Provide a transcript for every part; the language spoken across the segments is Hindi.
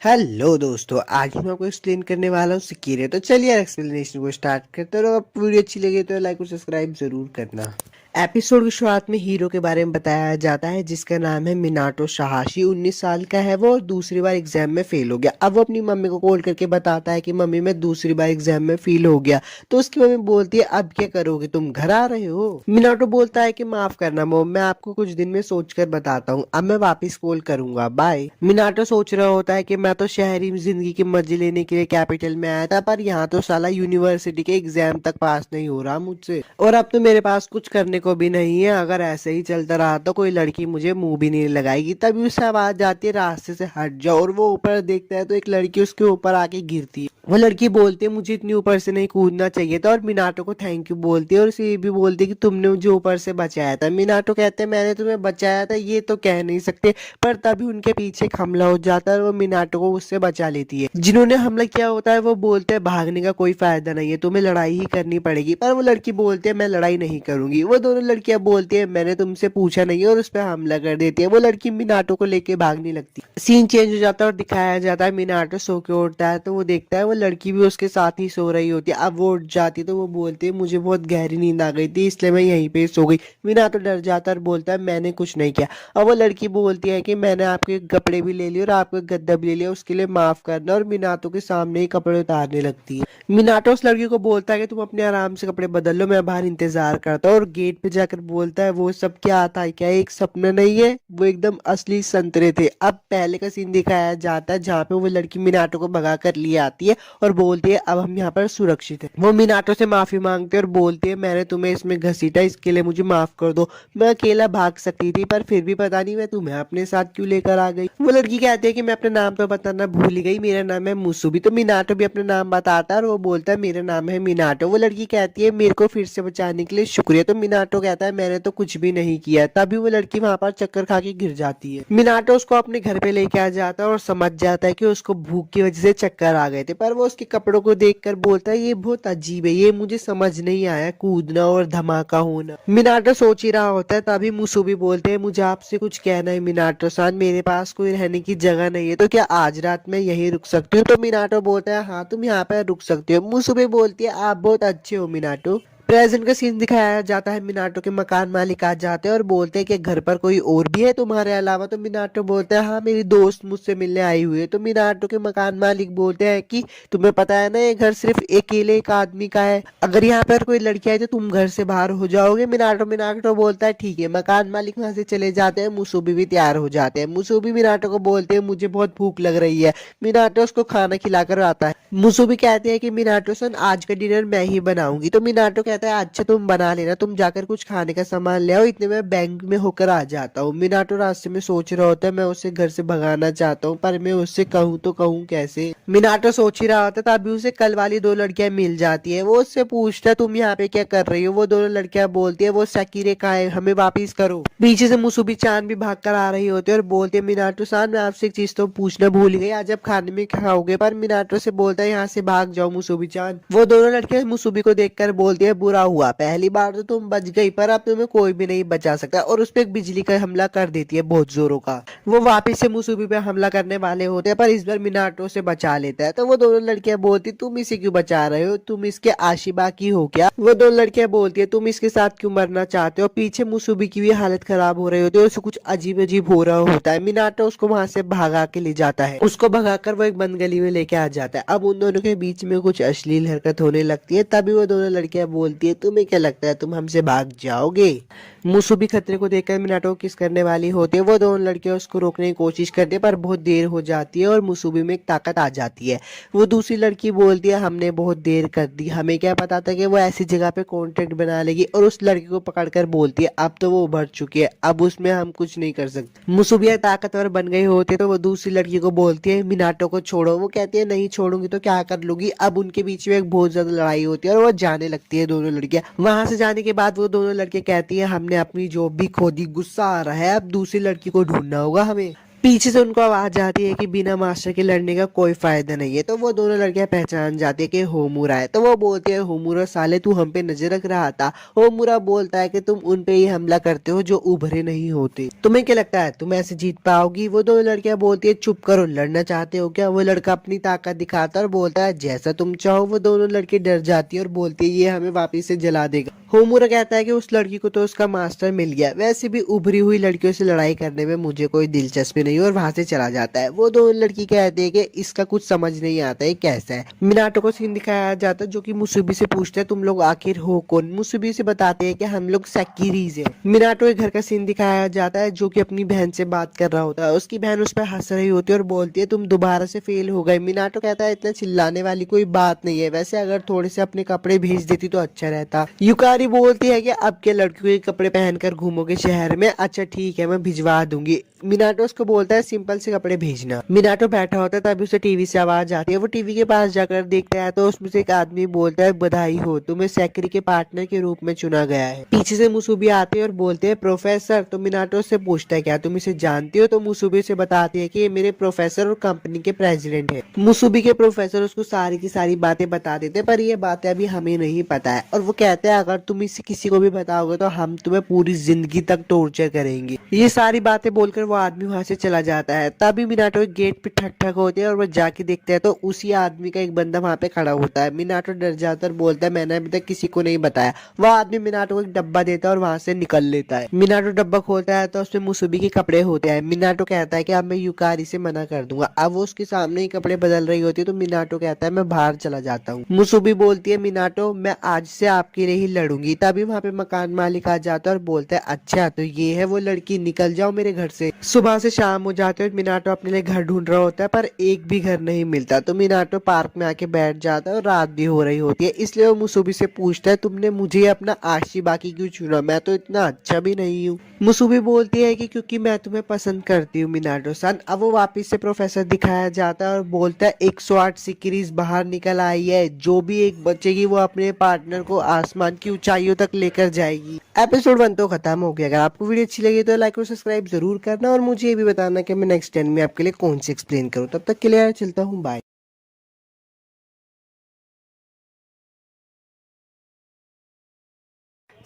हेलो दोस्तों, आज मैं आपको एक्सप्लेन करने वाला हूँ सिकीरे। तो चलिए एक्सप्लेनेशन को स्टार्ट करते हैं। और अगर वीडियो अच्छी लगे तो लाइक और सब्सक्राइब जरूर करना। एपिसोड की शुरुआत में हीरो के बारे में बताया जाता है जिसका नाम है मिनाटो सहाशी। 19 साल का है वो और दूसरी बार एग्जाम में फेल हो गया। अब वो अपनी मम्मी को कॉल करके बताता है कि मम्मी मैं दूसरी बार एग्जाम में फेल हो गया। तो उसकी मम्मी बोलती है अब क्या करोगे, तुम घर आ रहे हो। मिनाटो बोलता है कि माफ करना मोम, मैं आपको कुछ दिन में सोचकर बताता हूँ, अब मैं वापस कॉल करूंगा, बाय। मिनाटो सोच रहा होता है कि मैं तो शहरी जिंदगी के मजे लेने के लिए कैपिटल में आया था, पर यहाँ तो साला यूनिवर्सिटी के एग्जाम तक पास नहीं हो रहा मुझसे, और अब तो मेरे पास कुछ करने को भी नहीं है। अगर ऐसे ही चलता रहा तो कोई लड़की मुझे मुंह भी नहीं लगाएगी। तभी उससे आवाज आती है रास्ते से हट जाओ, और वो ऊपर देखता है तो एक लड़की उसके ऊपर आके गिरती है। वो लड़की बोलती है मुझे इतनी ऊपर से नहीं कूदना चाहिए था, और मिनाटो को थैंक यू बोलती है और उसे ये भी बोलती है कि तुमने मुझे ऊपर से बचाया था। मिनाटो कहते हैं मैंने तुम्हें बचाया था ये तो कह नहीं सकते, पर तभी उनके पीछे एक हमला हो जाता है और वो मिनाटो को उससे बचा लेती है। जिन्होंने हमला किया होता है वो बोलते हैं भागने का कोई फायदा नहीं है, तुम्हें लड़ाई ही करनी पड़ेगी। पर वो लड़की बोलती है मैं लड़ाई नहीं करूंगी। वो दोनों लड़कियां बोलती है मैंने तुमसे पूछा नहीं है, और उस पर हमला कर देती है। वो लड़की मिनाटो को लेके भागने लगती है। सीन चेंज हो जाता है और दिखाया जाता है मिनाटो सो के उठता है तो वो देखता है वो लड़की भी उसके साथ ही सो रही होती है। अब वो उठ जाती है तो वो बोलती है मुझे बहुत गहरी नींद आ गई थी इसलिए मैं यहीं पे सो गई। मिनाटो डर जाता है और बोलता है मैंने कुछ नहीं किया। और वो लड़की बोलती है कि मैंने आपके कपड़े भी ले लिए और आपका गद्दा भी ले लिया, उसके लिए माफ करना, और मिनाटो के सामने ही कपड़े उतारने लगती है। मिनाटो उस लड़की को बोलता है कि तुम अपने आराम से कपड़े बदल लो, मैं बाहर इंतजार करता हूँ। और गेट पे जाकर बोलता है वो सब क्या था, क्या एक सपना नहीं है, वो एकदम असली संतरे थे। अब पहले का सीन दिखाया जाता है जहाँ पे वो लड़की मिनाटो को भगा कर लिए आती है और बोलती है अब हम यहाँ पर सुरक्षित है। वो मिनाटो से माफी मांगती है और बोलती है मैंने तुम्हें इसमें घसीटा, इसके लिए मुझे माफ कर दो। मैं अकेला भाग सकती थी पर फिर भी पता नहीं मैं तुम्हें अपने साथ क्यों लेकर आ गई। वो लड़की कहती है कि मैं अपने नाम तो बताना भूल ही गई, मेरा नाम है मुसुबी। तो मिनाटो भी अपना नाम बताता है और वो बोलता है मेरा नाम है मिनाटो। वो लड़की कहती है मेरे को फिर से बचाने के लिए शुक्रिया। तो मिनाटो कहता है मैंने तो कुछ भी नहीं किया। तभी वो लड़की वहां पर चक्कर खा के गिर जाती है। मिनाटो उसको अपने घर पे लेके आ जाता है और समझ जाता है कि उसको भूख की वजह से चक्कर आ गए थे, पर वो उसके कपड़ों को देखकर बोलता है ये बहुत अजीब है, ये मुझे समझ नहीं आया कूदना और धमाका होना। मिनाटो सोच ही रहा होता है तभी मुसुबी बोलते हैं मुझे आपसे कुछ कहना है मिनाटो सान, मेरे पास कोई रहने की जगह नहीं है तो क्या आज रात मैं यहीं रुक सकती हूँ। तो मिनाटो बोलता है हाँ तुम यहाँ पर रुक सकते हो। मुसुबी बोलती है आप बहुत अच्छे हो मिनाटो। प्रेजेंट का सीन दिखाया जाता है मिनाटो के मकान मालिक आ जाते हैं और बोलते हैं कि घर पर कोई और भी है तुम्हारे अलावा। तो मिनाटो बोलता है हाँ मेरी दोस्त मुझसे मिलने आई हुई है। तो मिनाटो के मकान मालिक बोलते हैं कि तुम्हें पता है ना ये घर सिर्फ अकेले एक आदमी का है, अगर यहाँ पर कोई लड़की आई तो तुम घर से बाहर हो जाओगे। मिनाटो मिनाटो बोलता है ठीक है। मकान मालिक वहां से चले जाते हैं। मुसुबी भी तैयार हो जाते हैं। मुसुबी मिनाटो को बोलते हैं मुझे बहुत भूख लग रही है। मिनाटो उसको खाना खिलाकर आता है। मुसुबी कहते हैं कि मिनाटो सन आज का डिनर मैं ही बनाऊंगी। तो मिनाटो कहता है अच्छा तुम बना लेना, तुम जाकर कुछ खाने का सामान ले आओ, इतने में बैंक में होकर आ जाता हूँ। मिनाटो रास्ते में सोच रहा होता है मैं उसे घर से भगाना चाहता हूँ पर मैं उससे कहूँ तो कहूँ कैसे। मिनाटो सोच ही रहा होता तभी उसे कल वाली दो लड़कियां मिल जाती है। वो उससे पूछता है तुम यहाँ पे क्या कर रही हो। वो दोनों लड़कियां बोलती है वो सकीरे कहाँ है, हमें वापिस करो। पीछे से मुसुबी चांद भी भाग कर आ रही होती है और बोलती है मिनाटो सान मैं आपसे एक चीज तो पूछना भूल गई, आज आप खाने में खाओगे। पर मिनाटो से बोलता है यहाँ से भाग जाओ मुसुबी चांद। वो दोनों लड़कियां मुसुबी को देखकर बोलती है बुरा हुआ, पहली बार तो तुम बच गई पर अब तुम्हें कोई भी नहीं बचा सकता, और उस पर एक बिजली का हमला कर देती है बहुत जोरों का। वो वापिस से मुसुबी पे हमला करने वाले होते हैं पर इस बार मिनाटो से बचा लेता है। तो वो दोनों लड़कियां बोलती तुम इसे क्यों बचा रहे हो, तुम इसके आशिबा की हो क्या। वो दोनों लड़कियां बोलती है तुम इसके साथ क्यों मरना चाहते हो। पीछे मुसुबी की भी हालत खराब हो रही होती है, उसे कुछ अजीब अजीब हो रहा होता है। मिनाटो उसको वहां से भगा के ले जाता है। उसको भगाकर वो एक बंद गली में लेके आ जाता है। अब उन दोनों के बीच में कुछ अश्लील हरकत होने लगती है। तभी वो दोनों लड़कियां बोलती है तुम्हें क्या लगता है तुम हमसे भाग जाओगे। मुसुबी खतरे को देखकर मिनाटो किस करने वाली होती है। वो दोनों लड़कियां उसको रोकने की कोशिश करती है पर बहुत देर हो जाती है और मुसुबी में एक ताकत आ जाती है। वो दूसरी लड़की बोलती है हमने बहुत देर कर दी, हमें क्या पता था कि वो ऐसी जगह पे कॉन्टेक्ट बना लेगी। और उस लड़की को पकड़कर बोलती है अब तो वो उभर चुकी है, अब उसमें हम कुछ नहीं कर सकते। मुसुबी ताकतवर बन गई होती है तो वो दूसरी लड़की को बोलती है मिनाटो को छोड़ो। वो कहती है नहीं छोड़ूंगी तो क्या कर लूंगी। अब उनके बीच में एक बहुत ज्यादा लड़ाई होती है और वो जाने लगती है दोनों लड़कियां। वहां से जाने के बाद वो दोनों लड़के कहती है हमने अपनी जॉब भी खो दी, गुस्सा आ रहा है, अब दूसरी लड़की को ढूंढना होगा हमें। पीछे से उनको आवाज आती है कि बिना मास्टर के लड़ने का कोई फायदा नहीं है। तो वो दोनों लड़कियां पहचान जाती है कि होमुरा है। तो वो बोलती है, होमुरा साले तू हम पे नजर रख रहा था। होमुरा बोलता है कि तुम उन पे ही हमला करते हो जो उभरे नहीं होते, तुम्हें क्या लगता है तुम ऐसे जीत पाओगी? वो दोनों लड़कियां बोलती है, चुप करो, लड़ना चाहते हो क्या? वो लड़का अपनी ताकत दिखाता है और बोलता है जैसा तुम चाहो। वो दोनों लड़की डर जाती है और बोलती है ये हमें वापिस से जला देगा। होमुरा कहता है कि उस लड़की को तो उसका मास्टर मिल गया, वैसे भी उभरी हुई लड़कियों से लड़ाई करने में मुझे कोई दिलचस्पी नहीं, और वहां से चला जाता है। वो दो लड़की कहती है कि इसका कुछ समझ नहीं आता है कैसा है। मिनाटो को सीन दिखाया जाता है जो कि मुसुबी से पूछते हैं तुम लोग आखिर हो कौन? मुसुबी से बताते हैं कि हम लोग सेकिरीज हैं। मिनाटो के घर का सीन दिखाया जाता है जो कि अपनी बहन से बात कर रहा होता है। उसकी बहन उस पर हंस रही होती है और बोलती है तुम दोबारा से फेल हो गए। मिनाटो कहता है इतना चिल्लाने वाली कोई बात नहीं है, वैसे अगर थोड़े से अपने कपड़े भेज देती तो अच्छा रहता। युकारी बोलती है कि अब के लड़कियों के कपड़े पहनकर घूमोगे शहर में? अच्छा ठीक है, मैं भिजवा दूंगी। मिनाटो उसको बोलता है सिंपल से कपड़े भेजना। मिनाटो बैठा होता है तभी उसे टीवी से आवाज आती है। वो टीवी के पास जाकर देखता है तो उसमें से एक आदमी बोलता है बधाई हो, तुम्हें सेक्री के पार्टनर के रूप में चुना गया है। पीछे से मुसुबी आती है और बोलते हैं प्रोफेसर। तो मिनाटो से पूछता है क्या तुम इसे जानती हो? तो मुसुबी से बताती है कि ये मेरे प्रोफेसर और कंपनी के प्रेसिडेंट है। मुसुबी के प्रोफेसर उसको सारी की सारी बातें बता देते हैं, पर ये बातें अभी हमें नहीं पता है। और वो कहते हैं अगर तुम इसे किसी को भी बताओगे तो हम तुम्हें पूरी जिंदगी तक टॉर्चर करेंगे। ये सारी बातें बोलकर वो आदमी वहां से चला जाता है। तभी मिनाटो गेट पे ठक ठक होते हैं और वो जाके देखते हैं तो उसी आदमी का एक बंदा वहां पे खड़ा होता है। मिनाटो डर जाता है और बोलता है मैंने अभी तक किसी को नहीं बताया। वह आदमी मिनाटो को एक डब्बा देता है और वहां से निकल लेता है। मिनाटो डब्बा खोलता है तो उसमें मुसुबी के कपड़े होते हैं। मिनाटो कहता है कि अब मैं युकारी से मना कर दूंगा। अब वो उसके सामने ही कपड़े बदल रही होती है तो मिनाटो कहता है मैं बाहर चला जाता हूँ। मुसुबी बोलती है मिनाटो मैं आज से आपके लिए ही लड़ूंगी। तभी वहां पे मकान मालिक आ जाता है और बोलता है अच्छा तो ये है वो लड़की, निकल जाओ मेरे घर से। सुबह से शाम हो जाते है, मिनाटो अपने लिए घर ढूंढ रहा होता है पर एक भी घर नहीं मिलता। तो मिनाटो पार्क में आके बैठ जाता है और रात भी हो रही होती है, इसलिए वो मुसुबी से पूछता है तुमने मुझे अपना आशी बाकी क्यों चुना, मैं तो इतना अच्छा भी नहीं हूँ। मुसुबी बोलती है कि क्योंकि मैं तुम्हें पसंद करती हूँ मिनाटो सन। अब वो वापिस से प्रोफेसर दिखाया जाता है और बोलता है 108 सिकरीज बाहर निकल आई है, जो भी एक बचेगी वो अपने पार्टनर को आसमान की ऊंचाइयों तक लेकर जाएगी। एपिसोड 1 तो खत्म हो गया। अगर आपको वीडियो अच्छी लगी तो लाइक और सब्सक्राइब जरूर करना और मुझे ये भी बताना कि मैं नेक्स्ट 10 में आपके लिए कौन सी एक्सप्लेन करूँ। तब तक के लिए यार चलता हूँ, बाय।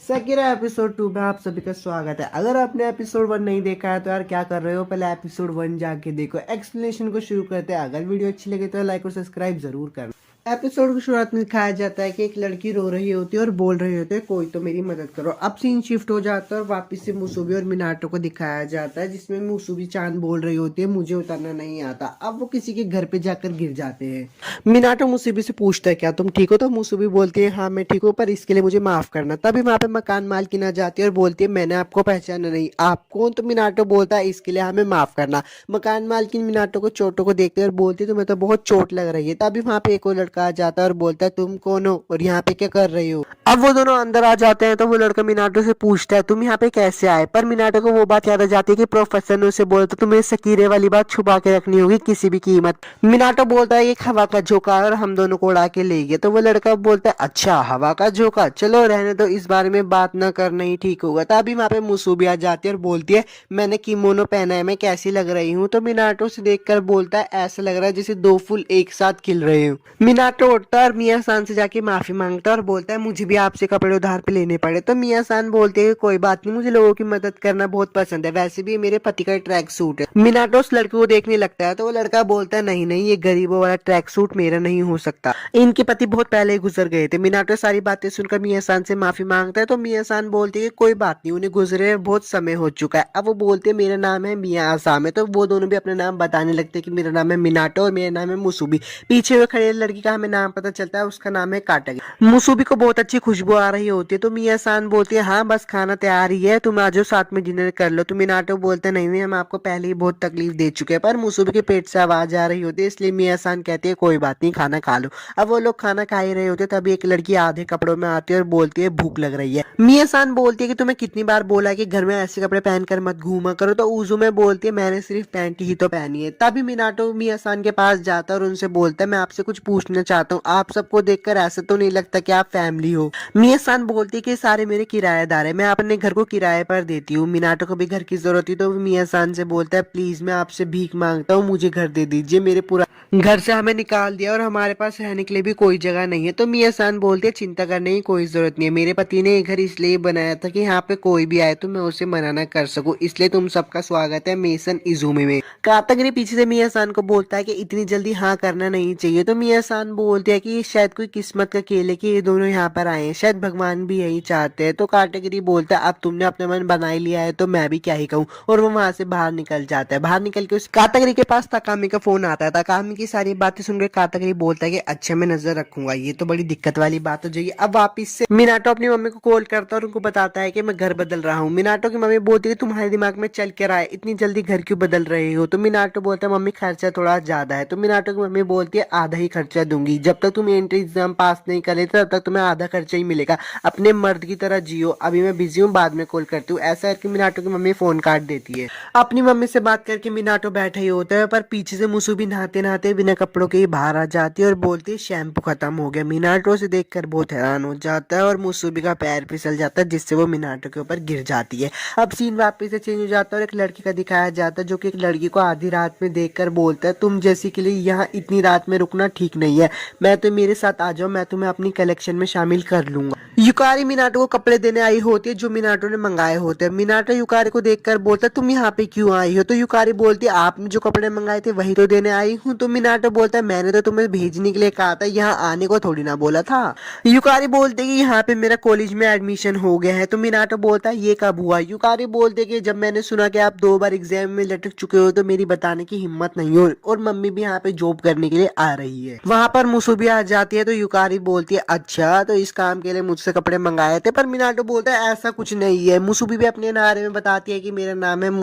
सेकेंड एपिसोड 2 में आप सभी का स्वागत है। अगर आपने एपिसोड 1 नहीं देखा है तो यार क्या कर रहे हो, पहले एपिसोड 1 जाके देखो। एक्सप्लेनेशन को शुरू करते हैं। अगर वीडियो अच्छी लगे तो लाइक और सब्सक्राइब जरूर करना। एपिसोड की शुरुआत में दिखाया जाता है कि एक लड़की रो रही होती है और बोल रही होती है कोई तो मेरी मदद करो। अब सीन शिफ्ट हो जाता है और वापस से मुसुबी और मिनाटो को दिखाया जाता है, जिसमें मुसुबी चांद बोल रही होती है मुझे उतरना नहीं आता। अब वो किसी के घर पे जाकर गिर जाते हैं। मिनाटो मुसुबी से पूछता है क्या तुम ठीक हो? तो मुसुबी बोलती है हाँ मैं ठीक हूँ, पर इसके लिए मुझे माफ करना। तभी वहां पे मकान मालकिन आ जाती है और बोलती है मैंने आपको पहचाना नहीं, आप कौन? तो मिनाटो बोलता है इसके लिए हमें माफ करना। मकान मालकिन मिनाटो को चोटों को देखते हैं और बोलती है तुम्हें तो बहुत चोट लग रही है। तभी वहां पे एक और लड़का आ जाता है और बोलता है तुम कौन हो और यहाँ पे क्या कर रही हो? अब वो दोनों अंदर आ जाते हैं तो वो लड़का मिनाटो से पूछता है तुम यहाँ पे कैसे आए? पर मिनाटो को वो बात याद आ जाती है कि प्रोफेसर ने उसे बोला था तुम्हें सकीरे वाली बात छुपा के रखनी होगी किसी भी कीमत। मिनाटो बोलता है ये हवा का झोंका है और हम दोनों को उड़ा के ले गया। तो वो लड़का बोलता है अच्छा हवा का झोंका, चलो रहने दो, इस बारे में बात न करना ही ठीक होगा। तभी वहां पे मुसुबी आ जाती है और बोलती है मैंने किमोनो पहना है, मैं कैसी लग रही हूँ? तो मिनाटो से देखकर बोलता है ऐसा लग रहा है जैसे दो फूल एक साथ खिल रहे हो। मिनाटो उठता है और मिया सान से जाके माफी मांगता है और बोलता है मुझे भी आपसे कपड़े उधार पे लेने पड़े। तो मिया सान बोलते हैं कोई बात नहीं, मुझे लोगों की मदद करना बहुत पसंद है, वैसे भी मेरे पति का ट्रैक सूट है। मिनाटो उस लड़के को देखने लगता है तो वो लड़का बोलता है नहीं नहीं ये गरीबों वाला ट्रैक सूट मेरा नहीं हो सकता, इनके पति बहुत पहले ही गुजर गए थे। मिनाटो सारी बातें सुनकर मिया सान से माफी मांगता है तो मिया सान बोलती है कोई बात नहीं, उन्हें गुजरे बहुत समय हो चुका है। अब वो बोलते हैं मेरा नाम है मिया आसाम है। तो वो दोनों भी अपना नाम बताने लगते हैं कि मेरा नाम है मिनाटो और मेरा नाम है मुसुबी। पीछे हुए खड़े लड़की का हमें नाम पता चलता है, उसका नाम है काटागी। मुसुबी को बहुत अच्छी खुशबू आ रही होती है तो मिया सान बोलती है हाँ बस खाना तैयार ही है, तुम आ जाओ साथ में डिनर कर लो। तो मिनाटो बोलते नहीं नहीं हम आपको पहले ही बहुत तकलीफ दे चुके हैं। पर मुसुबी के पेट से आवाज आ रही होती है, इसलिए मिया सान कहती है कोई बात नहीं खाना खा लो। अब वो लोग खाना खा ही रहे होते तभी एक लड़की आधे कपड़ों में आती है और बोलती है भूख लग रही है। मिया सान बोलती है कि तुम्हें कितनी बार बोला है कि घर में ऐसे कपड़े पहनकर मत घूमा करो। तो उजू में बोलती है मैंने सिर्फ पैंट ही तो पहनी है। तभी मिनाटो मिया सान के पास जाता है और उनसे बोलता है मैं आपसे कुछ पूछना चाहता हूँ। आप सबको देखकर ऐसा तो नहीं लगता कि आप फैमिली हो। मिया सान बोलती है कि सारे मेरे किराएदार है, मैं अपने घर को किराए पर देती हूँ। मिनाटो को भी घर की जरूरत थी तो मिया सान से बोलता है प्लीज मैं आपसे भीख मांगता हूँ, मुझे घर दे दीजिए, मेरे पूरा घर से हमें निकाल दिया और हमारे पास रहने के लिए भी कोई जगह नहीं है। तो मिया सान बोलते हैं चिंता करने की कोई जरूरत नहीं है, मेरे पति ने ये घर इसलिए बनाया था कि यहाँ पे कोई भी आए तो मैं उसे मना ना कर सकूं, इसलिए तुम सबका स्वागत है मेसन इजुमे में। कातागिरी पीछे से मिया सान को बोलता है कि इतनी जल्दी हाँ करना नहीं चाहिए। तो मिया सान बोलते हैं कि शायद कोई किस्मत का खेल है कि ये दोनों यहाँ पर आए हैं, शायद भगवान भी यही चाहते हैं। तो काटागिरी बोलता है अब तुमने अपना मन बना ही लिया है तो मैं भी क्या ही कहूँ, और वो वहां से बाहर निकल जाता है। बाहर निकल के उस कातागिरी के पास ताकामी का फोन आता है। ताकामी की सारी बातें सुनकर कातागिरी बोलता है कि अच्छा मैं नजर रखूंगा, ये तो बड़ी दिक्कत वाली बात हो जाएगी। अब वापिस से मिनाटो अपनी मम्मी को कॉल करता है और उनको बताता है कि मैं घर बदल रहा हूँ। मिनाटो की मम्मी बोलती है तुम्हारे दिमाग में चल क्या रहा है, इतनी जल्दी घर क्यों बदल रहे हो। तो मिनाटो बोलता है मम्मी खर्चा थोड़ा ज्यादा है। तो मिनाटो की मम्मी बोलती है आधा ही खर्चा दूंगी, जब तक तुम एंट्री एग्जाम पास नहीं कर लेते तब तक तुम्हें आधा खर्चा ही मिलेगा, अपने मर्द की तरह जियो, अभी मैं बिजी हूँ बाद में कॉल करती हूँ। ऐसा करके मिनाटो की मम्मी फोन काट देती है। अपनी मम्मी से बात करके मिनाटो बैठा ही होता है, पर पीछे से मुसुबी नहाते नहाते बिना कपड़ों के ही बाहर आ जाती है और बोलती है शैम्पू खत्म हो गया। मिनाटो से देखकर बहुत हैरान हो जाता है और मुसुबी का पैर फिसल जाता है जिससे वो मिनाटो के ऊपर गिर जाती है। अब सीन वापस से चेंज हो जाता है और एक लड़की का दिखाया जाता है जो कि एक लड़की को आधी रात में देखकर बोलता है तुम जैसी के लिए यहाँ इतनी रात में रुकना ठीक नहीं है, मैं तो मेरे साथ आ जाओ, मैं तुम्हें अपनी कलेक्शन में शामिल कर लूंगा। युकारी मिनाटो को कपड़े देने आई होती है जो मिनाटो ने मंगाए होते हैं। मिनाटो युकारी को देखकर बोलता है तुम यहाँ पे क्यों आई हो। तो युकारी बोलती है आपने जो कपड़े मंगाए थे वही तो देने आई हूँ। तो मिनाटो बोलता है मैंने तो तुम्हें भेजने के लिए कहा था, यहाँ आने को थोड़ी ना बोला था। युकारी बोलते कि यहाँ पे मेरा कॉलेज में एडमिशन हो गया है। तो मिनाटो बोलता है ये कब हुआ। युकारी बोलते कि जब मैंने सुना कि आप 2 बार एग्जाम में लटक चुके हो तो मेरी बताने की हिम्मत नहीं हो, और मम्मी भी यहाँ पे जॉब करने के लिए आ रही है। वहां पर मुसुबी आ जाती है तो युकारी बोलती है अच्छा तो इस काम के लिए मुझसे कपड़े मंगाए थे। पर मिनाटो बोलता है ऐसा कुछ नहीं है। मुसुबी भी अपने नारे में बताती है कि मेरा नाम है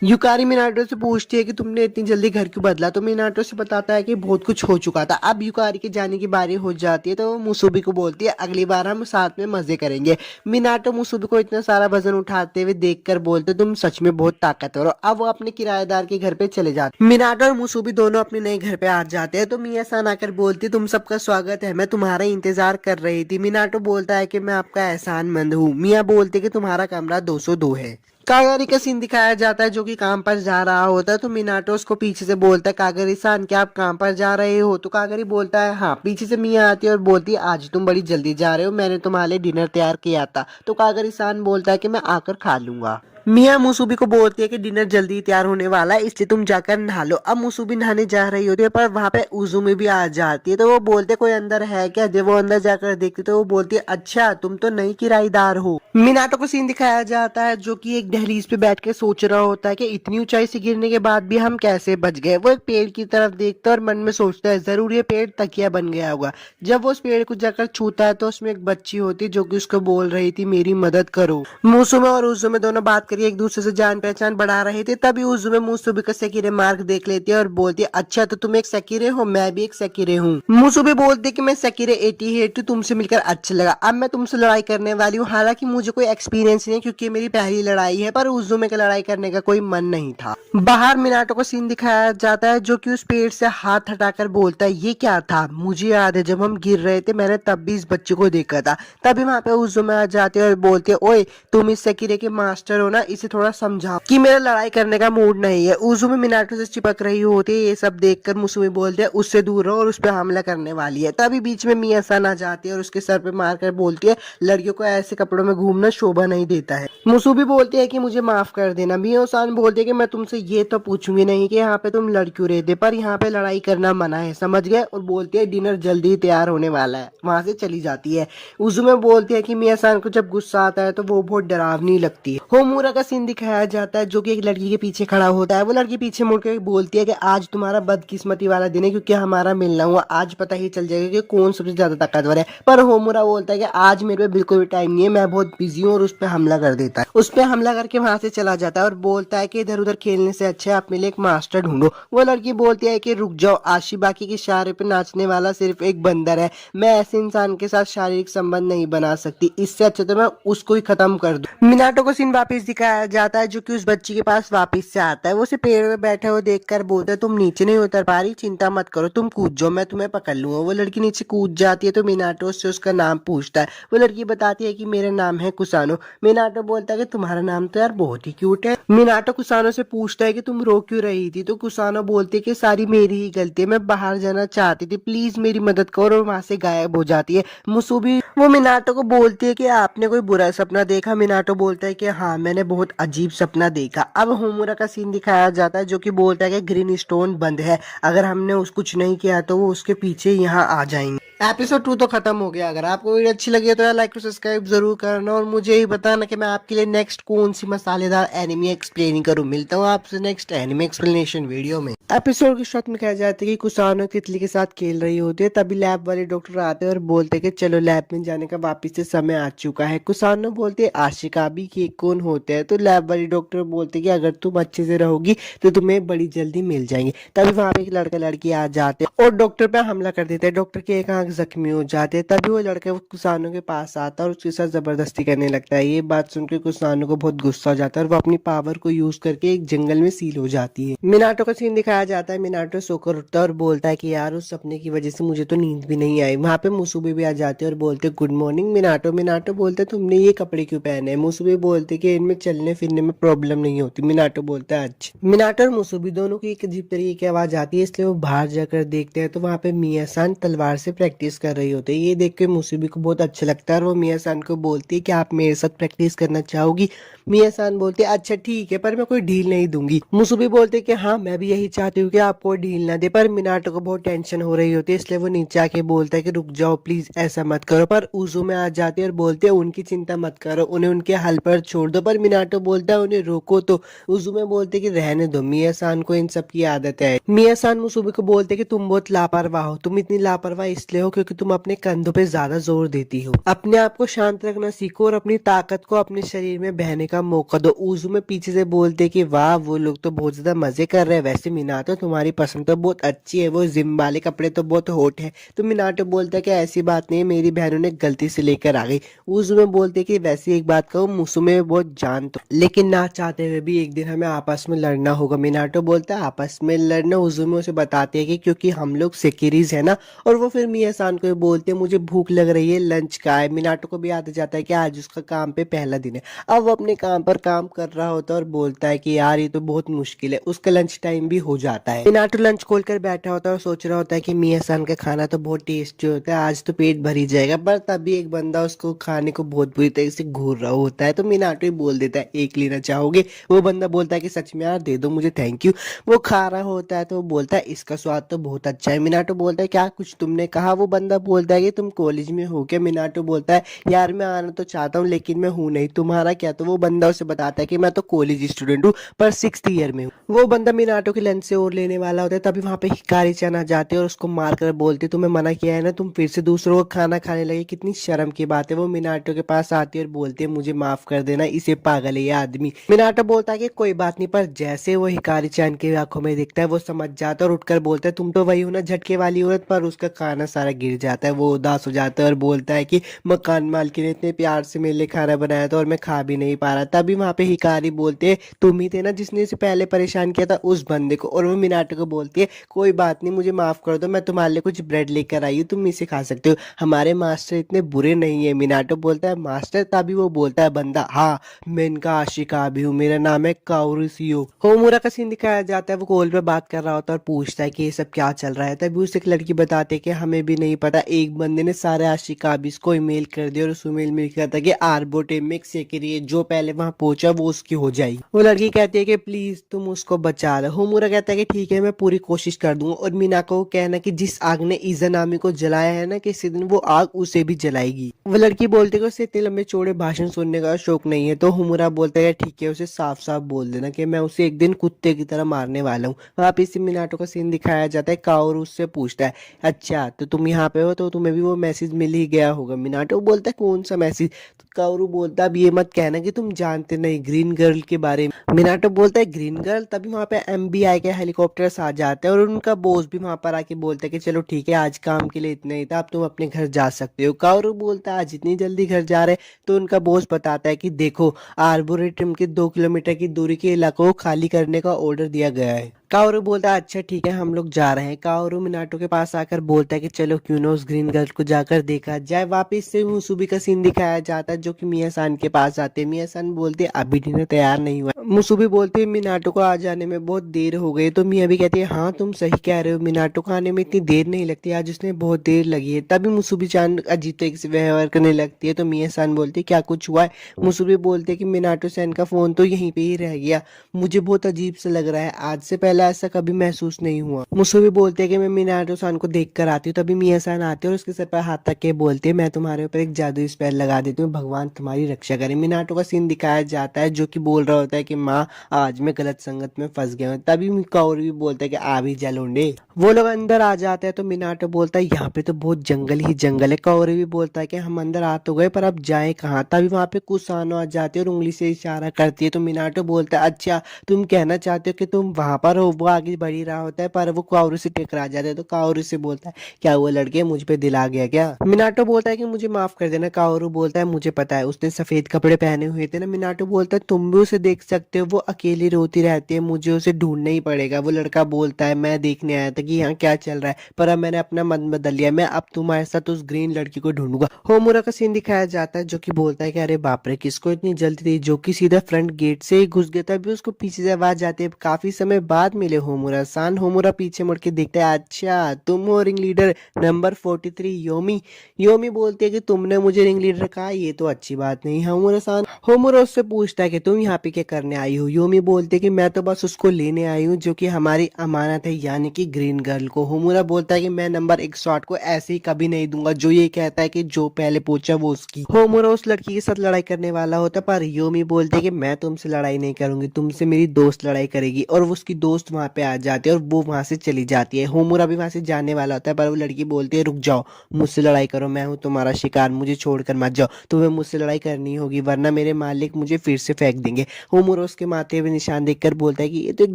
युकारी मिनाटो से पूछती है कि तुमने इतनी जल्दी घर क्यों बदला। तो मिनाटो से बताता है कि बहुत कुछ हो चुका था। अब युकारी के जाने की बारी हो जाती है तो मुसुबी को बोलती है अगली बार हम साथ में मजे करेंगे। मिनाटो मुसुबी को इतना सारा वजन उठाते हुए देखकर बोलते तुम सच में बहुत ताकतवर हो। अब वो अपने किराएदार के घर पे चले जाते। मिनाटो और मुसुबी दोनों अपने नए घर पे आ जाते हैं। तो मिया सान आकर बोलती तुम सबका स्वागत है, मैं तुम्हारा इंतजार कर रही थी। मिनाटो बोलता है कि मैं आपका एहसानमंद हूँ। मिया बोलते कि तुम्हारा कमरा 202 है। कागरी का सीन दिखाया जाता है जो कि काम पर जा रहा होता है। तो मिनाटो उसको पीछे से बोलता है कागरी सान क्या आप काम पर जा रहे हो। तो कागरी बोलता है हाँ। पीछे से मिया आती है और बोलती है आज तुम बड़ी जल्दी जा रहे हो, मैंने तुम्हारे लिए डिनर तैयार किया था। तो कागरी सान बोलता है कि मैं आकर खा लूंगा। मिया मुसुबी को बोलती है कि डिनर जल्दी तैयार होने वाला है इसलिए तुम जाकर नहा लो। अब मुसुबी नहाने जा रही होती है पर वहां पे उजुमी भी आ जाती है। तो वो बोलते कोई अंदर है क्या। जब वो अंदर जाकर देखती तो वो बोलती है अच्छा तुम तो नई किराएदार हो। मिनाटो को सीन दिखाया जाता है जो कि एक दहलीज पे बैठ के सोच रहा होता है कि इतनी ऊंचाई से गिरने के बाद भी हम कैसे बच गए। वो एक पेड़ की तरफ देखता है और मन में सोचता है जरूर ये पेड़ तकिया बन गया होगा। जब वो उस पेड़ को जाकर छूता है तो उसमें एक बच्ची होती है जो कि उसको बोल रही थी मेरी मदद करो। मुसुमे और उजुमे दोनों बात एक दूसरे से जान पहचान बढ़ा रहे थे। तभी उजुमे मुसुबी का सेकिरे मार्क देख लेती है और बोलती है अच्छा तो तुम एक सेकिरे हो, मैं भी एक सेकिरे हूँ। मुसुबी बोलती कि मैं सेकिरे 88 तुमसे मिलकर अच्छा लगा, अब मैं तुमसे लड़ाई करने वाली हूँ। हालांकि मुझे कोई एक्सपीरियंस नहीं क्योंकि मेरी पहली लड़ाई है, पर उजुमे का लड़ाई करने का कोई मन नहीं था। बाहर मिनाटो को सीन दिखाया जाता है जो कि उस पेड़ से हाथ हटाकर बोलता है ये क्या था। मुझे याद है जब हम गिर रहे थे मैंने तब भी इस बच्चे को देखा था। तभी वहां पे उजुमे आ जाते और बोलते ओए तुम इस सेकिरे के मास्टर हो ना, इसे थोड़ा समझाओ कि मेरा लड़ाई करने का मूड नहीं है। उजुमे मिनाटो से चिपक रही होती है। ये सब देखकर मुसुमी बोलते हैं उससे दूर रहो और उस पर हमला करने वाली है। तभी बीच में मिया सान आ जाती है और उसके सर पे मारकर बोलती है लड़कियों को ऐसे कपड़ों में घूमना शोभा नहीं देता है। मुसुमी बोलती है कि मुझे माफ कर देना। मिया सान बोलते है कि मैं तुमसे ये तो पूछूंगी नहीं कि यहाँ पे तुम लड़कियों रहते, पर यहाँ पे लड़ाई करना मना है, समझ गए। और बोलती है डिनर जल्दी तैयार होने वाला है। वहां से चली जाती है। उजुमे बोलती है कि मिया सान को जब गुस्सा आता है तो वो बहुत डरावनी लगती है। होमुरा का सीन दिखाया जाता है जो कि एक लड़की के पीछे खड़ा होता है। वो लड़की पीछे मुड़कर बोलती है कि आज तुम्हारा बदकिस्मती वाला दिन है क्योंकि हमारा मिलना हुआ, आज पता ही चल जाएगा कि कौन सबसे ज्यादा ताकतवर है। पर होमुरा बोलता है कि आज मेरे पे बिल्कुल भी टाइम नहीं है, मैं बहुत बिजी हूँ, और उस पर हमला कर देता है। उस पर हमला करके वहां से चला जाता है और बोलता है कि इधर उधर खेलने से अच्छा आप मेरे एक मास्टर ढूंढो। वो लड़की बोलती है कि रुक जाओ, आशिबाकी के इशारे पे नाचने वाला सिर्फ एक बंदर है, मैं ऐसे इंसान के साथ शारीरिक संबंध नहीं बना सकती, इससे अच्छा तो मैं उसको ही खत्म कर दूं। मिनाटो को सीन वापस दिखाया जाता है जो कि उस बच्ची के पास वापस से आता है। वो उसे पेड़ में बैठा हुआ देखकर बोलता है तुम नीचे नहीं उतर पा रही, चिंता मत करो, तुम कूद जाओ, मैं तुम्हें पकड़ लूंगा। वो लड़की नीचे कूद जाती है तो मिनाटो से उसका नाम पूछता है। वो लड़की बताती है कि मेरा नाम है कुसानो। मिनाटो बोलता है कि तुम्हारा नाम तो यार बहुत ही क्यूट है। मिनाटो कुसानो से पूछता है कि तुम रो क्यों रही थी, तो कुसानो बोलती है कि सारी मेरी ही गलती है, मैं बाहर जाना चाहती थी, प्लीज मेरी मदद करो, और वहां से गायब हो जाती है। मुसुबी वो मिनाटो को बोलती है कि आपने कोई बुरा सपना देखा। मिनाटो बोलता है कि हाँ मैंने बहुत अजीब सपना देखा। अब होमुरा का सीन दिखाया जाता है जो कि बोलता है कि ग्रीन स्टोन बंद है, अगर हमने उस कुछ नहीं किया तो वो उसके पीछे यहाँ आ जाएंगे। एपिसोड 2 तो खत्म हो गया। अगर आपको वीडियो अच्छी लगी है तो यार लाइक और सब्सक्राइब जरूर करना, और मुझे ही बताना कि मैं आपके लिए नेक्स्ट कौन सी मसालेदार एनिमे एक्सप्लेन करूं। मिलता हूं आपसे नेक्स्ट एनिमे एक्सप्लेनेशन वीडियो में। एपिसोड के शुरुआत में कहा जाता है कि कुसानो तितली के साथ खेल रही होती है, तभी लैब वाले डॉक्टर आते हैं और बोलते हैं कि चलो लैब में जाने का वापिस से समय आ चुका है। कुसानो बोलते हैं आशिकाबी के कौन होते हैं, तो लैब वाले डॉक्टर बोलते हैं कि अगर तुम अच्छे से रहोगी तो तुम्हें बड़ी जल्दी मिल जाएंगे। तभी वहां पे एक लड़का लड़की आ जाते हैं और डॉक्टर पे हमला कर देते हैं। डॉक्टर की एक आंख जख्मी हो जाते हैं। तभी वो लड़का कुसानो के पास आता है और उसके साथ जबरदस्ती करने लगता है। ये बात सुनकर कुसानो को बहुत गुस्सा हो जाता है और वो अपनी पावर को यूज करके एक जंगल में सील हो जाती है। मिनाटो का सीन दिखाया जाता है। मिनाटो सोकर उठता है और बोलता है कि यार उस सपने की वजह से मुझे तो नींद भी नहीं आई। वहां पे मुसुबे भी आ जाते हैं और बोलते गुड मॉर्निंग मिनाटो। मिनाटो बोलते तुमने ये कपड़े क्यों पहने हैं। मुसुबे बोलते कि इनमें चलने फिरने में प्रॉब्लम नहीं होती। मिनाटो बोलता है अच्छा। मिनाटो और मुसुबे दोनों की एक अजीब तरीके की आवाज आती है, इसलिए वो बाहर जाकर देखते हैं तो वहां पे मिया सान तलवार से प्रैक्टिस कर रही होती है। ये देख के मुसुबे को बहुत अच्छा लगता है और वो मिया सान को बोलती है कि आप मेरे साथ प्रैक्टिस करना चाहोगी। मिया सान बोलते हैं अच्छा ठीक है, पर मैं कोई ढील नहीं दूंगी। मुसुबी बोलते कि हाँ मैं भी यही चाहती हूँ कि आप कोई ढील ना दे, पर मिनाटो को बहुत टेंशन हो रही होती है, इसलिए वो नीचे आके बोलता है कि रुक जाओ प्लीज, ऐसा मत करो। पर उजू में आ जाती है और बोलते हैं उनकी चिंता मत करो, उन्हें उनके हल पर छोड़ दो। पर मिनाटो बोलता है उन्हें रोको, तो उजू में बोलते कि रहने दो, मिया सान को इन सब की आदत है। मिया सान मुसुबी को बोलते कि तुम बहुत लापरवाह हो, तुम इतनी लापरवाह इसलिए हो क्योंकि तुम अपने कंधों पे ज्यादा जोर देती हो। अपने आप को शांत रखना सीखो और अपनी ताकत को अपने शरीर में बहने का मौका दो। उजू में पीछे से बोलते कि वाह वो लोग तो बहुत ज्यादा मजे कर रहे हैं, वैसे मिनाटो तुम्हारी पसंद तो बहुत अच्छी है, वो जिम वाले कपड़े तो बहुत हॉट है। तो मिनाटो बोलता है कि ऐसी बात नहीं है, मेरी बहनों ने गलती से लेकर आ गई। उजू में बोलते कि वैसे एक बात कहूँ, मुसुमे में बहुत जान तो, लेकिन ना चाहते हुए भी एक दिन हमें आपस में लड़ना होगा। मिनाटो बोलता है आपस में लड़ना। उजू में उसे बताते हैं कि क्योंकि हम लोग सेकिरीज है ना। और वो फिर मिया सान को बोलते हैं मुझे भूख लग रही है, लंच का है। मिनाटो को भी याद जाता है कि आज उसका काम पे पहला दिन है। अब वो अपने काम पर काम कर रहा होता है और बोलता है कि यार ये तो बहुत मुश्किल है। उसका लंच टाइम भी हो जाता है। मिनाटो लंच खोल कर बैठा होता है और सोच रहा होता है कि मिया सान का खाना तो बहुत टेस्टी होता है, आज तो पेट भर ही जाएगा। पर तभी एक बंदा उसको खाने को बहुत बुरी तरीके से घूर रहा होता है, तो मिनाटो ही बोल देता है एक लेना चाहोगे। वो बंदा बोलता है कि सच में यार दे दो मुझे, थैंक यू। वो खा रहा होता है तो वो बोलता है इसका स्वाद तो बहुत अच्छा है। मिनाटो बोलता है क्या कुछ तुमने कहा। वो बंदा बोलता है कि तुम कॉलेज में हो क्या। मिनाटो बोलता है यार मैं आना तो चाहता हूँ लेकिन मैं हूँ नहीं, तुम्हारा क्या। तो वो बंदा उसे बताता है कि मैं तो कॉलेज स्टूडेंट हूँ पर 6th ईयर में हूँ। वो बंदा मिनाटो के लंच से और लेने वाला होता है, तभी वहां पे हिकारी चैन आ जाते हैं और उसको मार कर बोलते तुम्हें मना किया है ना, तुम फिर से दूसरों को खाना खाने लगे, कितनी शर्म की बात है। वो मिनाटो के पास आती है और बोलते हैं मुझे माफ कर देना, इसे पागल है ये आदमी। मिनाटो बोलता है कि कोई बात नहीं, पर जैसे वो हिकारी चैन की आंखों में दिखता है वो समझ जाता है और उठकर बोलता है तुम तो वही हो ना झटके वाली औरत। पर उसका खाना सारा गिर जाता है। वो उदास हो जाता है और बोलता है कि मकान मालकिन ने इतने प्यार से मेरे लिए खाना बनाया था और मैं खा भी नहीं पा रहा। तभी वहां पे हिकारी बोलते हैं तुम ही थे ना जिसने इसे पहले परेशान किया था उस बंदे को। और वो मिनाटो को बोलती है कोई बात नहीं, मुझे माफ कर दो, मैं तुम्हारे लिए कुछ ब्रेड लेकर आई हूँ, तुम इसे खा सकते हो, हमारे मास्टर इतने बुरे नहीं है। मिनाटो बोलता है मास्टर। तभी वो बोलता है बंदा हाँ मैं इनका आशिका भी हूँ, मेरा नाम है काउरुसियो। होमुरा का सीन दिखाया जाता है। वो कॉल पे बात कर रहा होता है और पूछता है कि ये सब क्या चल रहा है। तभी उसे एक लड़की बताते हैं कि हमें भी नहीं पता, एक बंदे ने सारे आशिकाबिस को ईमेल कर दिया और उस ईमेल में लिखा था कि आर्बोटेमिक सेक्रेटरी जो पहले वहां पहुंचा वो उसकी हो जाएगी। वो लड़की कहती है कि प्लीज तुम उसको बचा लो। होमुरा कहता है कि ठीक है मैं पूरी कोशिश कर दूंगा। और मीनाको को कहना कि जिस आग ने इज़ानामी को जलाया है ना, किसी दिन वो आग उसे भी जलाएगी। वो लड़की बोलती है कि उसे इतने लंबे चौड़े भाषण सुनने का शौक नहीं है। तो होमुरा बोलता है ठीक है, उसे साफ साफ बोल देना कि मैं उसे एक दिन कुत्ते की तरह मारने वाला हूँ। वापिस से मिनाटो का सीन दिखाया जाता है। काओरू उससे पूछता है अच्छा तो तुम यहाँ पे हो तो तुम्हें भी वो मैसेज मिल ही गया होगा। मिनाटो बोलता है कौन सा मैसेज? तो काओरू बोलता है अब ये मत कहना कि तुम जानते नहीं ग्रीन गर्ल के बारे में। मिनाटो बोलता है ग्रीन गर्ल? तभी वहाँ पे एमबीआई के हेलीकॉप्टर्स आ जाते हैं और उनका बॉस भी वहाँ पर आके बोलता है कि चलो ठीक है आज काम के लिए इतना ही था, अब तुम अपने घर जा सकते हो। काओरू बोलता है आज इतनी जल्दी घर जा रहे? तो उनका बॉस बताता है कि देखो आर्बोरेटम के 2 किलोमीटर की दूरी के इलाकों को खाली करने का ऑर्डर दिया गया है। काओरू बोलता है अच्छा ठीक है हम लोग जा रहे हैं। काओरू मिनाटो के पास आकर बोलता है कि चलो क्यों ना उस ग्रीन गर्ल को जाकर देखा जाए। वापिस से मुसुबी का सीन दिखाया जाता है जो कि मिया सान के पास आते हैं। मिया सान बोलते हैं अभी डिनर तैयार नहीं हुआ। मुसुबी बोलते हैं मिनाटो को आ जाने में बहुत देर हो गई। तो मिया भी कहती है हाँ तुम सही कह रहे हो, मिनाटो को आने में इतनी देर नहीं लगती, आज उसने बहुत देर लगी है। तभी मुसुबी चान अजीब तरीके से व्यवहार करने लगती है। तो मिया सान बोलती है क्या कुछ हुआ है? मुसुबी बोलते हैं कि मिनाटो सैन का फोन तो यहीं पे ही रह गया, मुझे बहुत अजीब सा लग रहा है, आज से पहले ऐसा कभी महसूस नहीं हुआ। मुसुबी बोलते हैं कि मैं मिनाटो सान को देख कर आती हूँ। तभी मिया सान आते हैं और उसके सर पर हाथ रख के बोलते हैं मैं तुम्हारे ऊपर एक जादुई स्पेल लगा देती हूँ, भगवान तुम्हारी रक्षा करे। मिनाटो का सीन दिखाया जाता है जो कि बोल रहा होता है कि माँ आज मैं गलत संगत में फंस गया हूँ। तभी काओरू भी बोलता है कि आ भी जा लौंडे। वो लोग अंदर आ जाते हैं तो मिनाटो बोलता है यहाँ पे तो बहुत जंगल ही जंगल है। काओरू भी बोलता है कि हम अंदर आ तो गए पर अब जाए कहाँ। तभी वहां पे कुसानो आ जाती है और उंगली से इशारा करती है। तो मिनाटो बोलता है अच्छा तुम कहना चाहते हो कि तुम वहां पर हो। वो आगे बढ़ ही रहा होता है पर वो काओरू से टकरा जाता है। तो काओरू से बोलता है क्या वो लड़के मुझ पे दिल आ गया क्या? मिनाटो बोलता है कि मुझे माफ कर देना। काओरू बोलता है मुझे पता है उसने सफेद कपड़े पहने हुए थे ना। मिनाटो बोलता है तुम भी उसे देख सकते हो, वो अकेली रोती रहती है, मुझे उसे ढूंढना ही पड़ेगा। वो लड़का बोलता है मैं देखने आया था कि यहाँ क्या चल रहा है पर अब मैंने अपना मन बदल लिया, मैं अब तुम्हारे साथ उस ग्रीन लड़की को ढूंढूंगा। होमुरा का सीन दिखाया जाता है जो कि बोलता है कि अरे बाप रे किसको इतनी जल्दी थी, जो कि सीधा फ्रंट गेट से ही घुस गया। तभी उसको पीछे से आवाज आती है काफी समय बाद मिले होमुरा सान। होमुरा पीछे मुड़ के देखता है अच्छा तुम हो ring leader number 43 Yomi. Yomi बोलती है कि तुमने मुझे रिंग लीडर कहा, ये तो अच्छी बात नहीं। होमुरा सान होमुरा उससे पूछता है कि तुम यहाँ पे क्या करने आई हो। योमी बोलते है कि मैं तो बस उसको लेने आई हूँ जो कि हमारी अमानत है यानी कि ग्रीन गर्ल को। होमुरा बोलता है कि मैं नंबर 108 को ऐसे ही कभी नहीं दूंगा, जो ये कहता है कि जो पहले पूछा वो उसकी। होमुरा उस लड़की के साथ लड़ाई करने वाला होता है पर योमी बोलते है कि मैं तुमसे लड़ाई नहीं करूंगी, तुमसे मेरी दोस्त लड़ाई करेगी। और वो उसकी दोस्त वहां पे आ जाती है और वो वहां से चली जाती है। होमुरा भी वहां से जाने वाला होता है पर वो लड़की बोलती है रुक जाओ, मुझसे लड़ाई करो, मैं हूँ तुम्हारा शिकार, मुझे छोड़कर मत जाओ, तुम्हें मुझसे लड़ाई करनी होगी वरना मेरे मालिक मुझे फिर से फेंक देंगे। होमुरा उसके माथे पे निशान देखकर बोलता है कि ये तो एक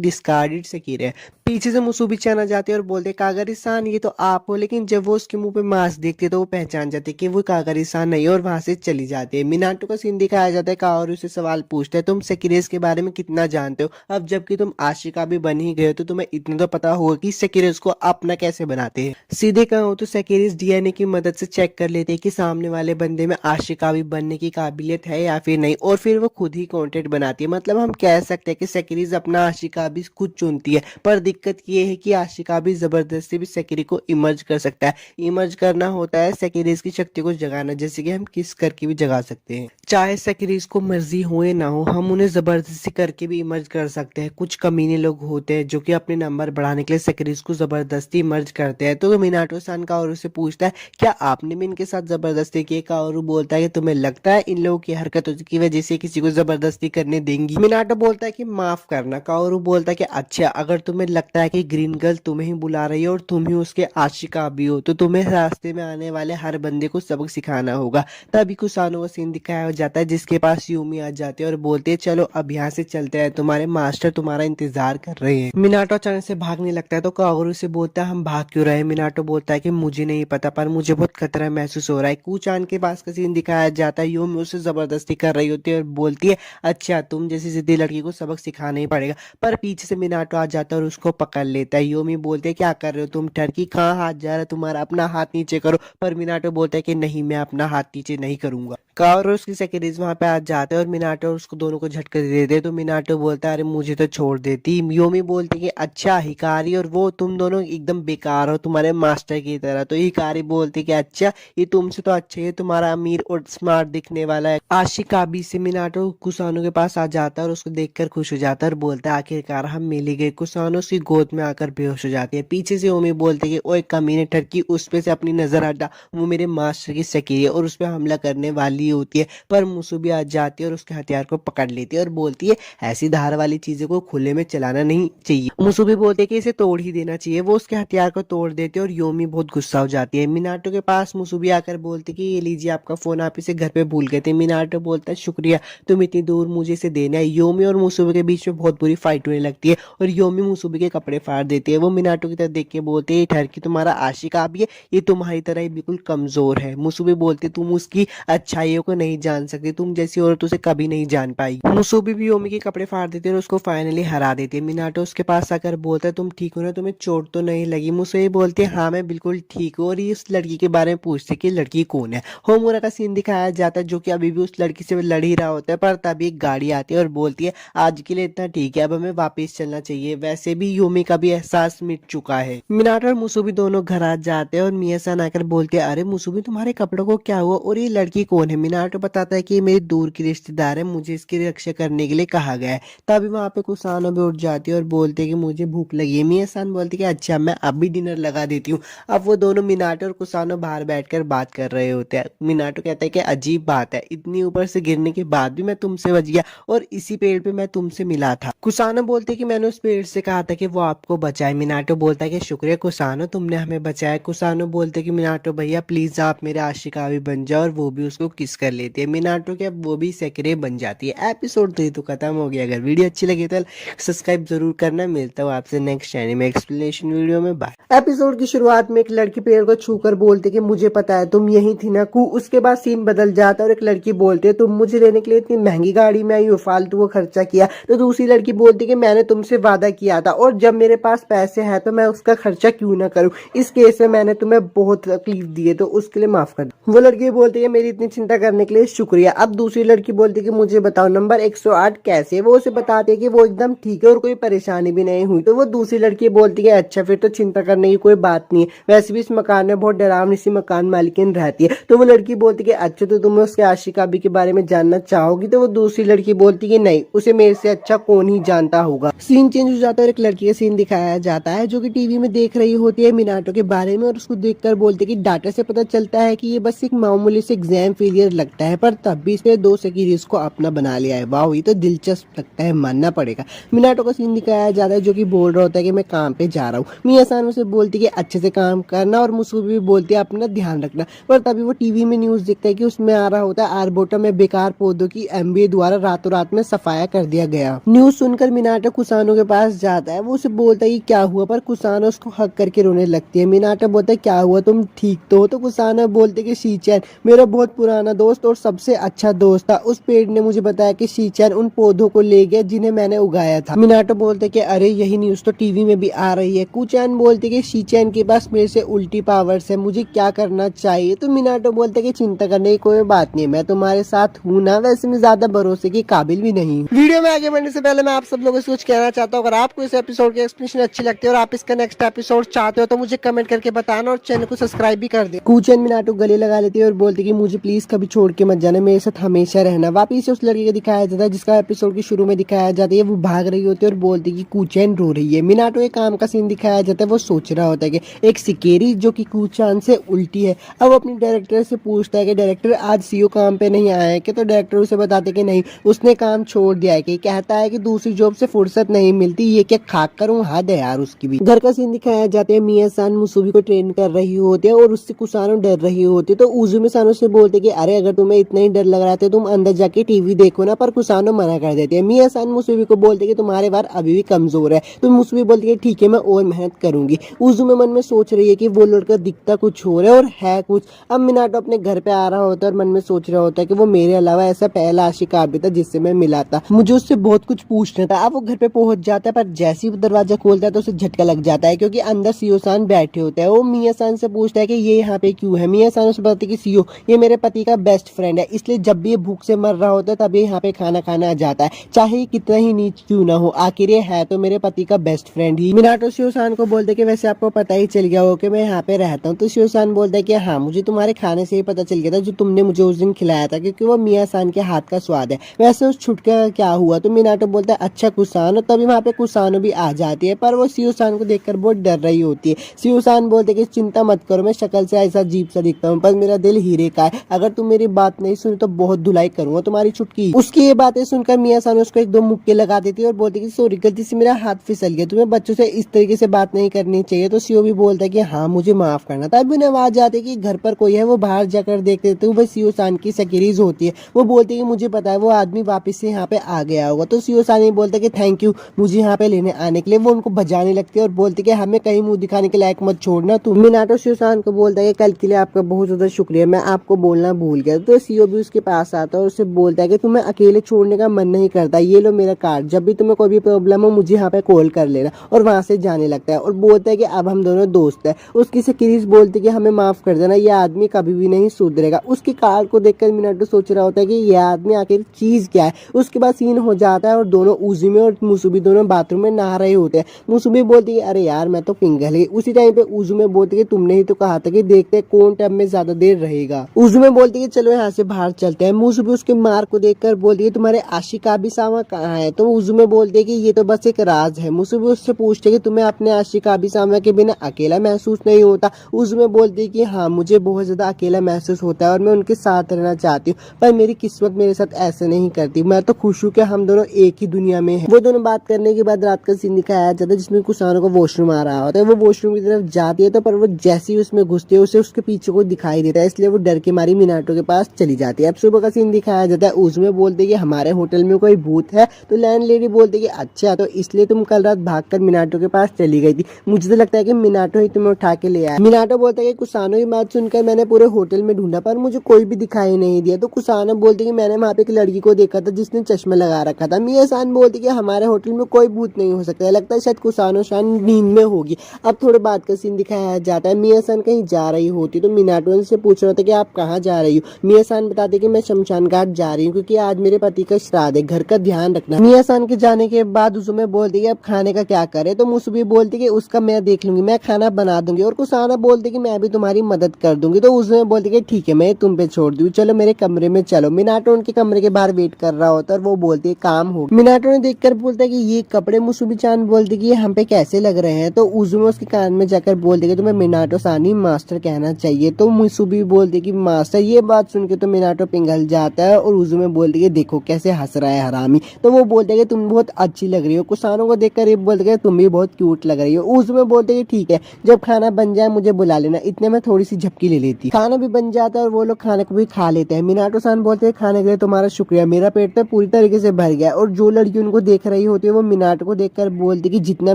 डिस्कार्डेड सकीर है। पीछे से मुसुबी चान आ जाते हैं और बोलते कागरिसान ये तो आप हो। लेकिन जब वो उसके मुंह पे मास्क देखते तो वो पहचान जाते कि वो कागरिसान नहीं है और वहां से चली जाती है। मिनाटो का सीन दिखाया जाता है। काओरू से सवाल पूछता है तुम सेकिरेस के बारे में कितना जानते हो? अब जबकि तुम आशिका भी बन ही गए हो तो तुम्हें इतना तो पता होगा कि सेकिरेस को अपना कैसे बनाते हैं। सीधे कहो तो सेकिरेस डीएनए की मदद से चेक कर लेते हैं कि सामने वाले बंदे में आशिका भी बनने की काबिलियत है या फिर नहीं, और फिर वो खुद ही कंटेंट बनाती है। मतलब हम कह सकते हैं कि सेकिरेस अपना आशिका भी खुद चुनती है। पर दिक्कत ये है कि आशिका भी जबरदस्ती भी सेकिरी को इमर्ज कर सकता है। इमर्ज करना होता है सेकिरेस की शक्ति को जगाना, जैसे कि हम किस करके भी जगा सकते हैं। चाहे सेकिरीज को मर्जी हो या ना हो हम उन्हें जबरदस्ती करके भी इमर्ज कर सकते हैं। कुछ कमीने लोग होते हैं जो कि अपने नंबर बढ़ाने के लिए सेकिरीज को जबरदस्ती इमर्ज करते हैं। तो मिनाटो सान काओरू से पूछता है क्या आपने भी इनके साथ जबरदस्ती की? काओरू बोलता है कि तुम्हें लगता है इन लोगों की हरकतों की वजह से किसी को जबरदस्ती करने देंगी? मिनाटो बोलता है कि माफ करना। काओरू बोलता है कि अच्छा अगर तुम्हें लगता है कि ग्रीन गर्ल तुम्हें ही बुला रही है और तुम ही उसके आशिका भी हो तो तुम्हें रास्ते में आने वाले हर बंदे को सबक सिखाना होगा। तभी कुसानो का सीन दिखाया जाता है जिसके पास यूमी आ जाते हैं और बोलते हैं चलो अब यहाँ से चलते हैं, तुम्हारे मास्टर तुम्हारा इंतजार कर रहे हैं। मिनाटो अचानक से भागने लगता है तो काओरू से बोलता है हम भाग क्यों रहे हैं? मिनाटो बोलता है कि मुझे नहीं पता पर मुझे बहुत खतरा महसूस हो रहा है। कुचान के पास का सीन दिखाया जाता है। यूमी उसे जबरदस्ती कर रही होती है और बोलती है अच्छा तुम जैसी जिद्दी लड़की को सबक सिखाना ही पड़ेगा। पर पीछे से मिनाटो आ जाता है और उसको पकड़ लेता है। यूमी बोलते है क्या कर रहे हो तुम टर्की, कहाँ हाथ जा रहा है तुम्हारा, अपना हाथ नीचे करो। पर मिनाटो बोलता है कि नहीं मैं अपना हाथ नीचे नहीं करूंगा। काओरू उसकी सेक्रेटरीज वहां पे आ जाते हैं और मिनाटो उसको दोनों को झटके दे देते। तो मिनाटो बोलता है अरे मुझे तो छोड़ देती। योमी बोलती कि अच्छा हिकारी और वो तुम दोनों एकदम बेकार हो तुम्हारे मास्टर की तरह। तो हिकारी बोलती कि अच्छा ये तुमसे तो अच्छा है, तुम्हारा अमीर और स्मार्ट दिखने वाला है। आशिकाबी से मिनाटो कुसानो के पास आ जाता है और उसको देखकर खुश हो जाता है और बोलता है आखिरकार हम मिल ही गए। कुसानो उसकी गोद में आकर बेहोश हो जाती है। पीछे से योमी बोलती कि ओए कमीने टर्की उस पे से अपनी नजर हटा, वो मेरे मास्टर की सकी है और उस पर हमला करने वाली ली होती है, पर मुसुबी आ जाती है और उसके हथियार को पकड़ लेती है और बोलती है ऐसी धार वाली चीजों को खुले में चलाना नहीं चाहिए। मुसुबी बोलती है कि इसे तोड़ ही देना चाहिए। वो उसके हथियार को तोड़ देते और योमी बहुत गुस्सा हो जाती है। मिनाटो के पास मुसुबी आकर बोलती है कि ये लीजिए आपका फोन, आप इसे घर पे भूल गए थे। मिनाटो बोलता है शुक्रिया, तुम इतनी दूर मुझे इसे देना है। योमी और मुसुबी के बीच में बहुत बुरी फाइट होने लगती है और योमी मुसुबी के कपड़े फाड़ देती है। वो मिनाटो की तरफ देख के बोलते है ठहर की तुम्हारा आशिक आप ये तुम्हारी तरह ही बिल्कुल कमजोर है। मुसुबी बोलती तुम उसकी अच्छाइयों को नहीं जान सकती, तुम जैसी औरत उसे कभी नहीं जान पाई। मुसुबी भी योमी के कपड़े फाड़ देती है और उसको फाइनली हरा देती है। मिनाटो उसके पास आकर बोलता है तुम ठीक हो ना, तुम्हें चोट तो नहीं लगी? मुसुबी बोलती है हाँ मैं बिल्कुल ठीक हूँ। और ये उस लड़की के बारे में पूछती कि लड़की कौन है। होमुरा का सीन दिखाया जाता है जो कि अभी भी उस लड़की से लड़ ही रहा होता है, पर तभी एक गाड़ी आती है और बोलती है आज के लिए इतना ठीक है, अब हमें वापस चलना चाहिए। वैसे भी योमी का भी एहसास मिट चुका है। मिनाटो और मुसुबी दोनों घर आ जाते हैं और मिया-सान आकर बोलते हैं अरे मुसुबी तुम्हारे कपड़ों को क्या हुआ और ये लड़की कौन है? मिनाटो बताता है कि ये मेरी दूर की रिश्तेदार है, मुझे इसकी रक्षा करने के लिए कहा गया है। तभी वहां पे कुसानो भी उठ जाती है और बोलते हैं कि मुझे भूख लगी है। मिया-सान बोलती है कि अच्छा मैं अभी डिनर लगा देती हूँ। अब वो दोनों मिनाटो और कुसानो बाहर बैठकर बात कर रहे होते हैं। मिनाटो कहता है कि अजीब बात है, इतनी ऊपर से गिरने के बाद भी मैं तुमसे बच गया और इसी पेड़ पे मैं तुमसे मिला था। कुसानो बोलते हैं कि मैंने उस पेड़ से कहा था कि वो आपको बचाए। मिनाटो बोलता है कि शुक्रिया कुसानो, तुमने हमें बचाया। कुसानो बोलते हैं कि मिनाटो भैया प्लीज आप मेरे आशिका भी बन जाओ, और वो भी उसको किस कर लेती है। मिनाटो के अब वो भी सेक्रे बन जाती है। एपिसोड 3 तो खत्म हो गया। अगर वीडियो अच्छी लगी तो सब्सक्राइब जरूर करना। मिलता हूँ आपसे नेक्स्ट एनिमे एक्सप्लेनेशन वीडियो में। बाय। एपिसोड की शुरुआत में एक लड़की पेड़ को छूकर बोलती है कि मुझे पता है तुम यही थी ना कू। उसके बाद सीन बदल जाता है और एक लड़की बोलती है तुम मुझे लेने के लिए इतनी महंगी गाड़ी में आई हो, फालतू को खर्चा किया। तो दूसरी लड़की बोलती है कि मैंने तुमसे वादा किया था और जब मेरे पास पैसे हैं तो मैं उसका खर्चा क्यों ना करूं। इस केस में मैंने तुम्हें बहुत तकलीफ दी है तो उसके लिए माफ कर दो। वो लड़की बोलती है मेरी इतनी चिंता करने के लिए शुक्रिया। अब दूसरी लड़की बोलती है कि मुझे बताओ नंबर 108 कैसे। वो उसे बताते है कि वो एकदम ठीक है और कोई परेशानी भी नहीं हुई। तो वो दूसरी लड़की बोलती है अच्छा फिर तो चिंता करने की कोई बात नहीं है, वैसे भी इस मकान में बहुत डरावनी सी मकान मालिकिन रहती है। तो वो लड़की बोलती है कि अच्छा तो तुम उसके आशिका भी के बारे में जानना चाहोगी। तो वो दूसरी लड़की बोलती है नहीं, उसे मेरे से अच्छा कौन ही जानता होगा। सीन चेंज हो जाता है और एक लड़की का सीन दिखाया जाता है जो कि टीवी में देख रही होती है मिनाटो के बारे में और उसको देखकर बोलती है कि डाटा से पता चलता है कि ये बस एक मामूली से एग्जाम फेलियर लगता है, पर तब भी इसने 2 सेकंड को अपना बना लिया है। वाह ये तो दिलचस्प लगता है, मानना पड़ेगा। मिनाटो का सीन दिखाया जाता है जो कि बोल रहा होता है कि मैं काम पे जा रहा हूँ। मिया-सान उसे बोलती है कि अच्छे से काम करना और मुसुबी भी बोलती है अपना ध्यान रखना। पर तभी वो टीवी में न्यूज देखता है कि उसमें आ रहा होता है आरबोटा में बेकार पौधों की एमबीए द्वारा रातों रात में सफाया कर दिया गया। न्यूज सुनकर मिनाटो कुसानो के पास जाता है। वो उसे बोलता है कि क्या हुआ, पर कुसानो उसको हक करके रोने लगती है। मिनाटो बोलता है क्या हुआ, तुम ठीक तो हो? तो कुसानो बोलते कि शीचैन मेरा बहुत पुराना दोस्त और सबसे अच्छा दोस्त था। उस पेड़ ने मुझे बताया कि शीचैन उन पौधों को ले गया जिन्हें मैंने उगाया था। मिनाटो बोलते कि अरे यही न्यूज तो टीवी में भी आ रही है। कुचैन बोलते कि शीचैन के पास मेरे से उल्टी पावर्स है, मुझे क्या करना चाहिए? तो मिनाटो बोलते कि चिंता करने की कोई बात नहीं, मैं तुम्हारे साथ हूँ ना, वैसे मैं ज्यादा भरोसे की काबिल भी नहीं। वीडियो में आगे बढ़ने से पहले मैं आप सब लोगों से कुछ कहना चाहता हूँ। अगर आपको इस एपिसोड की एक्सप्लेनेशन अच्छी लगती है और आप इसका नेक्स्ट एपिसोड चाहते हो तो मुझे कमेंट करके बताना और चैनल को सब्सक्राइब भी कर दे। कुचैन मिनाटो गले लगा लेती है और बोलती कि मुझे प्लीज कभी छोड़ के मत जाना, मेरे साथ हमेशा रहना। वापिस से उस लड़की को दिखाया जाता है जिसका एपिसोड के शुरू में दिखाया जाता है। वो भाग रही होती है और बोलती कि कुचैन रो रही है। मिनाटो एक काम का सीन दिखाया जाता है। वो सोच रहा होता है कि एक सिकेरी जो कि कुचान से उल्टी है। अब वो अपनी डायरेक्टर से पूछता है कि डायरेक्टर आज सीओ काम पे नहीं आया है कि? तो डायरेक्टर उसे बताते कि नहीं उसने काम छोड़ दिया है कि कहता है कि दूसरी जॉब से फुर्सत नहीं मिलती, ये क्या खाक करूं, हद है यार उसकी भी। घर का सीन दिखाया जाता है। मिया-सान मुसुबी को ट्रेन कर रही होती है और उससे कुसानो डर रही होती है। तो उजुमे सान से बोलते कि अरे अगर तुम्हें इतना ही डर लग रहा था तुम अंदर जाके टीवी देखो ना, पर कुसानो मना कर देती है। मिया-सान मुसुबी को बोलते कि तुम्हारे वार अभी भी कमजोर है। तो मुसुबी बोलती है ठीक है मैं और मेहनत करूंगी। उजुमे मन में सोच रही है कि वो लड़का दिखता कुछ और है और है कुछ। अब मिनाटो अपने घर पे आ रहा होता है और मन में सोच रहा होता है कि वो मेरे अलावा ऐसा पहला आशिका भी था जिससे मैं मिला था, मुझे उससे बहुत कुछ पूछना था। अब वो घर पे पहुंच जाता है पर जैसे ही वो दरवाजा खोलता है तो उसे झटका लग जाता है क्योंकि अंदर सीओ-सान बैठे होते हैं। वो मिया-सान से पूछता है कि ये यहाँ पे क्यों है। मिया-सान उसे बताती है कि सीओ ये मेरे पति का बेस्ट फ्रेंड है, इसलिए जब भी ये भूख से मर रहा होता है तब ये यहाँ पे खाना खाना आ जाता है, चाहे कितना ही नीच क्यों ना हो, आखिर ये है तो मेरे पति का बेस्ट फ्रेंड ही। मिनाटो सीओ-सान को बोलते कि वैसे आपको पता ही चल गया हो कि मैं यहाँ पे रहता हूँ। तो सीओ-सान बोलता है कि हाँ मुझे तुम्हारे खाने से ही पता चल गया था जो तुमने मुझे उस दिन खिलाया था, क्योंकि वो मिया-सान के हाथ का स्वाद है। वैसे उस छुटके का क्या हुआ? तो मिनाटो बोलता है अच्छा कुसानो। तभी वहाँ पे कुसानो भी आ जाती है पर वो सीओ-सान को देखकर बहुत डर रही होती है। सीओ-सान बोलते कि चिंता मत करो, मैं शक्ल से ऐसा अजीब सा दिखता हूँ पर मेरा दिल हीरे का है, अगर तुम मेरी बात नहीं सुनी तो बहुत धुलाई करूंगा तुम्हारी छुटकी। उसकी ये बातें सुनकर मियां सान उसको एक दो मुक्के लगा देती है और बोलती है कि सॉरी गलती से मेरा हाथ फिसल गया, तुम्हें बच्चों से इस तरीके से बात नहीं करनी चाहिए। तो सीओ भी बोलता है कि हाँ मुझे माफ करना था। अभी उन्हें आवाज आती है कि घर पर कोई है, वो बाहर जाकर देखते थे, वो सीओ सान की सेक्रेटरीज होती है। वो बोलती है कि मुझे पता है वो आदमी वापस से यहाँ पे आ गया होगा। तो सीओ सान बोलता है कि थैंक यू मुझे यहाँ पे लेने आने के लिए। वो उनको बजाने लगती है और बोलती है कि हमें कहीं मुंह दिखाने के लायक मत छोड़ना। तो मिनाटो सीओ सान को बोलता है कि कल के लिए आपका बहुत ज्यादा शुक्रिया, मैं आपको बोलना भूल गया। तो सीओ भी उसके पास आता है और उससे बोलता है कि तुम्हें अकेले छोड़ने का मन नहीं करता, ये लो मेरा कार्ड, जब भी तुम्हें कोई भी प्रॉब्लम हो मुझे यहाँ पे कॉल कर लेना। और वहां से जाने लगता है और बोलता है कि अब हम दोनों दोस्त हैं। उसकी सेक्रेटरी बोलती है कि हमें माफ कर देना, ये आदमी कभी भी नहीं सुधरेगा। उसके कार्ड को देखकर मिनाटो सोच रहा होता है कि यह आदमी आखिर चीज क्या है। उसके बाद सीन हो जाता है और दोनों उजुमे और मुसुबी दोनों बाथरूम में नहा रहे होते हैं। मुसुबी बोलती है अरे यार मैं तो पिघल गई। उसी टाइम पे उजुमे बोलती है तुमने ही तो कहा था कि देखते हैं कौन टब में ज्यादा देर रहेगा। उजुमे बोलती है चलो यहाँ से बाहर चलते हैं। मुसुबी उसके मार को देखकर बोलती है तुम्हारे आशिका भी सामा कहाँ है। तो उजुमे बोलती है कि ये तो बस एक राज है। मुसुबी उससे पूछते कि तुम्हें अपने आशिका भी सामा के बिना अकेला महसूस नहीं होता। उजुमे बोलती है कि हाँ मुझे बहुत ज्यादा अकेला महसूस होता है और मैं उनके साथ रहना चाहती हूँ, पर मेरी किस्मत मेरे साथ ऐसे नहीं करती। मैं तो खुश हूँ कि हम दोनों एक ही दुनिया में हैं। वो दोनों बात करने के बाद रात का सीन दिखाया जाता है जिसमें कुसानो को वॉशरूम आ रहा होता है। वो वॉशरूम की तरफ जाती है तो पर वो जैसे ही उसमें घुसती है उसे उसके पीछे को दिखाई देता है, इसलिए वो डर के मारी मिनाटो के पास चली जाती है। अब सुबह का सीन दिखाया जाता है। उसमें बोलते हैं कि हमारे होटल में कोई भूत है। तो लैंडलेडी बोलती है कि अच्छा तो इसलिए तुम कल रात भागकर मिनाटो के पास चली गई थी, मुझे तो लगता है कि मिनाटो ही तुम्हें उठा के ले आया। मिनाटो बोलता है कि कुसानो की बात सुनकर मैंने पूरे होटल में ढूंढा पर मुझे कोई भी दिखाई नहीं दिया। तो कुसानो बोलती है कि मैंने वहाँ पे एक लड़की को देखा था जिसने चश्मा लगा रखा था। मिया सान बोलती है कि हमारे होटल में कोई भूत नहीं हो सकता, लगता है शायद कुसानो सान नींद में होगी। अब थोड़े बाद का सीन दिखाया जाता है। मिया सान कहीं जा रही होती तो मिनाटो से पूछ रहा था कि आप कहाँ जा रही हो। मिया सान बताते कि मैं शमशान घाट जा रही हूँ क्योंकि आज मेरे पति का श्राद्ध है, घर का ध्यान रखना। मिया सान के जाने के बाद उसमें बोलती है अब खाने का क्या करे। तो मुसुबी बोलती कि उसका मैं देख लूंगी, मैं खाना बना दूंगी। और कुसाना बोलती कि मैं भी तुम्हारी मदद कर दूंगी। तो उसमें बोलती कि ठीक है मैं तुम पे छोड़ दूँ, चलो मेरे कमरे में चलो। मिनाटो उनके कमरे के बाहर वेट कर रहा होता है और वो बोलती है काम हो। मिनाटो ने देखकर बोलता है कि ये कपड़े। मुसुबी चान बोलती कि ये हम पे कैसे लग रहे हैं। तो उजुमे उसके कान में जाकर बोलती कि तुम्हें मिनाटो सानी मास्टर कहना चाहिए। तो मुसुबी बोलती कि मास्टर। ये बात सुन के तो मिनाटो पिघल जाता है और उजुमे बोलती कि देखो कैसे हंस रहा है हरामी। तो वो बोलते कि तुम बहुत अच्छी लग रही हो। कुसानों को देखकर ये बोलते कि तुम भी बहुत क्यूट लग रही हो। उजुमे बोलते कि ठीक है जब खाना बन जाए मुझे बुला लेना। इतने में थोड़ी सी झपकी ले लेती। खाना भी बन जाता है और वो लोग खाने को भी खा लेते हैं। मिनाटो सान बोलते हैं खाने के लिए तुम्हारा शुक्रिया, मेरा पेट तो पूरी तरीके से भर गया। और जो लड़की उनको देख रही होती है वो मिनाटो को देखकर बोलती कि जितना